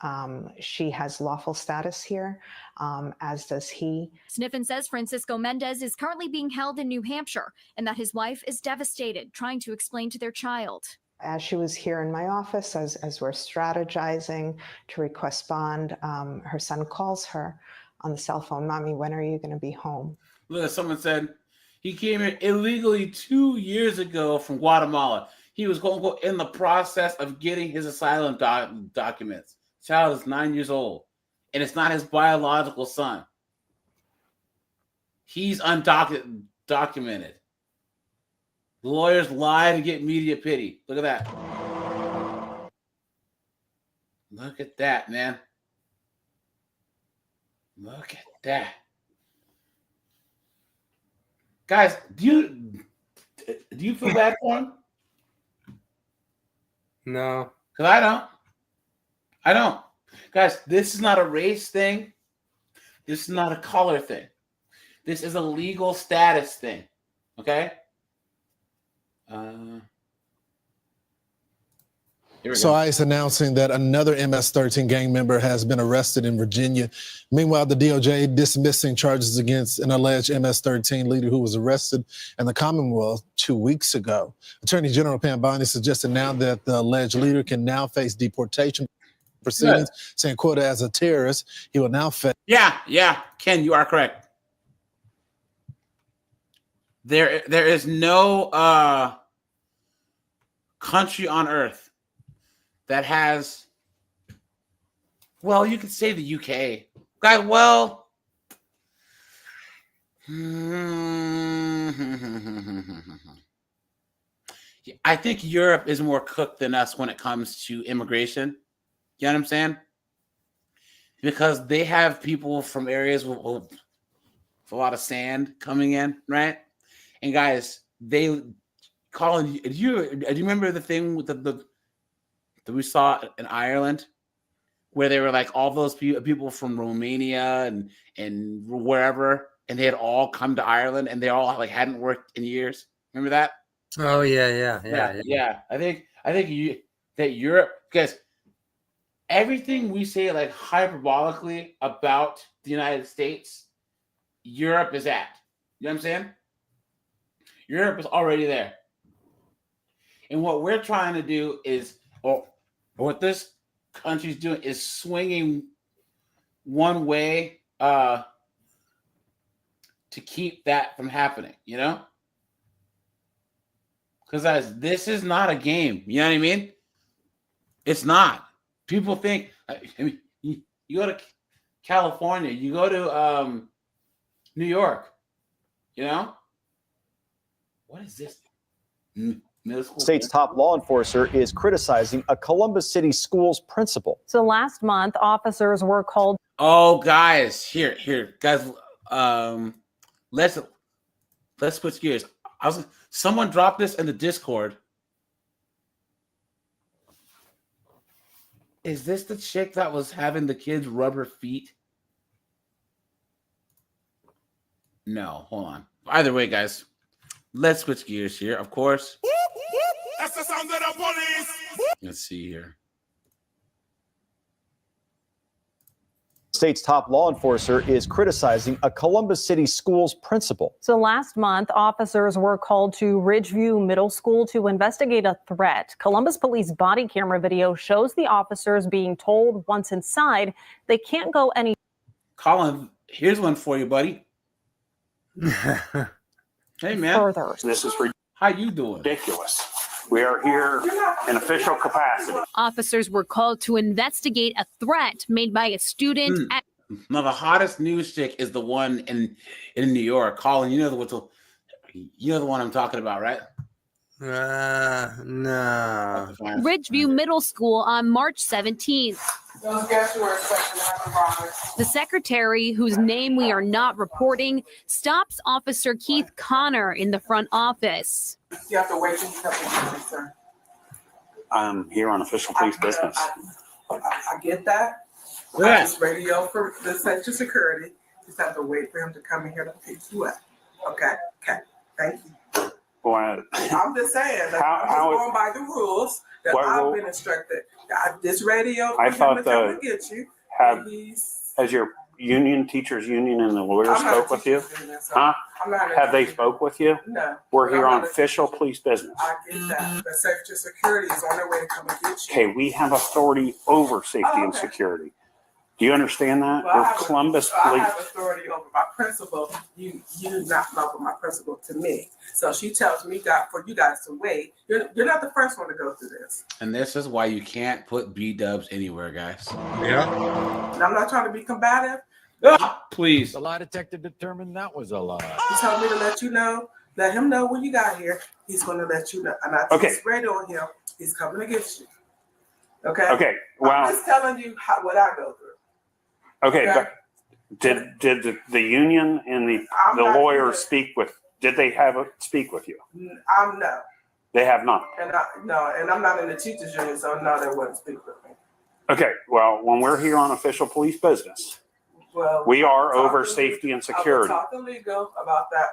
She has lawful status here, as does he. Sniffen says Francisco Mendez is currently being held in New Hampshire and that his wife is devastated, trying to explain to their child. As she was here in my office, as we're strategizing to request bond, her son calls her on the cell phone, "Mommy, when are you going to be home?" Look, someone said he came here illegally 2 years ago from Guatemala. He was in the process of getting his asylum documents. Child is 9 years old, and it's not his biological son. He's undocumented. The lawyers lie to get media pity. Look at that. Look at that, man. Look at that. Guys, do you feel bad for him? No. Because I don't. Guys, this is not a race thing. This is not a color thing. This is a legal status thing. Okay? So ICE announcing that another MS-13 gang member has been arrested in Virginia. Meanwhile, the DOJ dismissing charges against an alleged MS-13 leader who was arrested in the Commonwealth 2 weeks ago. Attorney General Pam Bondi suggested now that the alleged leader can now face deportation proceedings, saying, quote, as a terrorist, he will now face. Yeah, Ken, you are correct. There is no country on earth that has, well, you could say the UK. God, well, I think Europe is more cooked than us when it comes to immigration. You know what I'm saying? Because they have people from areas with a lot of sand coming in, right? And guys, Colin, do you remember the thing with that we saw in Ireland, where they were like all those people from Romania and wherever, and they had all come to Ireland, and they all like hadn't worked in years. Remember that? Oh yeah. I think that Europe, because everything we say like hyperbolically about the United States, Europe is at. You know what I'm saying? Europe is already there. And what we're trying to do is, or what this country's doing is swinging one way to keep that from happening, you know? Because this is not a game. You know what I mean? It's not. People think, I mean, you go to California, you go to New York, you know? What is this? State's top law enforcer is criticizing a Columbus City school's principal. So last month, officers were called. Oh, guys, here, guys. Let's switch gears. Someone dropped this in the Discord. Is this the chick that was having the kids rub her feet? No, hold on. Either way, guys, let's switch gears here, of course. That's the sound of the police. Let's see here. State's top law enforcer is criticizing a Columbus City school's principal. So last month, officers were called to Ridgeview Middle School to investigate a threat. Columbus police body camera video shows the officers being told once inside they can't go any. Colin, here's one for you, buddy. Hey, man. Further. This is how you doing? Ridiculous. We are here in official capacity. Officers were called to investigate a threat made by a student at. Now, the hottest news chick is the one in New York. Colin, you know the one I'm talking about, right? No. Ridgeview Middle School on March 17th. The secretary, whose name we are not reporting, stops Officer Keith Connor in the front office. You have to wait till you come in, sir. I'm here on official police business. I get that. Yeah. I just radio for the sexual security. Just have to wait for him to come in here to pick you up. Okay. Thank you. Well, I'm just saying. I'm just going by the rules that I've been instructed. This radio. I thought to get you. has your union, teachers union, and the lawyers I'm not spoke a with you? teacher's union, so Huh? I'm not a Have they teacher. spoke with you? No. We're But here I'm on not a official teacher. police business. I get that. But safety security is on their way to come and get you. Okay, we have authority over safety and okay. security. Do you understand that? Well, We're Columbus I Police. have authority over my principal. You not over my principal to me. So she tells me for you guys to wait. You're not the first one to go through this. And this is why you can't put B-dubs anywhere, guys. Yeah. And I'm not trying to be combative. Please. The lie detector determined that was a lie. He told me to let you know, let him know when you got here. He's going to let you know. And I Okay. just sprayed on him. He's coming to get you. Okay? Okay, well. I'm just telling you what I go through. Okay, Okay. but did the union and the not lawyers here. speak with? Did they speak with you? I'm no. They have not. And I'm not in the teachers union, so no, they wouldn't speak with me. Okay, well, when we're here on official police business, Well, we are I'll over talk to safety and I will security. talk to legal about that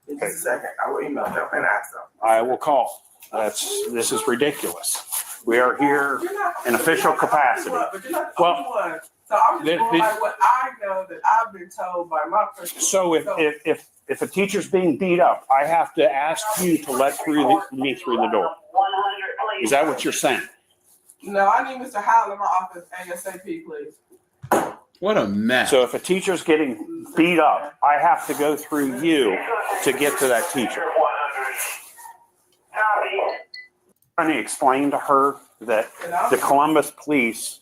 in just a second. I will email them and ask them. I will call. This is ridiculous. We are here in official capacity. But you're not the Well, only one. So I'm just going by what I know that I've been told by my principal. So if a teacher's being beat up, I have to ask you to let me through the door. Is that what you're saying? No, I need Mr. Howell in my office ASAP, please. What a mess. So if a teacher's getting beat up, I have to go through you to get to that teacher. I'm trying to explain to her that the Columbus police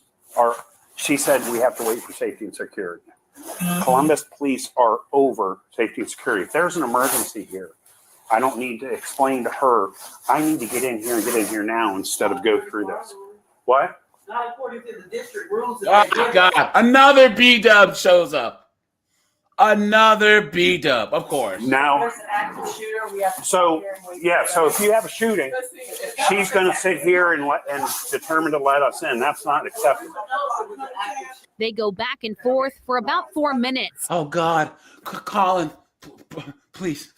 she said we have to wait for safety and security. Columbus police are over safety and security. If there's an emergency here, I don't need to explain to her, I need to get in here and get in here now instead of go through this. What? Not according to the district rules. Oh, God. Another B-dub shows up. Another B-dub, of course. Now, There's an active shooter. We have to so if you have a shooting, she's going to sit here and determine to let us in. That's not acceptable. They go back and forth for about 4 minutes. Oh, God. Colin, please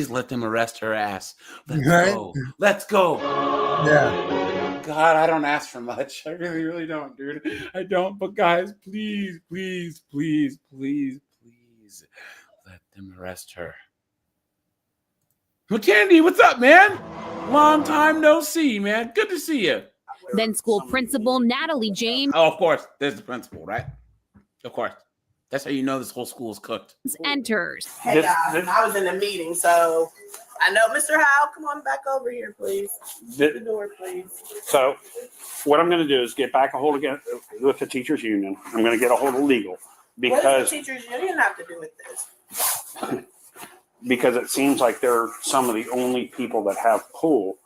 let them arrest her ass. Let's go. Let's go. Yeah. God, I don't ask for much. I really don't, dude. I don't. But guys, please let them arrest her. Well, Candy, what's up, man? Long time no see, man. Good to see you. Then school principal Natalie James Oh, of course. There's the principal, right? Of course. That's how you know this whole school is cooked. enters. Hey, guys, I was in a meeting, so I know Mr. Howell. Come on back over here, please. The door, please. So what I'm going to do is get back a hold again with the teachers union. I'm going to get a hold of legal What because does the teachers union have to do with this? because it seems like they're some of the only people that have pull.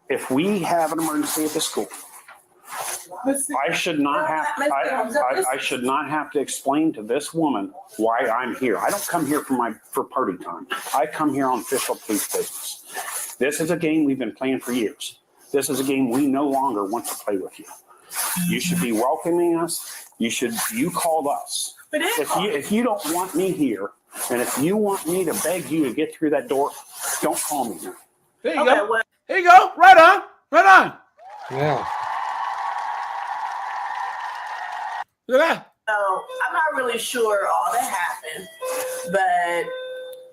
If we have an emergency at the school, I should not have I should not have to explain to this woman why I'm here. I don't come here for party time. I come here on official police business. This is a game we've been playing for years. This is a game we no longer want to play with you. You should be welcoming us. You called us. If you don't want me here, and if you want me to beg you to get through that door, don't call me here. There you go. There you go. Right on. Right on. Yeah. Look at that. So I'm not really sure all that happened, but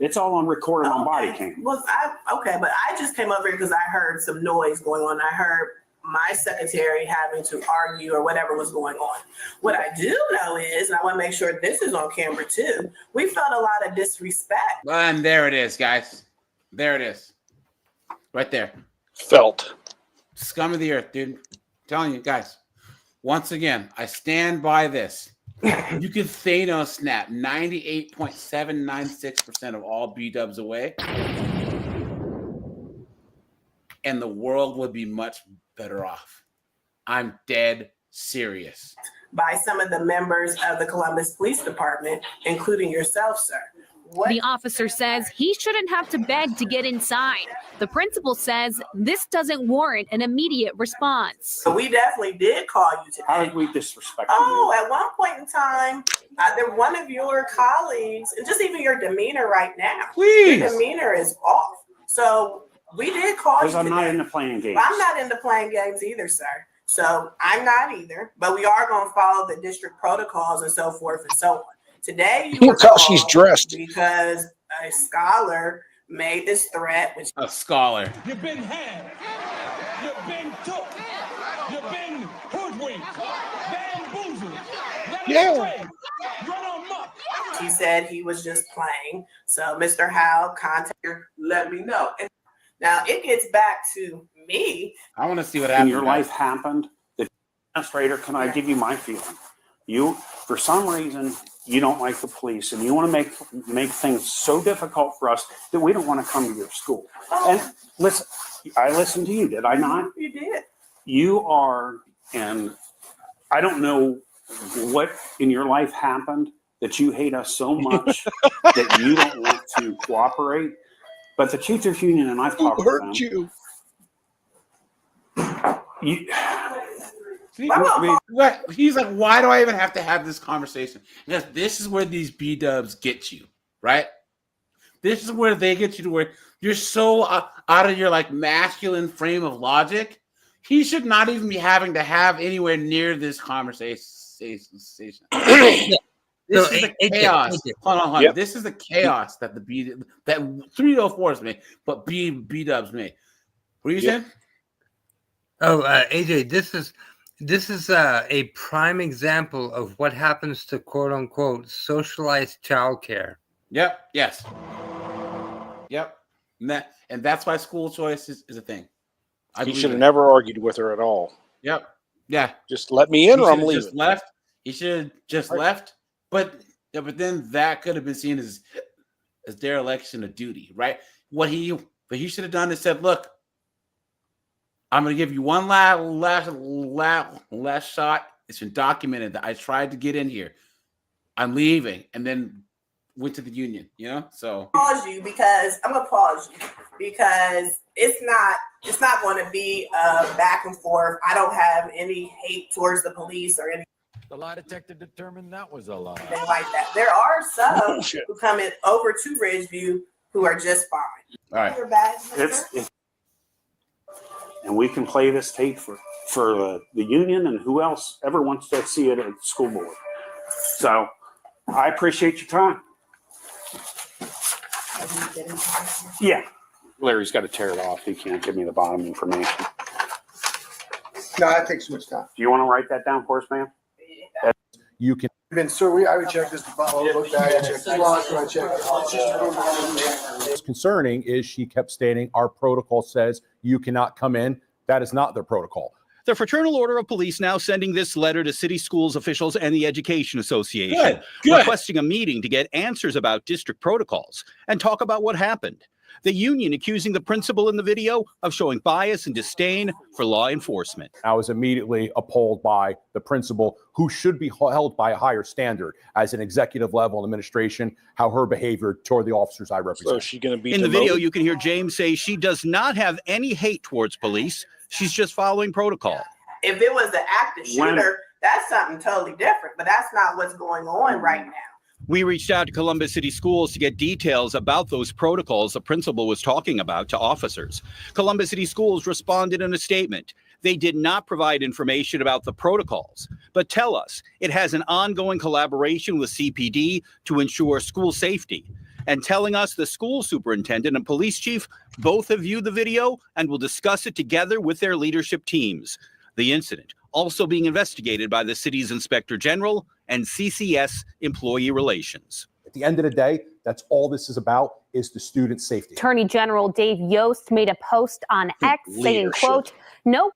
It's all on recording on body cam. but I just came over here because I heard some noise going on. I heard my secretary having to argue or whatever was going on. What I do know is, and I want to make sure this is on camera too, we felt a lot of disrespect. And there it is, guys. There it is. Right there. Felt. Scum of the earth, dude. I'm telling you guys. Once again, I stand by this. You can Thanos snap 98.796% of all B-dubs away, and the world would be much better off. I'm dead serious. By some of the members of the Columbus Police Department, including yourself, sir. The officer says he shouldn't have to beg to get inside. The principal says this doesn't warrant an immediate response. So we definitely did call you today. How did we disrespect Oh, at one point in time, one of your colleagues, and just even your demeanor right now. Please. Your demeanor is off. So we did call you Because I'm not today. into playing games. I'm not into playing games either, sir. So I'm not either. But we are going to follow the district protocols and so forth and so on. Today, You can tell she's dressed. because a scholar made this threat. Which A scholar. You've been had. You've been took. You've been hoodwinked. Bamboozled. Yeah. Run amok. He said he was just playing. So, Mr. Howe, let me know. And now it gets back to me. I want to see what in happened. your life happened. The administrator, can I give you my feeling? You, for some reason, you don't like the police, and you want to make things so difficult for us that we don't want to come to your school. And listen, I listened to you, did I not? You did. You are, and I don't know what in your life happened that you hate us so much that you don't want to cooperate. But the Teachers Union, and I've talked to them. You. See, I mean, what? He's like, why do I even have to have this conversation? Because this is where these B-dubs get you, right? This is where they get you to where you're so out of your like masculine frame of logic. He should not even be having to have anywhere near this conversation. This is the chaos. Hold on. Yep. This is the chaos that that 304s make, but B-dubs make. What are you saying? Oh, AJ, this is a prime example of what happens to quote unquote socialized childcare. Yep. Yes. Yep. And that's why school choice is a thing. He should have never argued with her at all. Yep. Yeah. Just let me in, or I'm leaving. Just left. He should have just left. But then that could have been seen as dereliction of duty, right? What he should have done is said, "Look, I'm going to give you one last shot. It's been documented that I tried to get in here. I'm leaving," and then went to the union. You know, so I'm gonna pause you because it's not going to be back and forth. I don't have any hate towards the police or any. The lie detector determined that was a lie. Anything like that. There are some who come in over to Ridgeview who are just fine. All right. You're bad, and we can play this tape for the union and who else ever wants to see it at the school board. So I appreciate your time. Yeah. Larry's got to tear it off. He can't give me the bottom information. No, that takes too much time. Do you want to write that down for us, ma'am? You can. I would check this. What's concerning is she kept stating our protocol says you cannot come in. That is not their protocol. The Fraternal Order of Police now sending this letter to city schools officials and the Education Association, requesting a meeting to get answers about district protocols and talk about what happened. The union accusing the principal in the video of showing bias and disdain for law enforcement. I was immediately appalled by the principal, who should be held by a higher standard as an executive level administration, how her behavior toward the officers I represent. So is she going to be in the video, you can hear James say she does not have any hate towards police. She's just following protocol. If it was the active shooter, that's something totally different, but that's not what's going on right now. We reached out to Columbus City Schools to get details about those protocols the principal was talking about to officers. Columbus City Schools responded in a statement. They did not provide information about the protocols, but tell us it has an ongoing collaboration with CPD to ensure school safety. And telling us the school superintendent and police chief both have viewed the video and will discuss it together with their leadership teams. The incident also being investigated by the city's inspector general and CCS employee relations. At the end of the day, that's all this is about, is the student safety. Attorney General Dave Yost made a post on X saying, quote, "No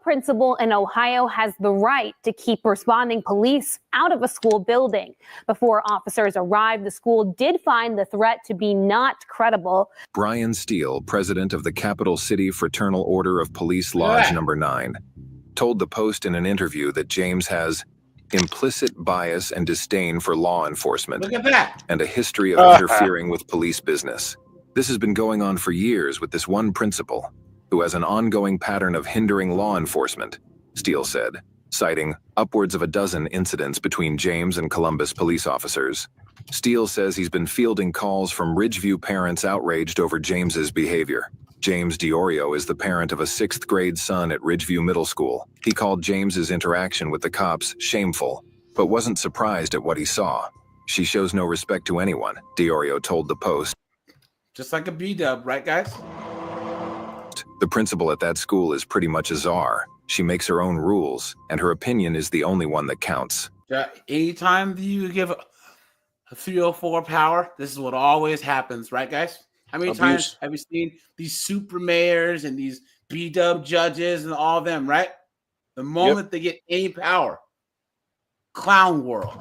principal in Ohio has the right to keep responding police out of a school building." Before officers arrived, the school did find the threat to be not credible. Brian Steele, president of the Capital City Fraternal Order of Police Lodge Number 9, told the Post in an interview that James has implicit bias and disdain for law enforcement and a history of interfering with police business. This has been going on for years with this one principal, who has an ongoing pattern of hindering law enforcement, Steele said, citing upwards of a dozen incidents between James and Columbus police officers. Steele says he's been fielding calls from Ridgeview parents outraged over James's behavior. James Diorio is the parent of a 6th grade son at Ridgeview Middle School. He called James's interaction with the cops shameful but wasn't surprised at what he saw. She shows no respect to anyone, Diorio told the Post. Just like a B-dub, right, guys? The principal at that school is pretty much a czar. She makes her own rules, and her opinion is the only one that counts. Anytime you give a 304 power, this is what always happens, right, guys? How many times have you seen these super mayors and these B-dub judges and all of them, right? The moment they get any power, clown world.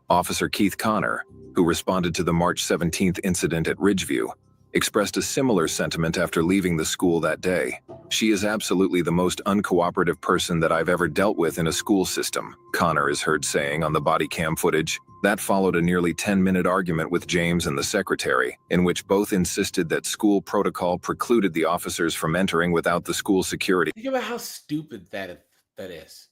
Officer Keith Connor, who responded to the March 17th incident at Ridgeview, expressed a similar sentiment after leaving the school that day. She is absolutely the most uncooperative person that I've ever dealt with in a school system, Connor is heard saying on the body cam footage. That followed a nearly 10-minute argument with James and the secretary, in which both insisted that school protocol precluded the officers from entering without the school security. Think about how stupid that is.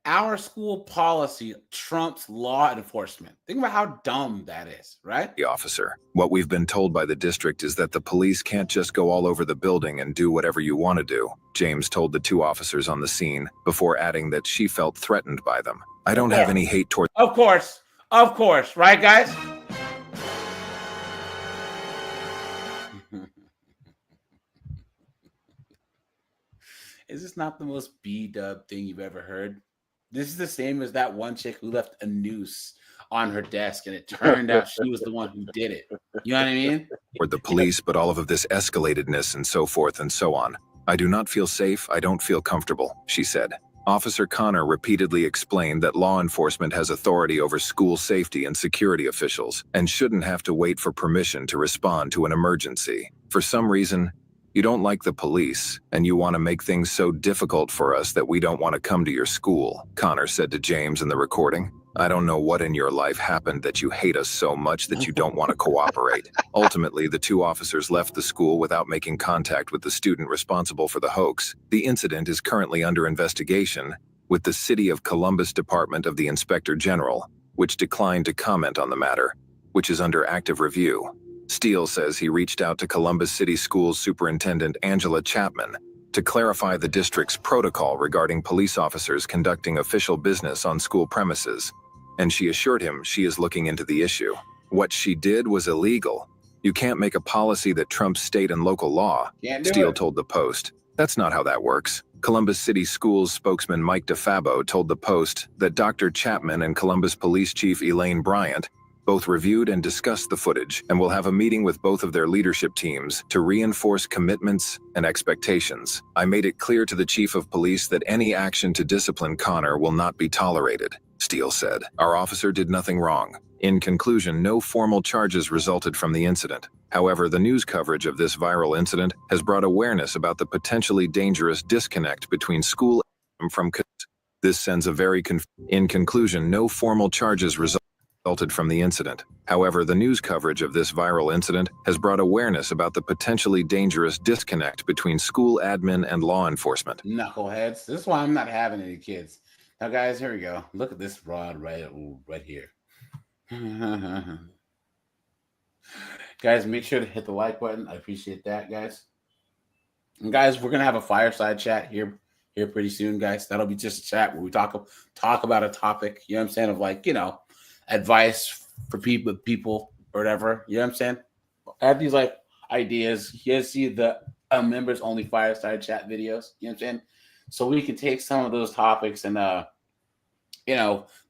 Our school policy trumps law enforcement. Think about how dumb that is, right? The officer. What we've been told by the district is that the police can't just go all over the building and do whatever you want to do, James told the two officers on the scene, before adding that she felt threatened by them. I don't have any hate toward— Of course, right, guys? Is this not the most B-dub thing you've ever heard? This is the same as that one chick who left a noose on her desk, and it turned out she was the one who did it. You know what I mean? Or the police, but all of this escalatedness and so forth and so on. I do not feel safe. I don't feel comfortable, she said. Officer Connor repeatedly explained that law enforcement has authority over school safety and security officials and shouldn't have to wait for permission to respond to an emergency. For some reason, you don't like the police, and you want to make things so difficult for us that we don't want to come to your school, Connor said to James in the recording. I don't know what in your life happened that you hate us so much that you don't want to cooperate. Ultimately, the two officers left the school without making contact with the student responsible for the hoax. The incident is currently under investigation with the City of Columbus Department of the Inspector General, which declined to comment on the matter, which is under active review. Steele says he reached out to Columbus City Schools Superintendent Angela Chapman to clarify the district's protocol regarding police officers conducting official business on school premises, and she assured him she is looking into the issue. What she did was illegal. You can't make a policy that trumps state and local law, Steele told the Post. That's not how that works. Columbus City Schools spokesman Mike DeFabo told the Post that Dr. Chapman and Columbus Police Chief Elaine Bryant both reviewed and discussed the footage and will have a meeting with both of their leadership teams to reinforce commitments and expectations. I made it clear to the chief of police that any action to discipline Connor will not be tolerated, Steele said. Our officer did nothing wrong. In conclusion, no formal charges resulted from the incident. However, the news coverage of this viral incident has brought awareness about the potentially dangerous disconnect between school from— This sends a very— In conclusion, no formal charges resulted from the incident. However, the news coverage of this viral incident has brought awareness about the potentially dangerous disconnect between school admin and law enforcement. Knuckleheads. This is why I'm not having any kids. Now, guys, here we go. Look at this rod right here. Guys, make sure to hit the like button. I appreciate that, guys. And guys, we're gonna have a fireside chat here pretty soon, guys. That'll be just a chat where we talk about a topic. You know what I'm saying? Of like, advice for people or whatever. You know what I'm saying? I have these like ideas. You guys see the members only fireside chat videos. You know what I'm saying? So we can take some of those topics and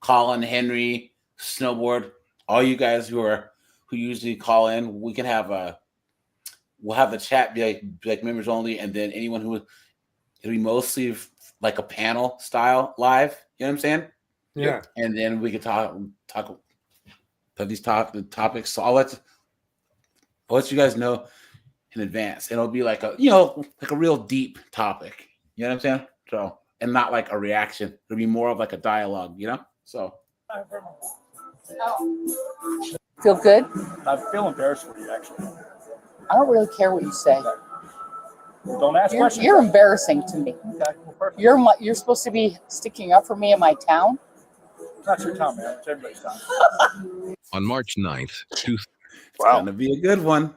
Colin, Henry, Snowboard, all you guys who usually call in, we can have we'll have the chat be like members only, and then anyone it'll be mostly like a panel style live. You know what I'm saying? Yeah. And then we can talk about these topics. So I'll let you guys know in advance. It'll be like a real deep topic. You know what I'm saying? So, and not like a reaction. It'll be more of like a dialogue, So Feel good? I feel embarrassed for you, actually. I don't really care what you say. Don't ask questions. You're embarrassing to me. Okay, well, perfect. You're supposed to be sticking up for me in my town. It's not your town, man. It's everybody's town. On March 9th, it's gonna be a good one.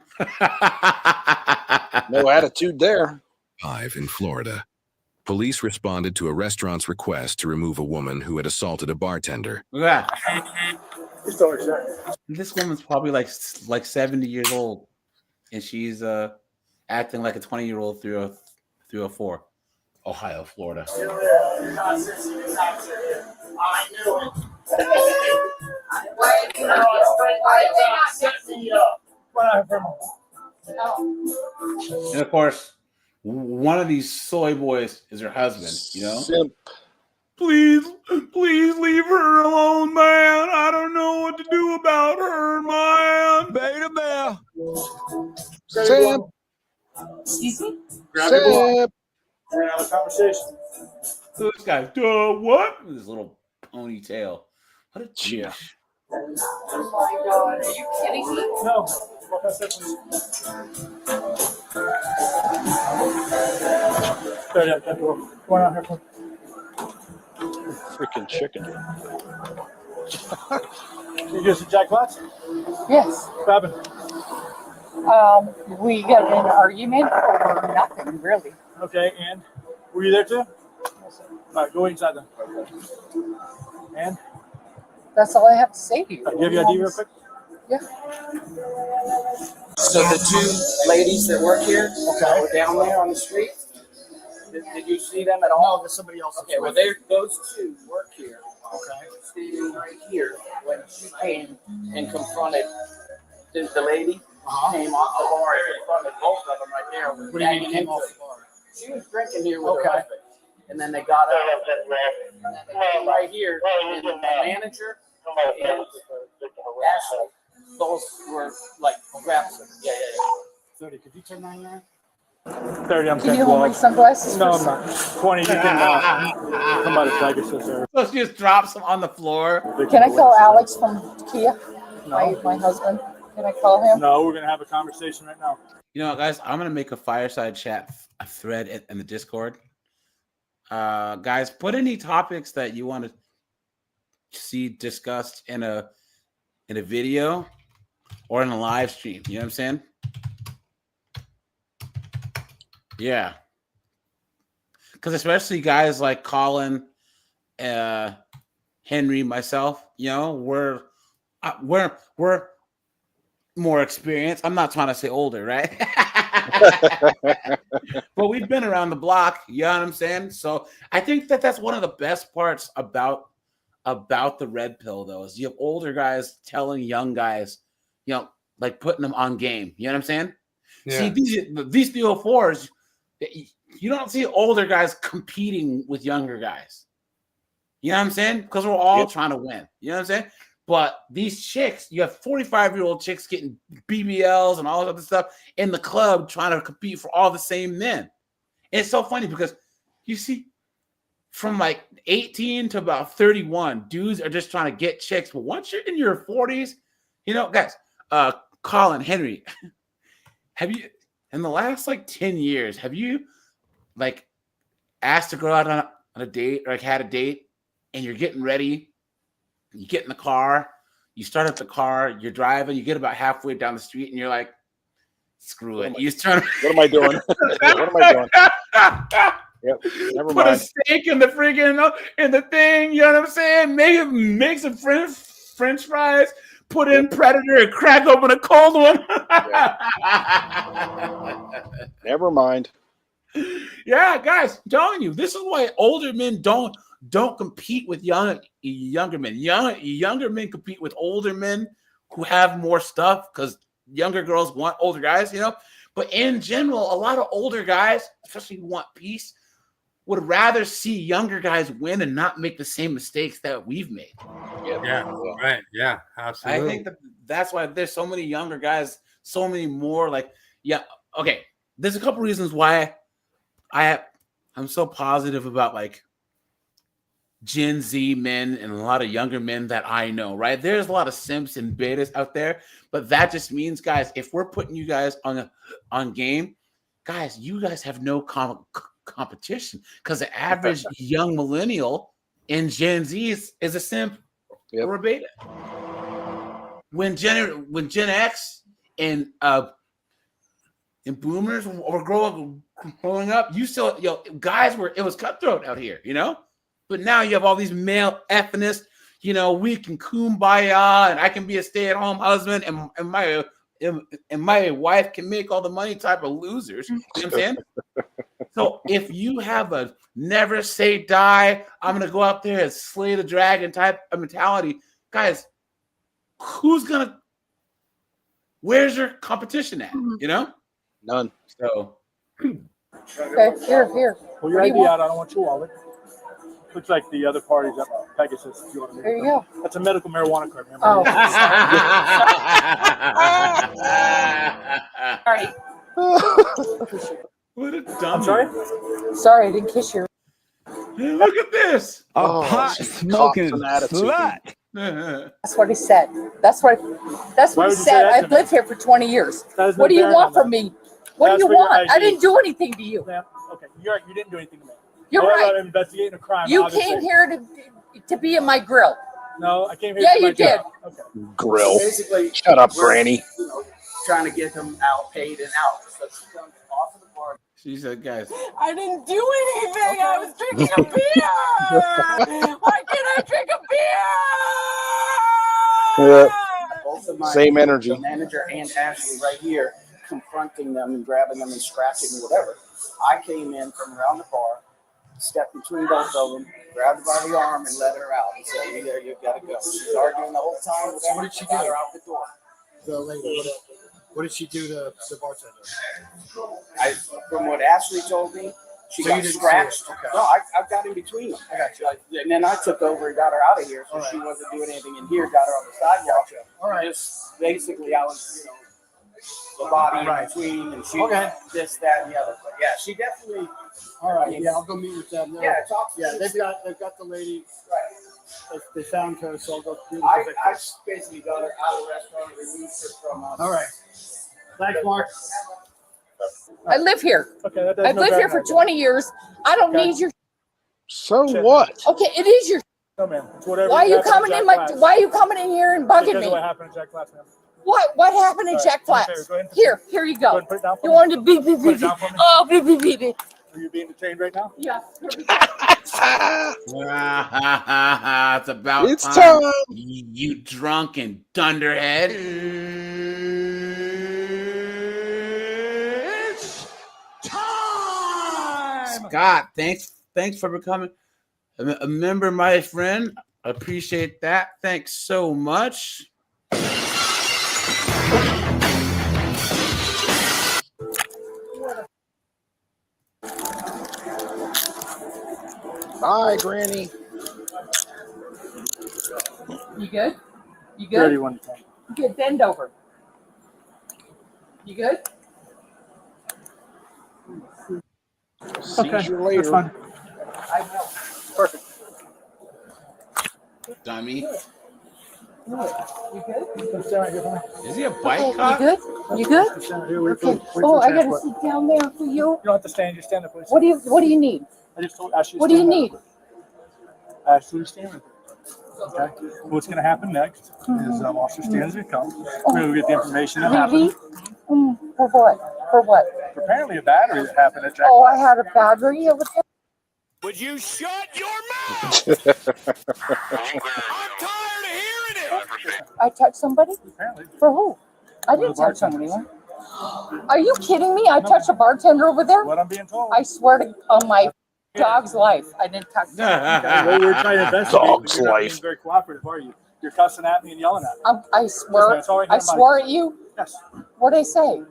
No attitude there. 5 in Florida. Police responded to a restaurant's request to remove a woman who had assaulted a bartender. Yeah. This woman's probably like 70 years old, and she's acting like a 20-year-old through a 4. Ohio, Florida. And of course, one of these soy boys is her husband, you know? Simp. Please leave her alone, man. I don't know what to do about her, man. Beta bear. Simp. Excuse me? Simp. We're gonna have a conversation. So this guy, what? With his little ponytail. What a Yeah. douche. Oh my God. Are you kidding me? No. What can I say, please? There, yeah, that door. Going on here, please. Freaking chicken. You get some Jack Flats? Yes. What happened? We got in an argument over nothing, really. Okay, and were you there too? All right, go inside then. And? That's all I have to say to you. Give you ID real quick? Yeah. So the 2 ladies that work here were down there on the street. Did you see them at all? No, there's somebody else. Okay, well, those 2 work here. Okay. Standing right here when she came and confronted the lady. Came off the bar and confronted both of them right there. What do you mean came off the bar? She was drinking here with her husband. And then they got up and then they came right here. And the manager and Ashley, those were like grabbing. Yeah. 30, could you turn that around? 30, I'm Can you hold my sunglasses? No, for I'm not. 20, you can come out of Pegasus there. So she just drops him on the floor. Can I call Alex from Kia? My husband. Can I call him? No, we're gonna have a conversation right now. You know, guys, I'm gonna make a fireside chat a thread in the Discord. Guys, put any topics that you want to see discussed in a video or in a live stream. You know what I'm saying? Yeah. Because especially guys like Colin, Henry, myself, you know, we're more experienced. I'm not trying to say older, right? But we've been around the block, you know what I'm saying? So I think that's one of the best parts about the red pill, though, is you have older guys telling young guys, you know, like putting them on game. You know what I'm saying? Yeah. See, these 304s, you don't see older guys competing with younger guys. You know what I'm saying? Because we're all trying to win. You know what I'm saying? But these chicks, you have 45-year-old chicks getting BBLs and all this other stuff in the club trying to compete for all the same men. And it's so funny because you see from like 18 to about 31, dudes are just trying to get chicks. But once you're in your 40s, you know, guys, Colin, Henry, have you, in the last like 10 years, have you like asked a girl out on a date or like had a date and you're getting ready? You get in the car, you start up the car, you're driving, you get about halfway down the street, and you're like, screw it. You just turn. What am I doing? What am I doing? Yep, never Put mind. a steak in the friggin' in the thing, you know what I'm saying? Make some French fries, put in Predator, and crack open a cold one. Never mind. Yeah, guys, I'm telling you, this is why older men don't compete with younger men. Younger men compete with older men who have more stuff because younger girls want older guys, you know. But in general, a lot of older guys, especially who want peace, would rather see younger guys win and not make the same mistakes that we've made. Yeah, right. Yeah, absolutely. I think that's why there's so many younger guys, so many more like, yeah, okay. There's a couple reasons why I'm so positive about like Gen Z men and a lot of younger men that I know, right? There's a lot of simps and betas out there, but that just means, guys, if we're putting you guys on game, guys, you guys have no competition because the average young millennial in Gen Z is a simp or a beta. When Gen X and boomers or grow up growing up, you still, guys it was cutthroat out here, But now you have all these male ethnists, we can kumbaya and I can be a stay-at-home husband and my wife can make all the money type of losers. You know what I'm saying? So if you have a never say die, I'm going to go out there and slay the dragon type of mentality, guys, where's your competition at? None. So. Okay, here. Pull your ID out. I don't want your wallet. Looks like the other party's at Pegasus. If you want to There you go. That's a medical marijuana card. Remember? Oh. Sorry. What a dumb. I'm sorry? Sorry, I didn't kiss your. Look at this. A pot smoking slut. That's what he said. That's what Why he would you say said. that to I've me? lived here for 20 years. That is What do you no want bearing from on me? What That's do you for your want? I ID. didn't do anything to you. Ma'am, okay, you're right. You didn't do anything to me. You're However, right. I'm investigating a crime. You obviously. came here to be in my grill. No, I came here. Yeah, to you my did. job. Okay. Grill. Basically, Shut up, we're, Granny. Trying to get them out, paid, and out. So she comes off of the bar. She said, guys. I didn't do anything. I was drinking a beer. Why can't I drink a beer? Both of my, Same energy. The manager and Ashley right here, confronting them and grabbing them and scratching and whatever. I came in from around the bar, stepped between both of them, grabbed her by the arm and let her out and said, "You there, you've got to go." She's arguing the whole time. So what did she do? Got her out the door. The lady. What did she do to the bartender? From what Ashley told me, she So you got didn't scratched. see it. Okay. No, I got in between them. I got you. And then I took over and got her out of here, so she wasn't doing anything in here. Got her on the sidewalk. All right. Just basically, I was, the body in between, and she this, that, and the other. But yeah, she definitely. All right. Yeah, I'll go meet with them now. Yeah, talk to they've got the lady. Right. They found her, so I'll go through. I basically got her out of the restaurant and removed her from. All right. Thanks, Mark. I live here. Okay, I've lived here for 20 years. I don't need your. So what? Okay, it is your. No, ma'am. It's whatever. Why are you coming in Why are you coming in here and bugging Because me? of what happened in Jack Flats, ma'am. What happened in All right, Jack do me a Flats? favor, go ahead and Here you go. Go ahead and put it down for You me. wanted to beep beep Put it beep. down for me. Oh, beep beep beep beep. Are you being detained right now? Yeah. It's about It's time. time. You drunken dunderhead. It's time. Scott, thanks for becoming a member, my friend. Appreciate that. Thanks so much. Bye, Granny. You good? You good? 31. Good. Bend over. You good? See you later. That's fine. I will. Perfect. Dummy. You good? Come stand right here for me. Is he a bike Okay, cop? you good? You good? Come stand right here. Wait Okay. for Oh, I the gotta transport. sit down there for you. You don't have to stand. Just stand there, please. What do you need? I just told Ashley. What do you need? Ashley, stand right there. Okay. What's going to happen next is officer stands going to come. We're going to get the information that happened. For what? For what? Apparently, a battery that happened at Jack. Oh, I had a battery over there. Would you shut your mouth? I'm tired of hearing it. I touched somebody? Apparently. For who? I didn't touch anyone. Are you kidding me? I touched a bartender over there? What I'm being told. I swear to on my dog's life, I didn't touch him. Well, we're trying to investigate. Dog's but you're not being life. very cooperative, are you? You're cussing at me and yelling at me. I swear. Listen, it's all right here, I swore at you. Yes. What'd I say?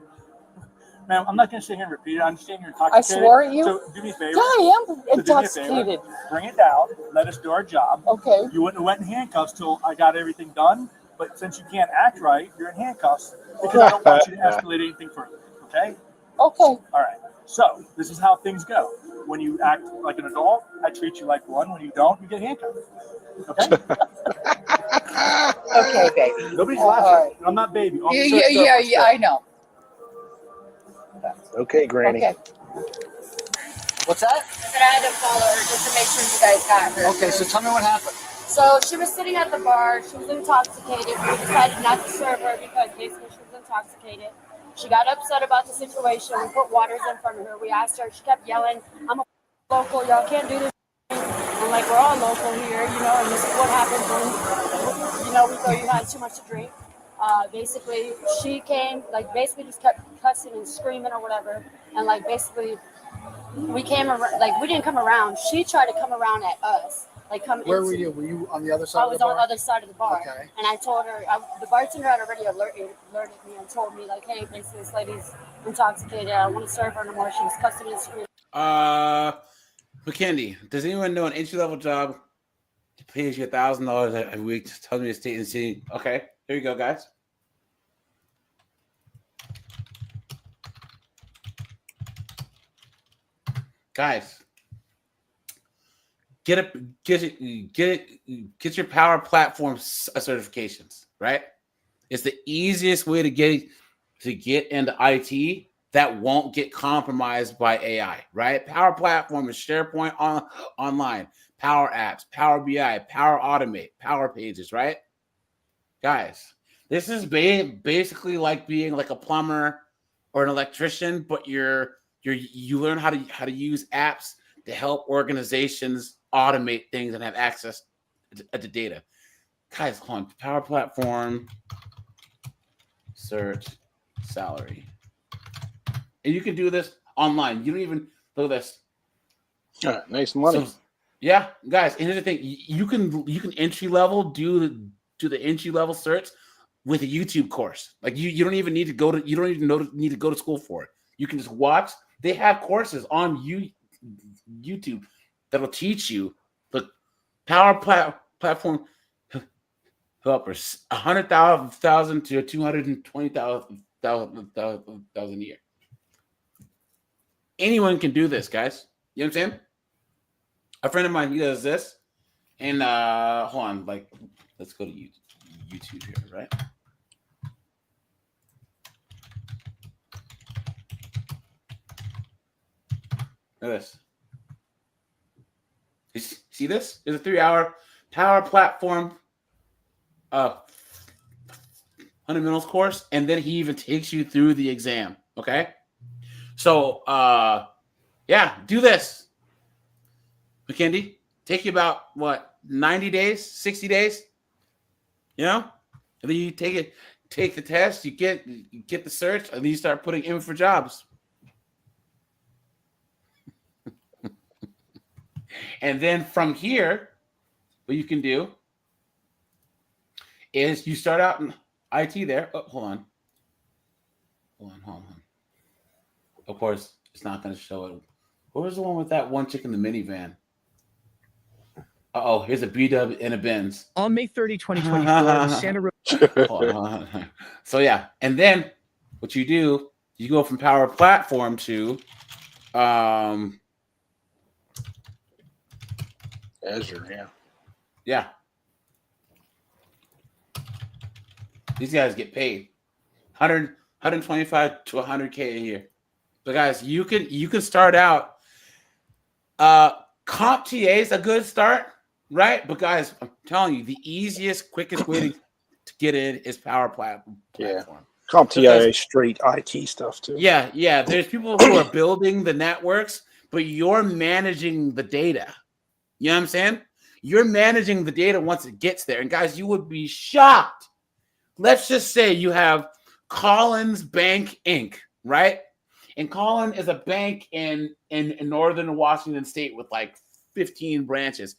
Ma'am, I'm not going to sit here and repeat it. I understand you're I intoxicated. swore at you. So do me a favor. Yeah, I am So do me a intoxicated. favor. Bring it down. Let us do our job. Okay. You wouldn't have went in handcuffs till I got everything done. But since you can't act right, you're in handcuffs because I don't want you to escalate anything further. Okay? Okay. All right. So this is how things go. When you act like an adult, I treat you like one. When you don't, you get handcuffed. Okay? Okay, baby. Nobody's All laughing. right. I'm not baby. Yeah, I know. Okay, Granny. Okay. What's that? I said I had to follow her just to make sure you guys got her. Okay, so tell me what happened. So she was sitting at the bar. She was intoxicated. We decided not to serve her because basically she was intoxicated. She got upset about the situation. We put waters in front of her. We asked her. She kept yelling, "I'm a local. Y'all can't do this." I'm like, we're all local here, you know, and this is what happens when, you know, we throw you had too much to drink. Basically, she came, like, basically just kept cussing and screaming or whatever. And, like, basically, we came around, like, we didn't come around. She tried to come around at us. Like, come Where into, were you? Were you on the other side I of the was bar? on the other side of the bar. Okay. And I told her, the bartender had already alerted me and told me, like, hey, basically, this lady's intoxicated. I don't want to serve her no more. She was cussing and screaming. McKindy, does anyone know an entry-level job pays you $1,000 a week? Tells me the state and city. Okay, here you go, guys. Guys, get your Power Platform certifications. Right, it's the easiest way to get into IT that won't get compromised by AI, right? Power Platform is SharePoint online, Power Apps, Power BI, Power Automate, Power Pages, right? Guys, this is basically like being like a plumber or an electrician, but you learn how to use apps to help organizations automate things and have access to data. Guys, hold on. Power Platform, search, salary. And you can do this online. You don't even look at this. Nice money. So, yeah, guys. And here's the thing: you can entry level do the entry level search with a YouTube course. Like you don't even need to go to need to go to school for it. You can just watch. They have courses on YouTube that'll teach you the Power Platform helpers 100,000 to 220,000 a year. Anyone can do this, guys. You know what I'm saying? A friend of mine, he does this. And hold on, like, let's go to YouTube here, right? Look at this. You see this? There's a 3-hour Power Platform fundamentals course, and then he even takes you through the exam. Okay. So, yeah, do this. McKindy, take you about, 90 days, 60 days? You know? And then you take the test, you get the search, and then you start putting in for jobs. And then from here, what you can do is you start out in IT there. Oh, hold on. Of course, it's not going to show it. What was the one with that one chick in the minivan? Here's a B-dub in a Benz. On May 30, 2024, Santa Rosa. So, yeah. And then what you do, you go from Power Platform to Azure, yeah. Yeah. These guys get paid 125 to 100K a year. But guys, you can start out. CompTIA is a good start, right? But guys, I'm telling you, the easiest, quickest way to get in is Power Platform. Yeah. CompTIA is straight IT stuff too. Yeah. There's people who are building the networks, but you're managing the data. You know what I'm saying? You're managing the data once it gets there. And guys, you would be shocked. Let's just say you have Collins Bank Inc., right? And Collins is a bank in northern Washington State with like 15 branches.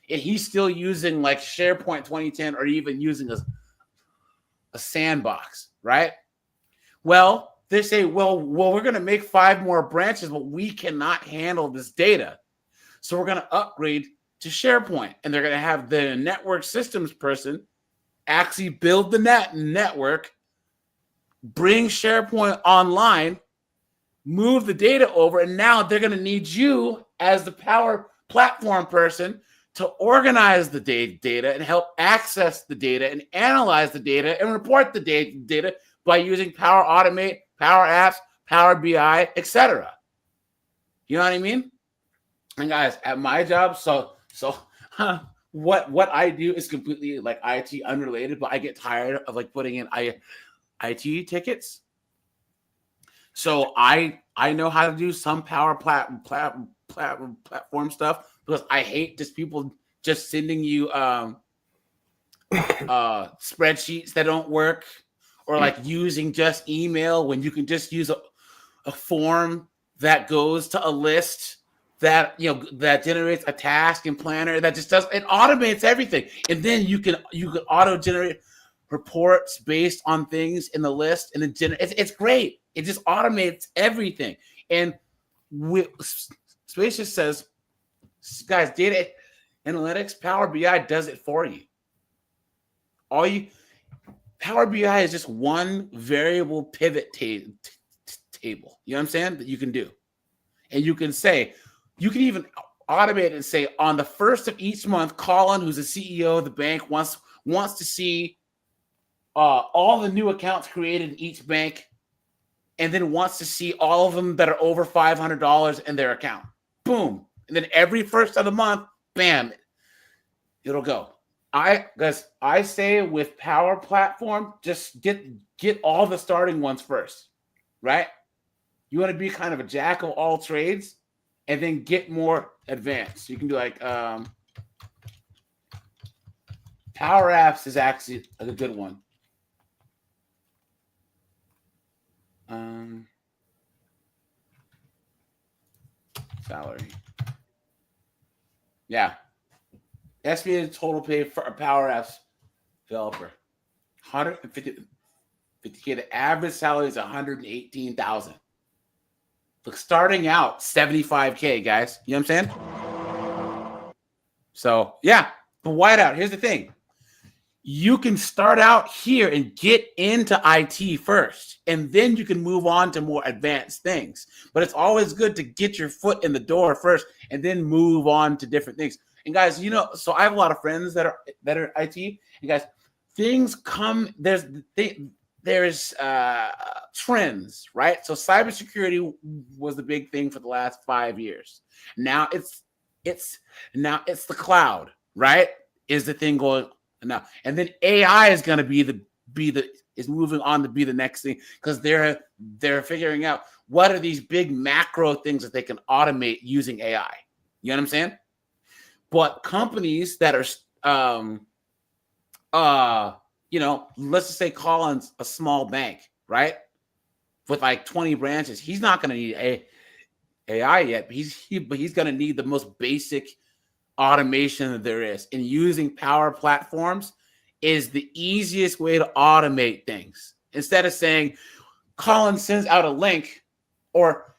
And he's still using like SharePoint 2010 or even using a sandbox, right? Well, they say, well, we're going to make 5 more branches, but we cannot handle this data. So we're going to upgrade to SharePoint. And they're going to have the network systems person actually build the network, bring SharePoint online, move the data over, and now they're going to need you as the Power Platform person to organize the data and help access the data and analyze the data and report the data by using Power Automate, Power Apps, Power BI, etc. You know what I mean? And guys, at my job, what I do is completely like IT unrelated, but I get tired of like putting in IT tickets. So I know how to do some power platform stuff because I hate just people just sending you spreadsheets that don't work, or like using just email when you can just use a form that goes to a list that that generates a task and planner that just does it, automates everything, and then you can auto generate reports based on things in the list, and it's great. It just automates everything. And Spacious says, guys, data analytics, Power BI does it for you. Power BI is just one variable pivot table. You know what I'm saying? That you can do. And you can say, you can even automate it and say, on the first of each month, Colin, who's the CEO of the bank, wants to see all the new accounts created in each bank, and then wants to see all of them that are over $500 in their account. Boom. And then every first of the month, bam, it'll go. I say with Power Platform, just get all the starting ones first, right? You want to be kind of a jack of all trades, and then get more advanced. You can do like Power Apps is actually a good one. Salary. Yeah. Estimated total pay for a Power Apps developer. 150K. The average salary is $118,000. Look, starting out $75K, guys. You know what I'm saying? So yeah, but whiteout. Here's the thing. You can start out here and get into IT first, and then you can move on to more advanced things. But it's always good to get your foot in the door first and then move on to different things. And guys, so I have a lot of friends that are IT. And guys, things come. There's trends, right? So cybersecurity was the big thing for the last 5 years. Now it's the cloud, right? Is the thing going now? And then AI is going to is moving on to be the next thing, because they're figuring out what are these big macro things that they can automate using AI. You know what I'm saying? But companies that are let's just say Colin's a small bank, right? With like 20 branches. He's not going to need AI yet, but he's going to need the most basic automation that there is. And using Power Platforms is the easiest way to automate things. Instead of saying Colin sends out a link or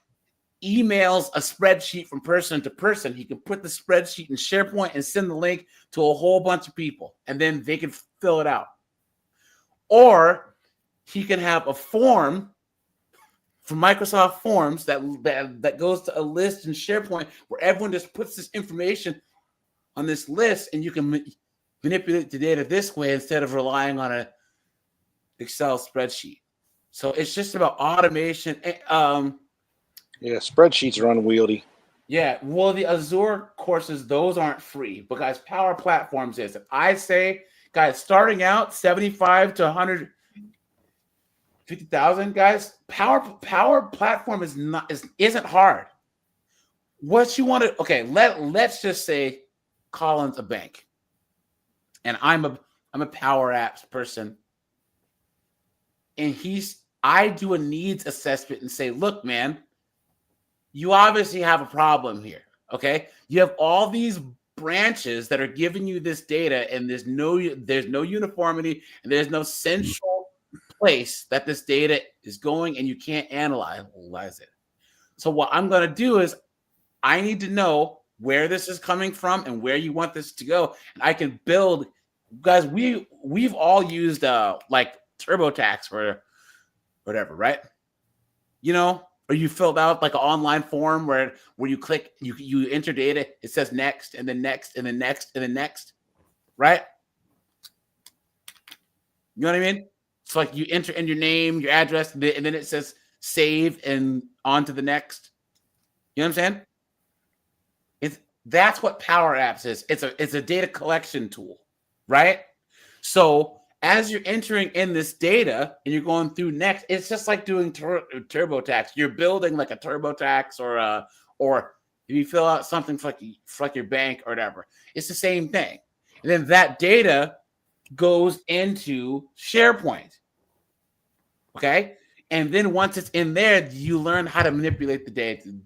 emails a spreadsheet from person to person, he can put the spreadsheet in SharePoint and send the link to a whole bunch of people, and then they can fill it out. Or he can have a form from Microsoft Forms that goes to a list in SharePoint where everyone just puts this information on this list, and you can manipulate the data this way instead of relying on an Excel spreadsheet. So it's just about automation. Yeah, spreadsheets are unwieldy. Yeah, well, the Azure courses, those aren't free, but guys, Power Platforms is. If I say, guys, starting out 75 to 150,000, guys, Power Platform isn't hard. What you want to let's just say Colin's a bank, and I'm a Power Apps person, and I do a needs assessment and say, look, man, you obviously have a problem here. Okay, you have all these branches that are giving you this data, and there's no uniformity, and there's no central place that this data is going, and you can't analyze it. So what I'm going to do is I need to know where this is coming from and where you want this to go, and I can build. Guys, we've all used like TurboTax or whatever, right? Or you filled out like an online form where you click, you enter data, it says next, and then next, and then next, and then next, right? You know what I mean? It's like you enter in your name, your address, and then it says save and on to the next. You know what I'm saying? That's what Power Apps is. It's a data collection tool, right? So as you're entering in this data and you're going through next, it's just like doing TurboTax. You're building like a TurboTax or if you fill out something for like your bank or whatever, it's the same thing. And then that data goes into SharePoint. Okay. And then once it's in there, you learn how to manipulate the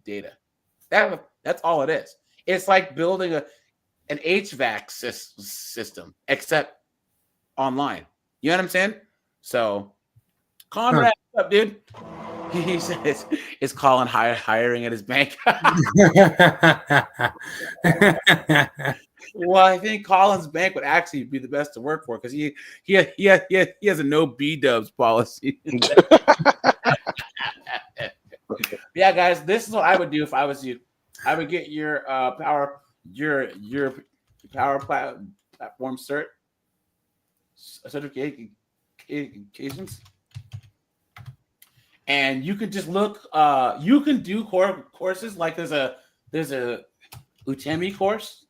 data. That's all it is. It's like building an HVAC system, except online. You know what I'm saying? So, Conrad, what's up, dude? He says it's Colin hiring at his bank. Well, I think Colin's bank would actually be the best to work for because he has a no B-dubs policy. Yeah, guys, this is what I would do if I was you. I would get your power platform certifications, and you could just look. You can do courses like there's a Udemy course,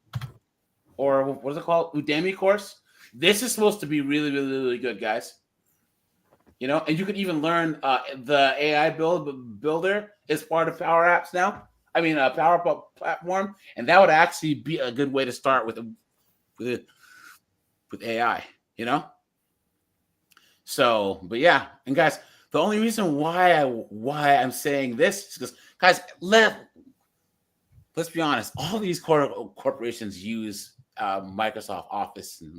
or what is it called? Udemy course. This is supposed to be really, really, really good, guys. You know, and you could even learn the AI builder is part of Power Apps now. I mean, a Power platform, and that would actually be a good way to start with AI. You know. So, but yeah, and guys, the only reason why I'm saying this is because, guys, let's be honest. All these corporations use Microsoft Office and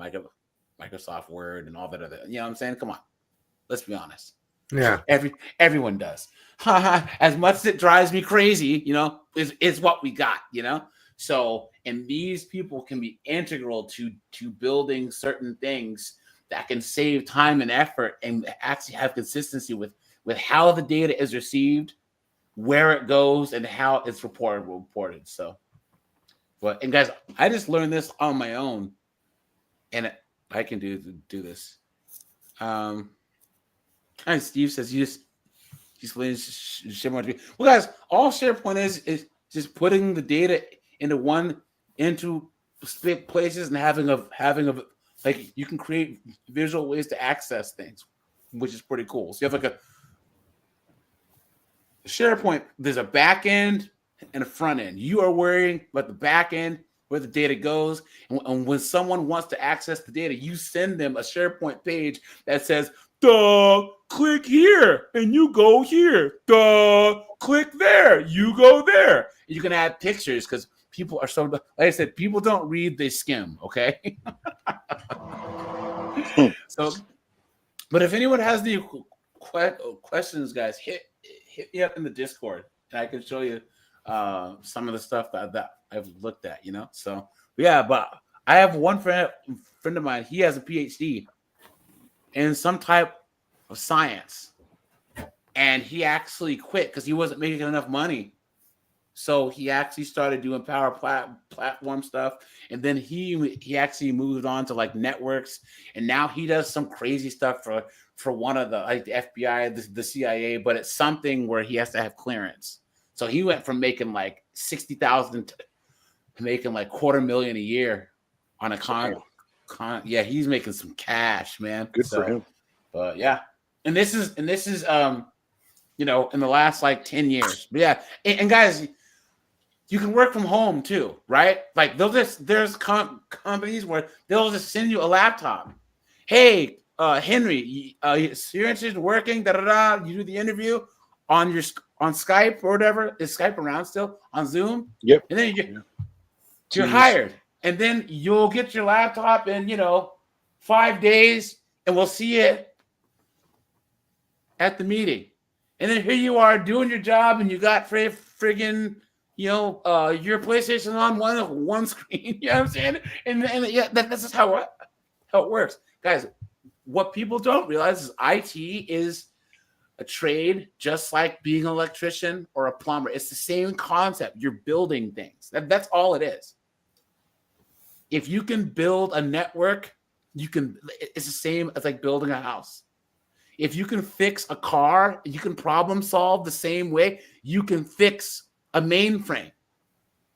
Microsoft Word and all that other. You know what I'm saying? Come on. Let's be honest. Yeah. Everyone does. As much as it drives me crazy, you know, is what we got, you know? So, and these people can be integral to building certain things that can save time and effort and actually have consistency with how the data is received, where it goes, and how it's reported. So, and guys, I just learned this on my own, and I can do this. And Steve says you just SharePoint. Well, guys, all SharePoint is just putting the data into places and having a like you can create visual ways to access things, which is pretty cool. So you have like a SharePoint. There's a back end and a front end. You are worrying about the back end where the data goes, and when someone wants to access the data, you send them a SharePoint page that says, "Duh, click here and you go here. Duh, click there, you go there." And you can add pictures because people are so, like I said, people don't read, they skim. Okay. So, but if anyone has any questions, guys, hit me up in the Discord, and I can show you some of the stuff that I've looked at. You know, so yeah. But I have one friend of mine. He has a PhD in some type of science, and he actually quit because he wasn't making enough money. So he actually started doing Power Platform stuff, and then he actually moved on to like networks, and now he does some crazy stuff for one of the like the FBI, the CIA, but it's something where he has to have clearance. So he went from making like 60,000 to making like $250,000 a year on a yeah, he's making some cash, man. Good for him. But yeah, and this is you know, in the last like 10 years. But yeah, and guys, you can work from home too, right? Like there's companies where they'll just send you a laptop. Hey, Henry, you're interested in working? You do the interview on Skype or whatever. Is Skype around still? On Zoom? Yep. And then you're hired, and then you'll get your laptop in 5 days, and we'll see you at the meeting. And then here you are doing your job, and you got friggin' your PlayStation on one screen. You know what I'm saying? And yeah, this is how it works, guys. What people don't realize is IT is a trade, just like being an electrician or a plumber. It's the same concept. You're building things. That's all it is. If you can build a network, it's the same as like building a house. If you can fix a car, you can problem solve the same way you can fix a mainframe.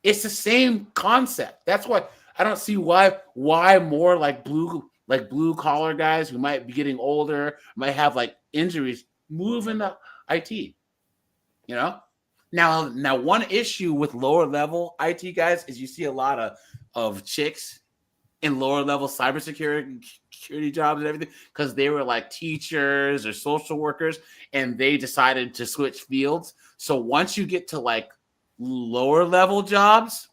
It's the same concept. That's why I don't see why more like blue like blue collar guys who might be getting older, might have like injuries, move into IT. You know, now one issue with lower level IT guys is you see a lot of chicks in lower level cybersecurity jobs and everything because they were like teachers or social workers and they decided to switch fields. So once you get to like lower level jobs,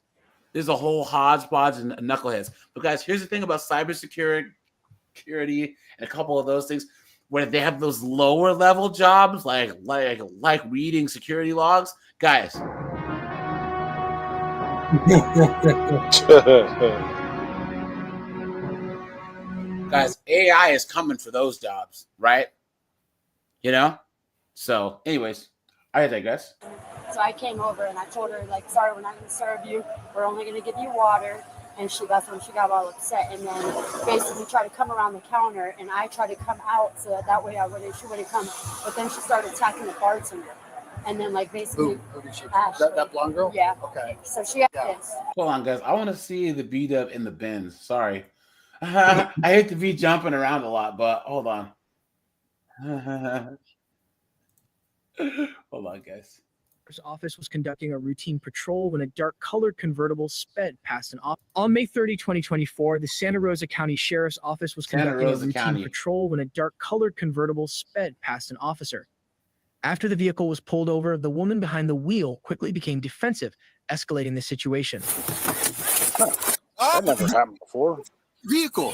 there's a whole hodgepodge and knuckleheads. But guys, here's the thing about cybersecurity and a couple of those things where they have those lower level jobs like reading security logs. Guys, AI is coming for those jobs, right? You know? So, anyways, I digress. So I came over and I told her, like, sorry, we're not going to serve you. We're only going to give you water. And that's when she got all upset. And then basically tried to come around the counter, and I tried to come out so that way she wouldn't come. But then she started attacking the bartender. And then, like, basically, Who did she? Ashley. That blonde girl? Yeah. Okay. So she had this. Hold on, guys. I want to see the B-dub in the bins. Sorry. I hate to be jumping around a lot, but hold on. Hold on, guys. Office was conducting a routine patrol when a dark-colored convertible sped past an office. On May 30, 2024, the Santa Rosa County Sheriff's Office was conducting a routine patrol when a dark-colored convertible sped past an officer. After the vehicle was pulled over, the woman behind the wheel quickly became defensive, escalating the situation. That never happened before. Vehicle.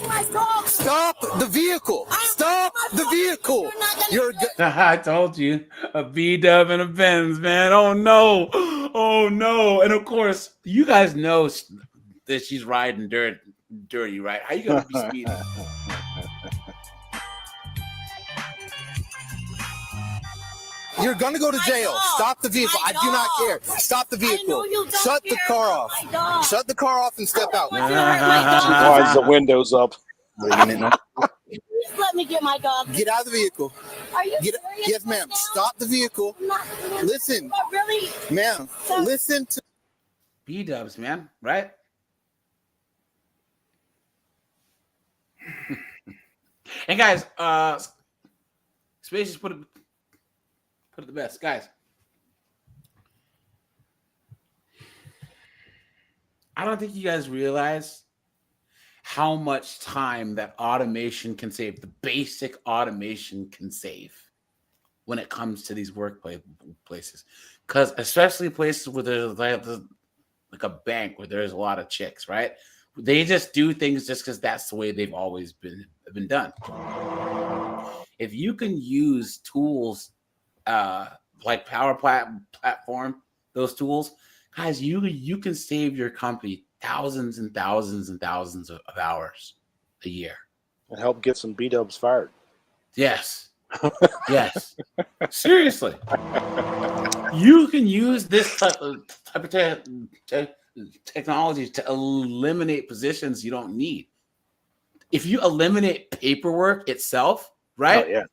Stop the vehicle. Stop the vehicle. I told you, a B-dub and a Benz, man. Oh no. Oh no. And of course, you guys know that she's riding dirty, right? How you gonna be speeding? You're gonna go to jail. Stop the vehicle. I do not care. Stop the vehicle. Shut the car off. Shut the car off and step out. She winds the windows up. Please let me get my dog. Get out of the vehicle. Are you serious? Yes, ma'am. Stop the vehicle. Listen. Really? Ma'am, listen to B-dubs, man, right? And guys, Space just put it the best. Guys, I don't think you guys realize how much time that automation can save, the basic automation can save when it comes to these workplaces. Because especially places where there's like a bank where there's a lot of chicks, right? They just do things just because that's the way they've always been done. If you can use tools like Power Platform, those tools, guys, you can save your company thousands and thousands and thousands of hours a year. And help get some B-dubs fired. Yes. Yes. Seriously. You can use this type of technology to eliminate positions you don't need. If you eliminate paperwork itself, right? Oh, yeah.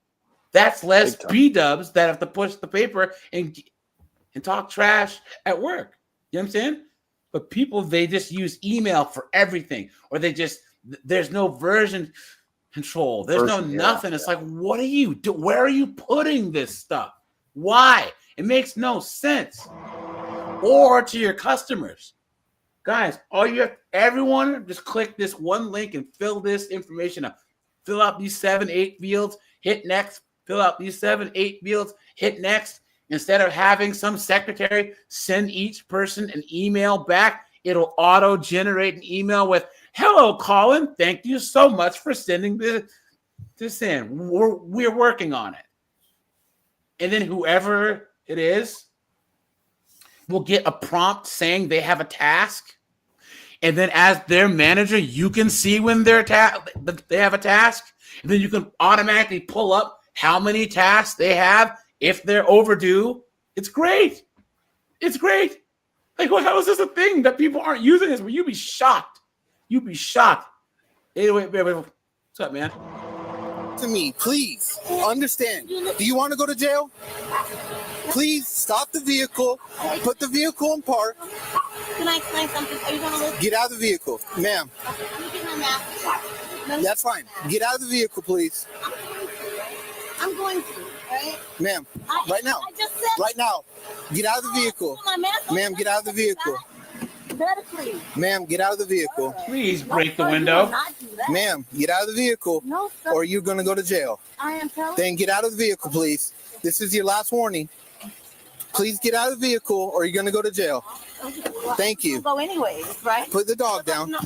That's less B-dubs that have to push the paper and talk trash at work. You know what I'm saying? But people, they just use email for everything, or there's no version control. There's no nothing. It's like, what are you do? Where are you putting this stuff? Why? It makes no sense. Or to your customers. Guys, everyone just click this one link and fill this information up. Fill out these 7-8 fields, hit next. Fill out these 7-8 fields, hit next. Instead of having some secretary send each person an email back, it'll auto-generate an email with, "Hello, Colin. Thank you so much for sending this in. We're working on it." And then whoever it is will get a prompt saying they have a task. And then as their manager, you can see when they have a task. And then you can automatically pull up how many tasks they have if they're overdue. It's great. It's great. Like, how is this a thing that people aren't using this? Well, you'd be shocked. You'd be shocked. Anyway, what's up, man? to me, please. Understand. Do you want to go to jail? Please stop the vehicle. Put the vehicle in park. Can I explain something? Are you going to listen? Get out of the vehicle, ma'am. Let me get my mask. That's fine. Get out of the vehicle, please. I'm going to, right? Ma'am, right now. I just said Right now. Get out of the vehicle. Ma'am, get out of the vehicle. medically. Ma'am, get out of the vehicle. Please break the window. Ma'am, get out of the vehicle. No, sir. Or you're going to go to jail. I am telling Then get out of the vehicle, please. This is your last warning. Please get out of the vehicle or you're going to go to jail. Thank you. Go anyways, right? Put the dog down. No,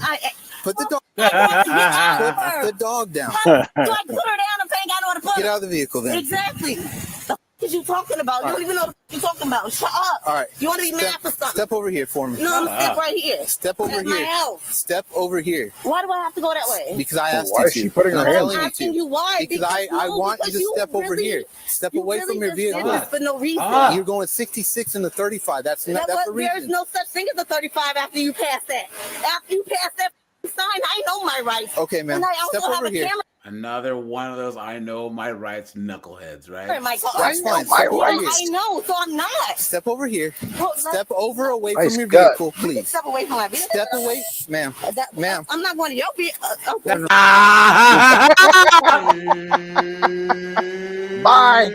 Put the dog Put Put the dog down. Do I put her down if I ain't got nowhere to put her? Get out of the vehicle then. Exactly. The f- is you talking about? You don't even know what you're talking about. Shut up. All right. You want to be mad for something? Step over here for me. No, I'm step right here. Step over That's here. my house. Step over here. Why do I have to go that way? Because I asked Why you is to. she putting her I'm hands telling I'm you asking to. you why. Because I want you to step over here. Step away from your just did vehicle. this for no reason. You're going 66 into 35. That's not that's the There's reason. no such thing as a 35 after you pass that. After you pass that sign, I know my rights. Okay, ma'am. And I also Step have over a here. camera Another one of those I know my rights knuckleheads, in right? my car. That's fine. I Step know, over here. I know, so I'm not. Step over here. Well, Step over away Nice from your gut. vehicle, please. Step away from my vehicle. Step away, ma'am. Ma'am. I'm not going to your vehicle. Okay. Bye.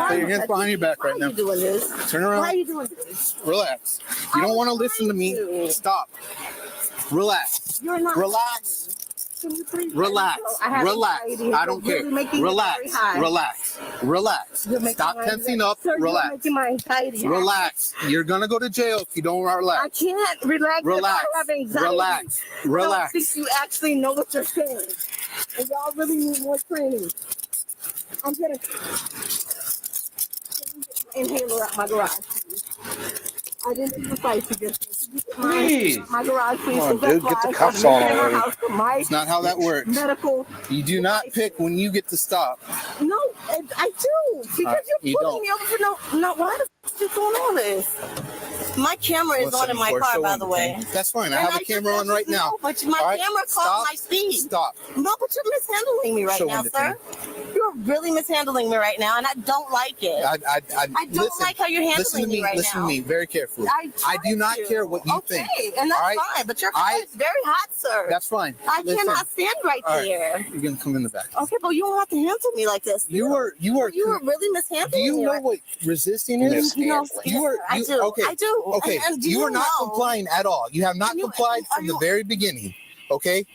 Put your hands behind your back right Why now. are you doing this? Turn Why are around. you doing this? Relax. You don't want to listen to me. Stop. Relax. You're not. Relax. Can you please Relax. let me go? I have Relax. anxiety. I don't You're care. really making it Relax. very high. Relax. Relax. You're making Stop my tensing anxiety- up. Sir, Relax. You're making my anxiety high. Relax. You're gonna go to jail if you don't I relax. can't relax. Relax. If I have anxiety. Relax. I don't Relax. think you actually know what you're saying. And y'all really need more training. I'm gonna inhaler out my garage. I didn't do the fight to get this. Please. My garage, please. Come on, That's dude, get why the I cuffs started on making my already. house for my It's not how that works. medical. You do not pick when you get to stop. No, I do. Because You you're don't. pulling me over for no. Why the f is doing all this? My camera is on in my car, by the way. That's fine. I And have a camera on right now. No, but my All right, camera stop. caught my speed. Stop. No, but you're mishandling me right Show now, him the sir. You're really mishandling me right now, and I don't like it. I don't listen, like how you're handling listen to me. right Listen now. to me very carefully. I do not tried care what you okay, think. and that's all right? fine. But your car is very hot, sir. That's fine. I Listen. cannot stand right All right, there. You're gonna come in the back. Okay, but you don't have to handle me like this. You were really mishandling Do you me. know right what resisting is? You know, I do. Okay. I do. Okay. And do You are not know- complying at all. You have not complied from the very beginning. Okay.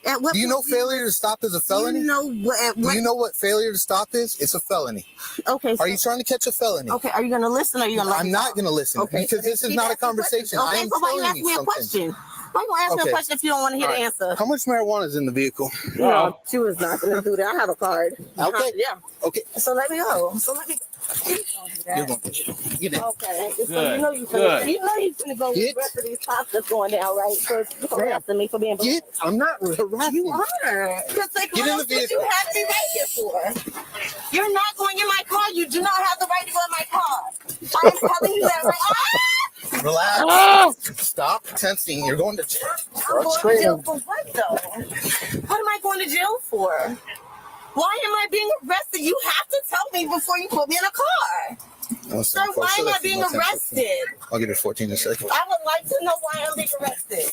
At what Do you know point do you- failure to stop is a felony? You know what? Do you know what failure to stop is? It's a felony. Okay. Are you trying to catch a felony? Okay. Are you going to listen or are you going to let I'm me not talk? going to listen Okay. because this is Keep not a asking conversation. questions. I Okay, am but why you telling ask you me a something. question? Why you going to ask me Okay. a question if you don't want to hear All the right. answer? How much marijuana is in the vehicle? No, she was not going to do that. I have a card. Okay. Yeah. Okay. So let me go. So let me. You're going to get in. Okay. So Good. you know you're Good. finna, you know you're gonna go with the rest of these cops that's going down, right? So you're harassing me for being. I'm not harassing You are. Because like, Get what in else the would you vehicle. have me right here for? You're not going in my car. You do not have the right to go in my car. I'm telling you that right. Relax. Ah! Stop tensing. You're going to jail. I'm going to jail for what though? What am I going to jail for? Why am I being arrested? You have to tell me before you put me in a car. Sir, why am I being arrested? I'll give it 14 in a second. I would like to know why I'm being arrested.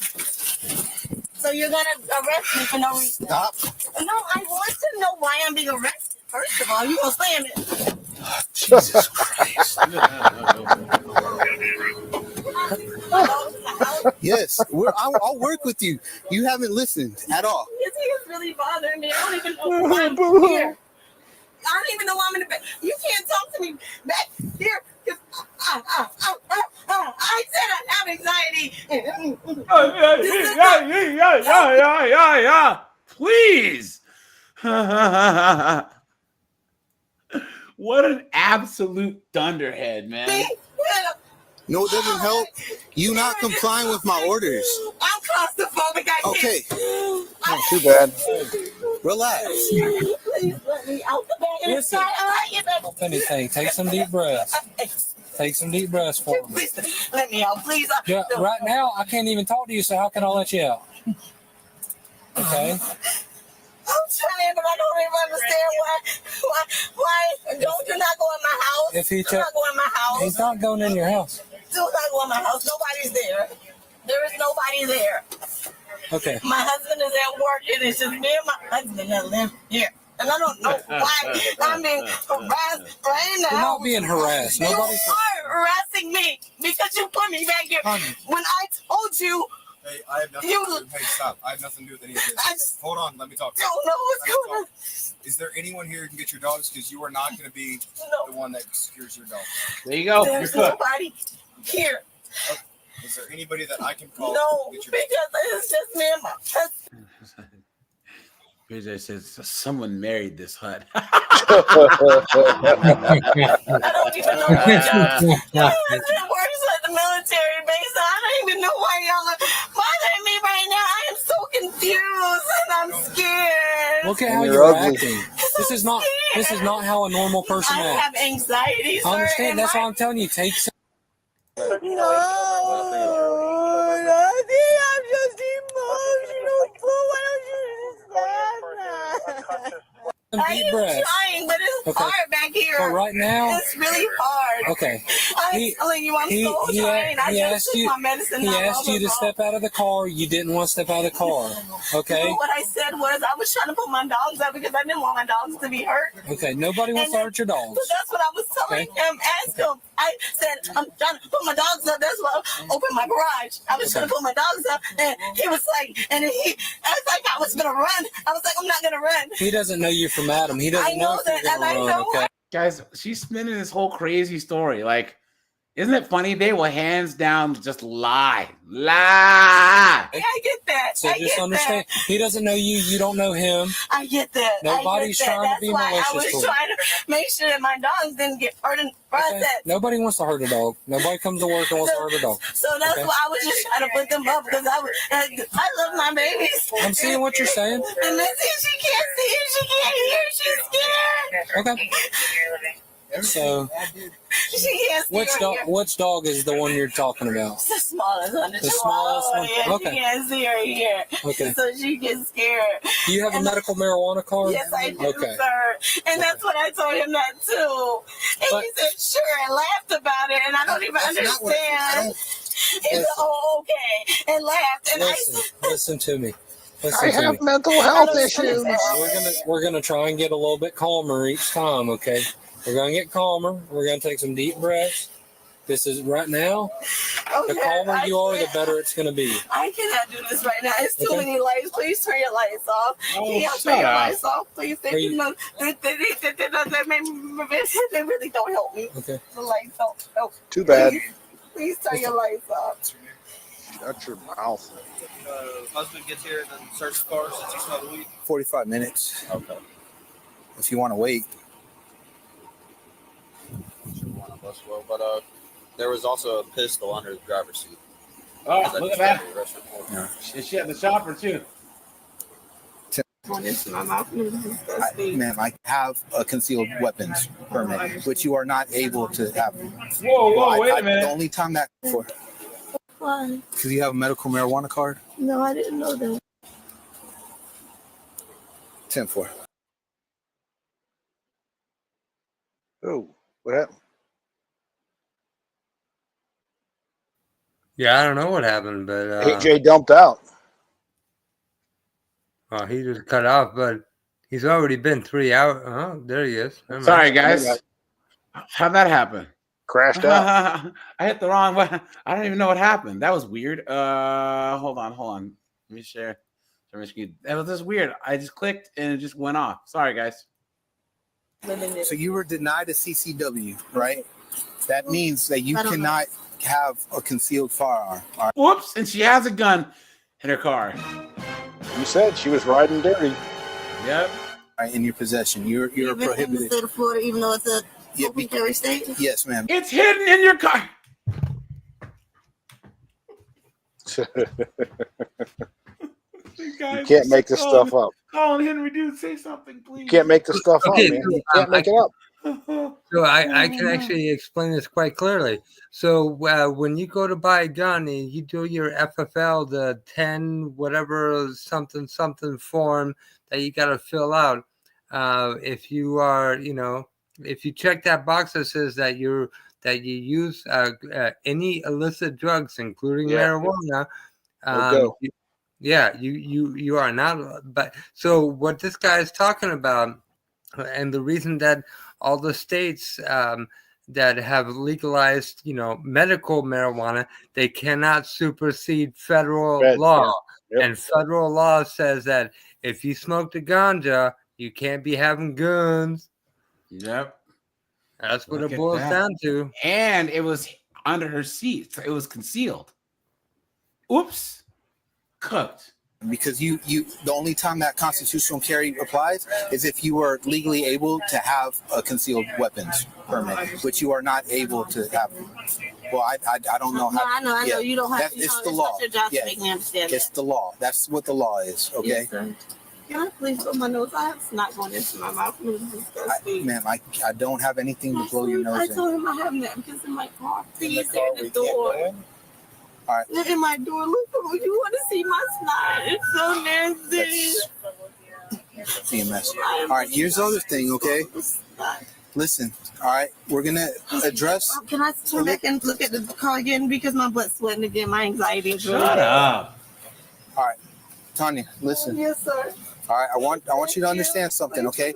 So you're gonna arrest me for no reason? Stop. No, I want to know why I'm being arrested. First of all, you gonna slam it? Jesus Christ. Yes, I'll work with you. You haven't listened at all. This thing is really bothering me. I don't even know why I'm here. I don't even know why I'm in the back. You can't talk to me back here. I said I have anxiety. Yeah. Please. What an absolute dunderhead, man. No, it doesn't help. You not complying with my orders. I'm claustrophobic. I Okay. Not too bad. Relax. Please let me out the bag. Listen. If anything, take some deep breaths. Take some deep breaths for me. Please let me out, please. Yeah, right now, I can't even talk to you, so how can I let you out? Okay. I'm trying, but I don't even understand why don't you not go in my house? If he do not go in my house. He's not going in your house. Do not go in my house. Nobody's there. There is nobody there. Okay. My husband is at work, and it's just me and my husband that live here. And I don't know why I'm being harassed right now. You're not being harassed. You Nobody's are harassing me because you put me back here. When I told you. Hey, I have nothing to do. Hey, stop. I have nothing to do with any of this. Hold on. Let me talk. Don't know what's going on. Is there anyone here who can get your dogs? Because you are not going to be the one that secures your dog. There you go. There's nobody here. Okay. Is there anybody that I can call? No, because it's just me and my husband. PJ says someone married this hut. I don't even know what job. My husband works at the military base. I don't even know why y'all are bothering me right now. I am so confused and I'm scared. Look at how you're acting. This is not how a normal person I acts. have anxiety, sir. I understand. That's why I'm telling you. Take some. No, nothing. I'm just emotional. Why don't you understand that? I am trying, but it's hard back here. But right now, it's really hard. Okay. I'm telling you, I'm so trying. I just took my medicine. He asked you to step out of the car. You didn't want to step out of the car. Okay. No, what I said was I was trying to put my dogs out because I didn't want my dogs to be hurt. Okay. Nobody wants to hurt your dogs. But that's what I was telling him. Ask him. I said I'm trying to put my dogs up. That's why I opened my garage. I was trying to put my dogs up, and he was like, I was like, I was gonna run. I was like, I'm not gonna run. He doesn't know you from Adam. He doesn't know if you're gonna run. Okay. Guys, she's spinning this whole crazy story. Like, isn't it funny? They will hands down just lie. I get that. So just understand, he doesn't know you. You don't know him. I get that. Nobody's trying to be malicious. I was trying to make sure that my dogs didn't get hurt in the process. Nobody wants to hurt a dog. Nobody comes to work and wants to hurt a dog. So that's why I was just trying to put them up because I love my babies. I'm seeing what you're saying. And Missy, she can't see and she can't hear. She's scared. Okay. So, she can't see which dog is the one you're talking about? The smallest one. The smallest one? Yeah, Okay. she can't see her here. Okay. So she gets scared. Do you have a medical marijuana card? Yes, I do, Okay. sir. And that's what I told him that too. And he said, sure, and laughed about it. And I don't even understand. He said, oh, okay. And laughed. And Listen to me. I have mental health issues. We're gonna try and get a little bit calmer each time, okay? We're gonna get calmer. We're gonna take some deep breaths. This is right now. Okay, the calmer you are, the better it's gonna be. I cannot do this right now. It's too many lights. Please turn your lights off. Oh, Turn your shut up. lights off, please. They really don't help me. Okay. The lights don't help. Too bad. Please turn your lights off. Shut your mouth. Husband gets here and then search the car since he smelled the weed. 45 minutes. Okay. If you want to wait. But there was also a pistol under the driver's seat. Oh, look at that. Yeah. Is she at the shopper too? Ma'am, I have a concealed weapons permit, but you are not able to have them. Whoa, wait a minute. The only time that for Why? because you have a medical marijuana card. No, I didn't know that. 10-4. Oh, what happened? Yeah, I don't know what happened, but AJ dumped out. Oh, he just cut off, but he's already been 3 hours. Oh, there he is. Never mind. Sorry, guys. How'd that happen? Crashed out. I hit the wrong one. I don't even know what happened. That was weird. Hold on. Let me share my screen. That was just weird. I just clicked and it just went off. Sorry, guys. So you were denied a CCW, right? That means that you cannot have a concealed firearm. All right? Whoops! And she has a gun in her car. You said she was riding dirty. Yep. Right, in your possession, you're In the prohibited. state of Florida, even though it's a open carry state. Yes, ma'am. It's hidden in your car. You can't make this stuff up. Colin Henry, dude, say something, please. You can't make this stuff up, man. You can't make it up. So I can actually explain this quite clearly. So when you go to buy a gun and you do your FFL, the 10 whatever something form that you got to fill out, if you are, if you check that box that says that that you use any illicit drugs, including Yeah. marijuana, go. you are not. But so what this guy is talking about, and the reason that all the states that have legalized, medical marijuana, they cannot supersede federal law. Yep. And federal law says that if you smoke the ganja, you can't be having guns. Yep. That's what Look it at boils that. down to. And it was under her seat, so it was concealed. Oops. Cooked. Because you the only time that constitutional carry applies is if you are legally able to have a concealed weapons permit, which you are not able to have. Well, I don't know how. No, I know. You don't have to. It's the law. Not your job Yes. to make me understand. It's the law. That's what the law is. Okay. Yes, sir. Can I please blow my nose? I have snot going into my mouth. Ma'am, I don't have anything to blow your nose I in. told him I have napkins in my car. Please, car, at the door. All right. Look at my door. Look, you want to see my snot? It's so nasty. CMS. All right. Here's the other thing. Okay. Listen. All right. We're gonna address. Can I turn back and look at the car again because my butt's sweating again? My anxiety is really Shut up. All right, Tanya. Listen. Yes, sir. All right. I want you to understand something. Okay.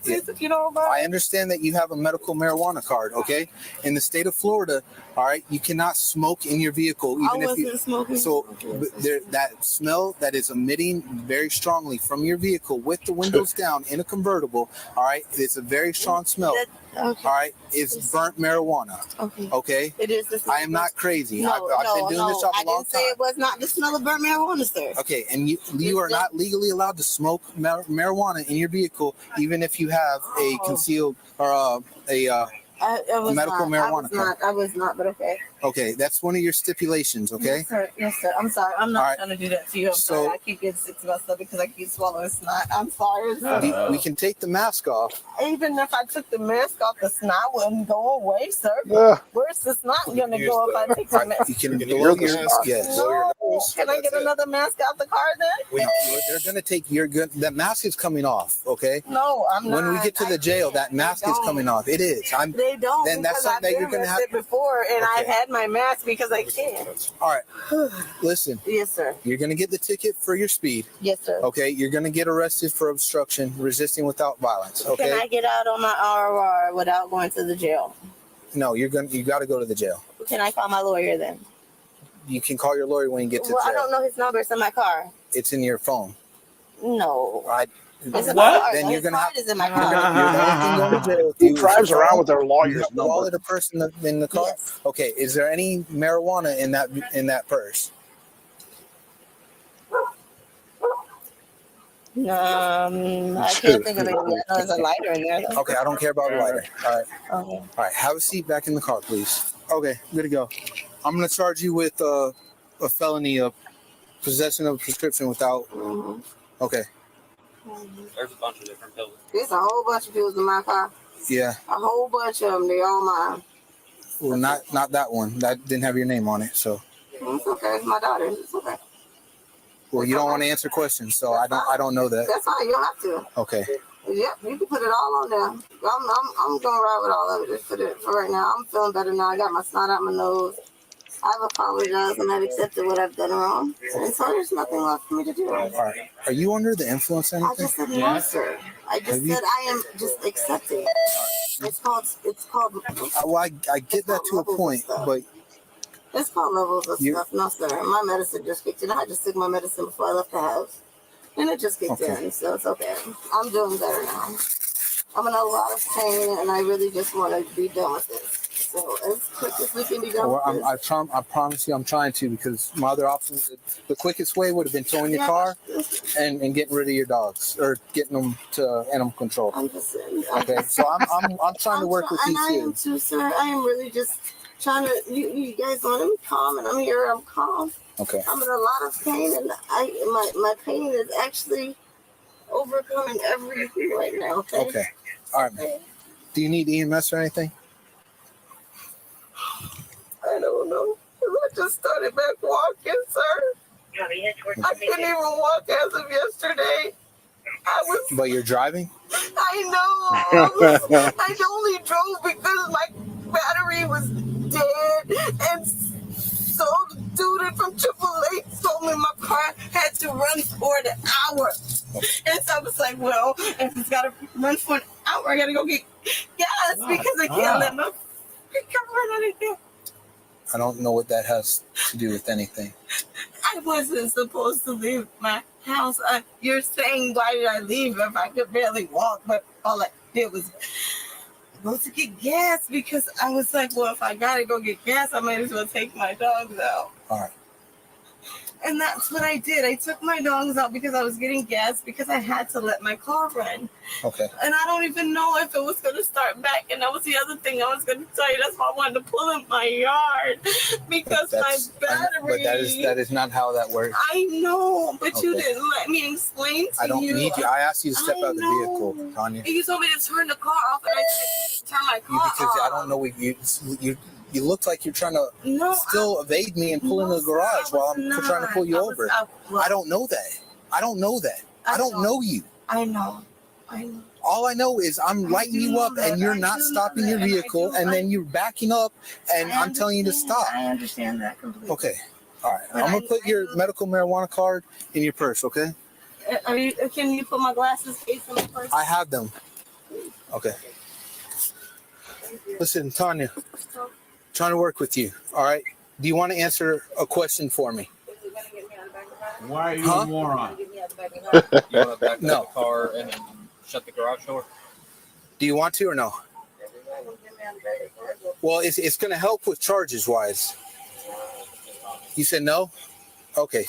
Please, if you don't mind. I understand that you have a medical marijuana card. Okay. In the state of Florida, all right, you cannot smoke in your vehicle even if you. Smoking. So that smell that is emitting very strongly from your vehicle with the windows down in a convertible. All right, it's a very strong smell. Okay. All right, it's burnt marijuana. Okay. Okay. It is the smell. I am not crazy. No, I've been doing this I a long didn't say time. it was not the smell of burnt marijuana, sir. Okay, and you are not legally allowed to smoke marijuana in your vehicle, even if you have a concealed or a medical marijuana card. I was not, but okay. Okay, that's one of your stipulations. Okay. Yes, sir. I'm sorry. I'm not All right. trying to do that to you. I'm sorry. I keep getting sick to myself because I keep swallowing snot. I'm sorry. We can take the mask off. Even if I took the mask off, the snot wouldn't go away, sir. Where's the snot going to go if I take the mask? You can blow your mask. Yes. No. Can I get another mask out the car then? They're going to take your good. That mask is coming off. Okay. No, I'm not. When we get to the jail, that mask is coming off. It is. They don't. Then that's because something I've that you're been going to have. arrested before, and I've had my mask because I can. All right. Listen. Yes, sir. You're going to get the ticket for your speed. Yes, sir. Okay. You're going to get arrested for obstruction, resisting without violence. Okay. Can I get out on my RR without going to the jail? No, you got to go to the jail. Can I call my lawyer then? You can call your lawyer when you get to Well, jail. I don't know his number. It's in my car. It's in your phone. No. It's in my car. Then you're gonna have Is in my you're car. gonna go to jail. He drives around with their lawyer's You number. wallet a person in the car. Yes. Okay. Is there any marijuana in that purse? I can't think of it. I know there's a lighter in there, though. Okay. I don't care about a lighter. All right. Okay. All right. Have a seat back in the car, please. Okay. Good to go. I'm gonna charge you with a felony of possession of a prescription without. Okay. There's a bunch of different pills. There's a whole bunch of pills in my car. Yeah. A whole bunch of them. They're all mine. Well, not that one. That didn't have your name on it. So. It's okay. It's my daughter. It's okay. Well, you don't want to answer questions, so I don't know that. That's fine. You don't have to. Okay. Yep, you can put it all on there. I'm gonna ride with all of it for right now. I'm feeling better now. I got my snot out my nose. I've apologized and I've accepted what I've done wrong. And so there's nothing left for me to do. All right. Are you under the influence or I anything? just said no, sir. I just said I am just accepting. It's called. Well, I get that to a point, but It's called levels of stuff. No, sir. My medicine just kicked in. I just took my medicine before I left the house. And it just kicked in, so it's okay. I'm doing better now. I'm in a lot of pain, and I really just want to be done with this. So as quick as we can be done with this. I promise you I'm trying to, because my other option, the quickest way would have been towing your car and getting rid of your dogs or getting them to animal control. I'm just saying. Okay, so I'm trying to work with you I am too, sir. I am really just trying to. You guys want me calm, and I'm here. I'm calm. Okay. I'm in a lot of pain, and my pain is actually overcoming everything right now. Okay. All right. Man. Do you need EMS or anything? I don't know. I just started back walking, sir. I couldn't even walk as of yesterday. But you're driving? I know. I only drove because battery was dead, and so the dude from AAA told me my car had to run for an hour. And so I was like, well, if it's got to run for an hour, I got to go get gas because I can't let my car run out of gas. I don't know what that has to do with anything. I wasn't supposed to leave my house. You're saying, why did I leave if I could barely walk? But all I did was go to get gas because I was like, well, if I got to go get gas, I might as well take my dogs out. All right. And that's what I did. I took my dogs out because I was getting gas because I had to let my car run. Okay. And I don't even know if it was going to start back. And that was the other thing I was going to tell you. That's why I wanted to pull in my yard because my battery. But that is not how that works. I know, but you didn't let me explain to you. I don't need you. I asked you to step out of the vehicle, Tanya. You told me to turn the car off, and I said, turn my car because off. I don't know what you look like you're trying to evade me and pull in the garage while I'm trying to pull you over. I don't know that. I don't know that. I don't know you. I know. All I know is I'm lighting you up and you're not stopping your vehicle and then you're backing up and I'm telling you to stop. I understand that completely. Okay. All right. I'm going to put your medical marijuana card in your purse, okay? Can you put my glasses case in my purse? I have them. Okay. Listen, Tanya. Trying to work with you. All right. Do you want to answer a question for me? Why are you a moron? You want to back No. up the car and then shut the garage door? Do you want to or no? Well, it's going to help with charges wise. You said no? Okay.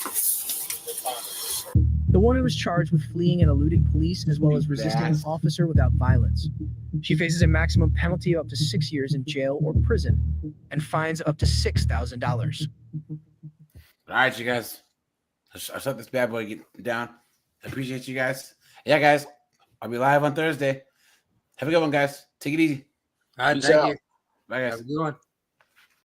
The woman was charged with fleeing and eluding police as well as resisting an officer without violence. She faces a maximum penalty of up to 6 years in jail or prison and fines up to $6,000. All right, you guys. I'll shut this bad boy down. I appreciate you guys. Yeah, guys. I'll be live on Thursday. Have a good one, guys. Take it easy. All right, thank you. Bye, guys. Have a good one.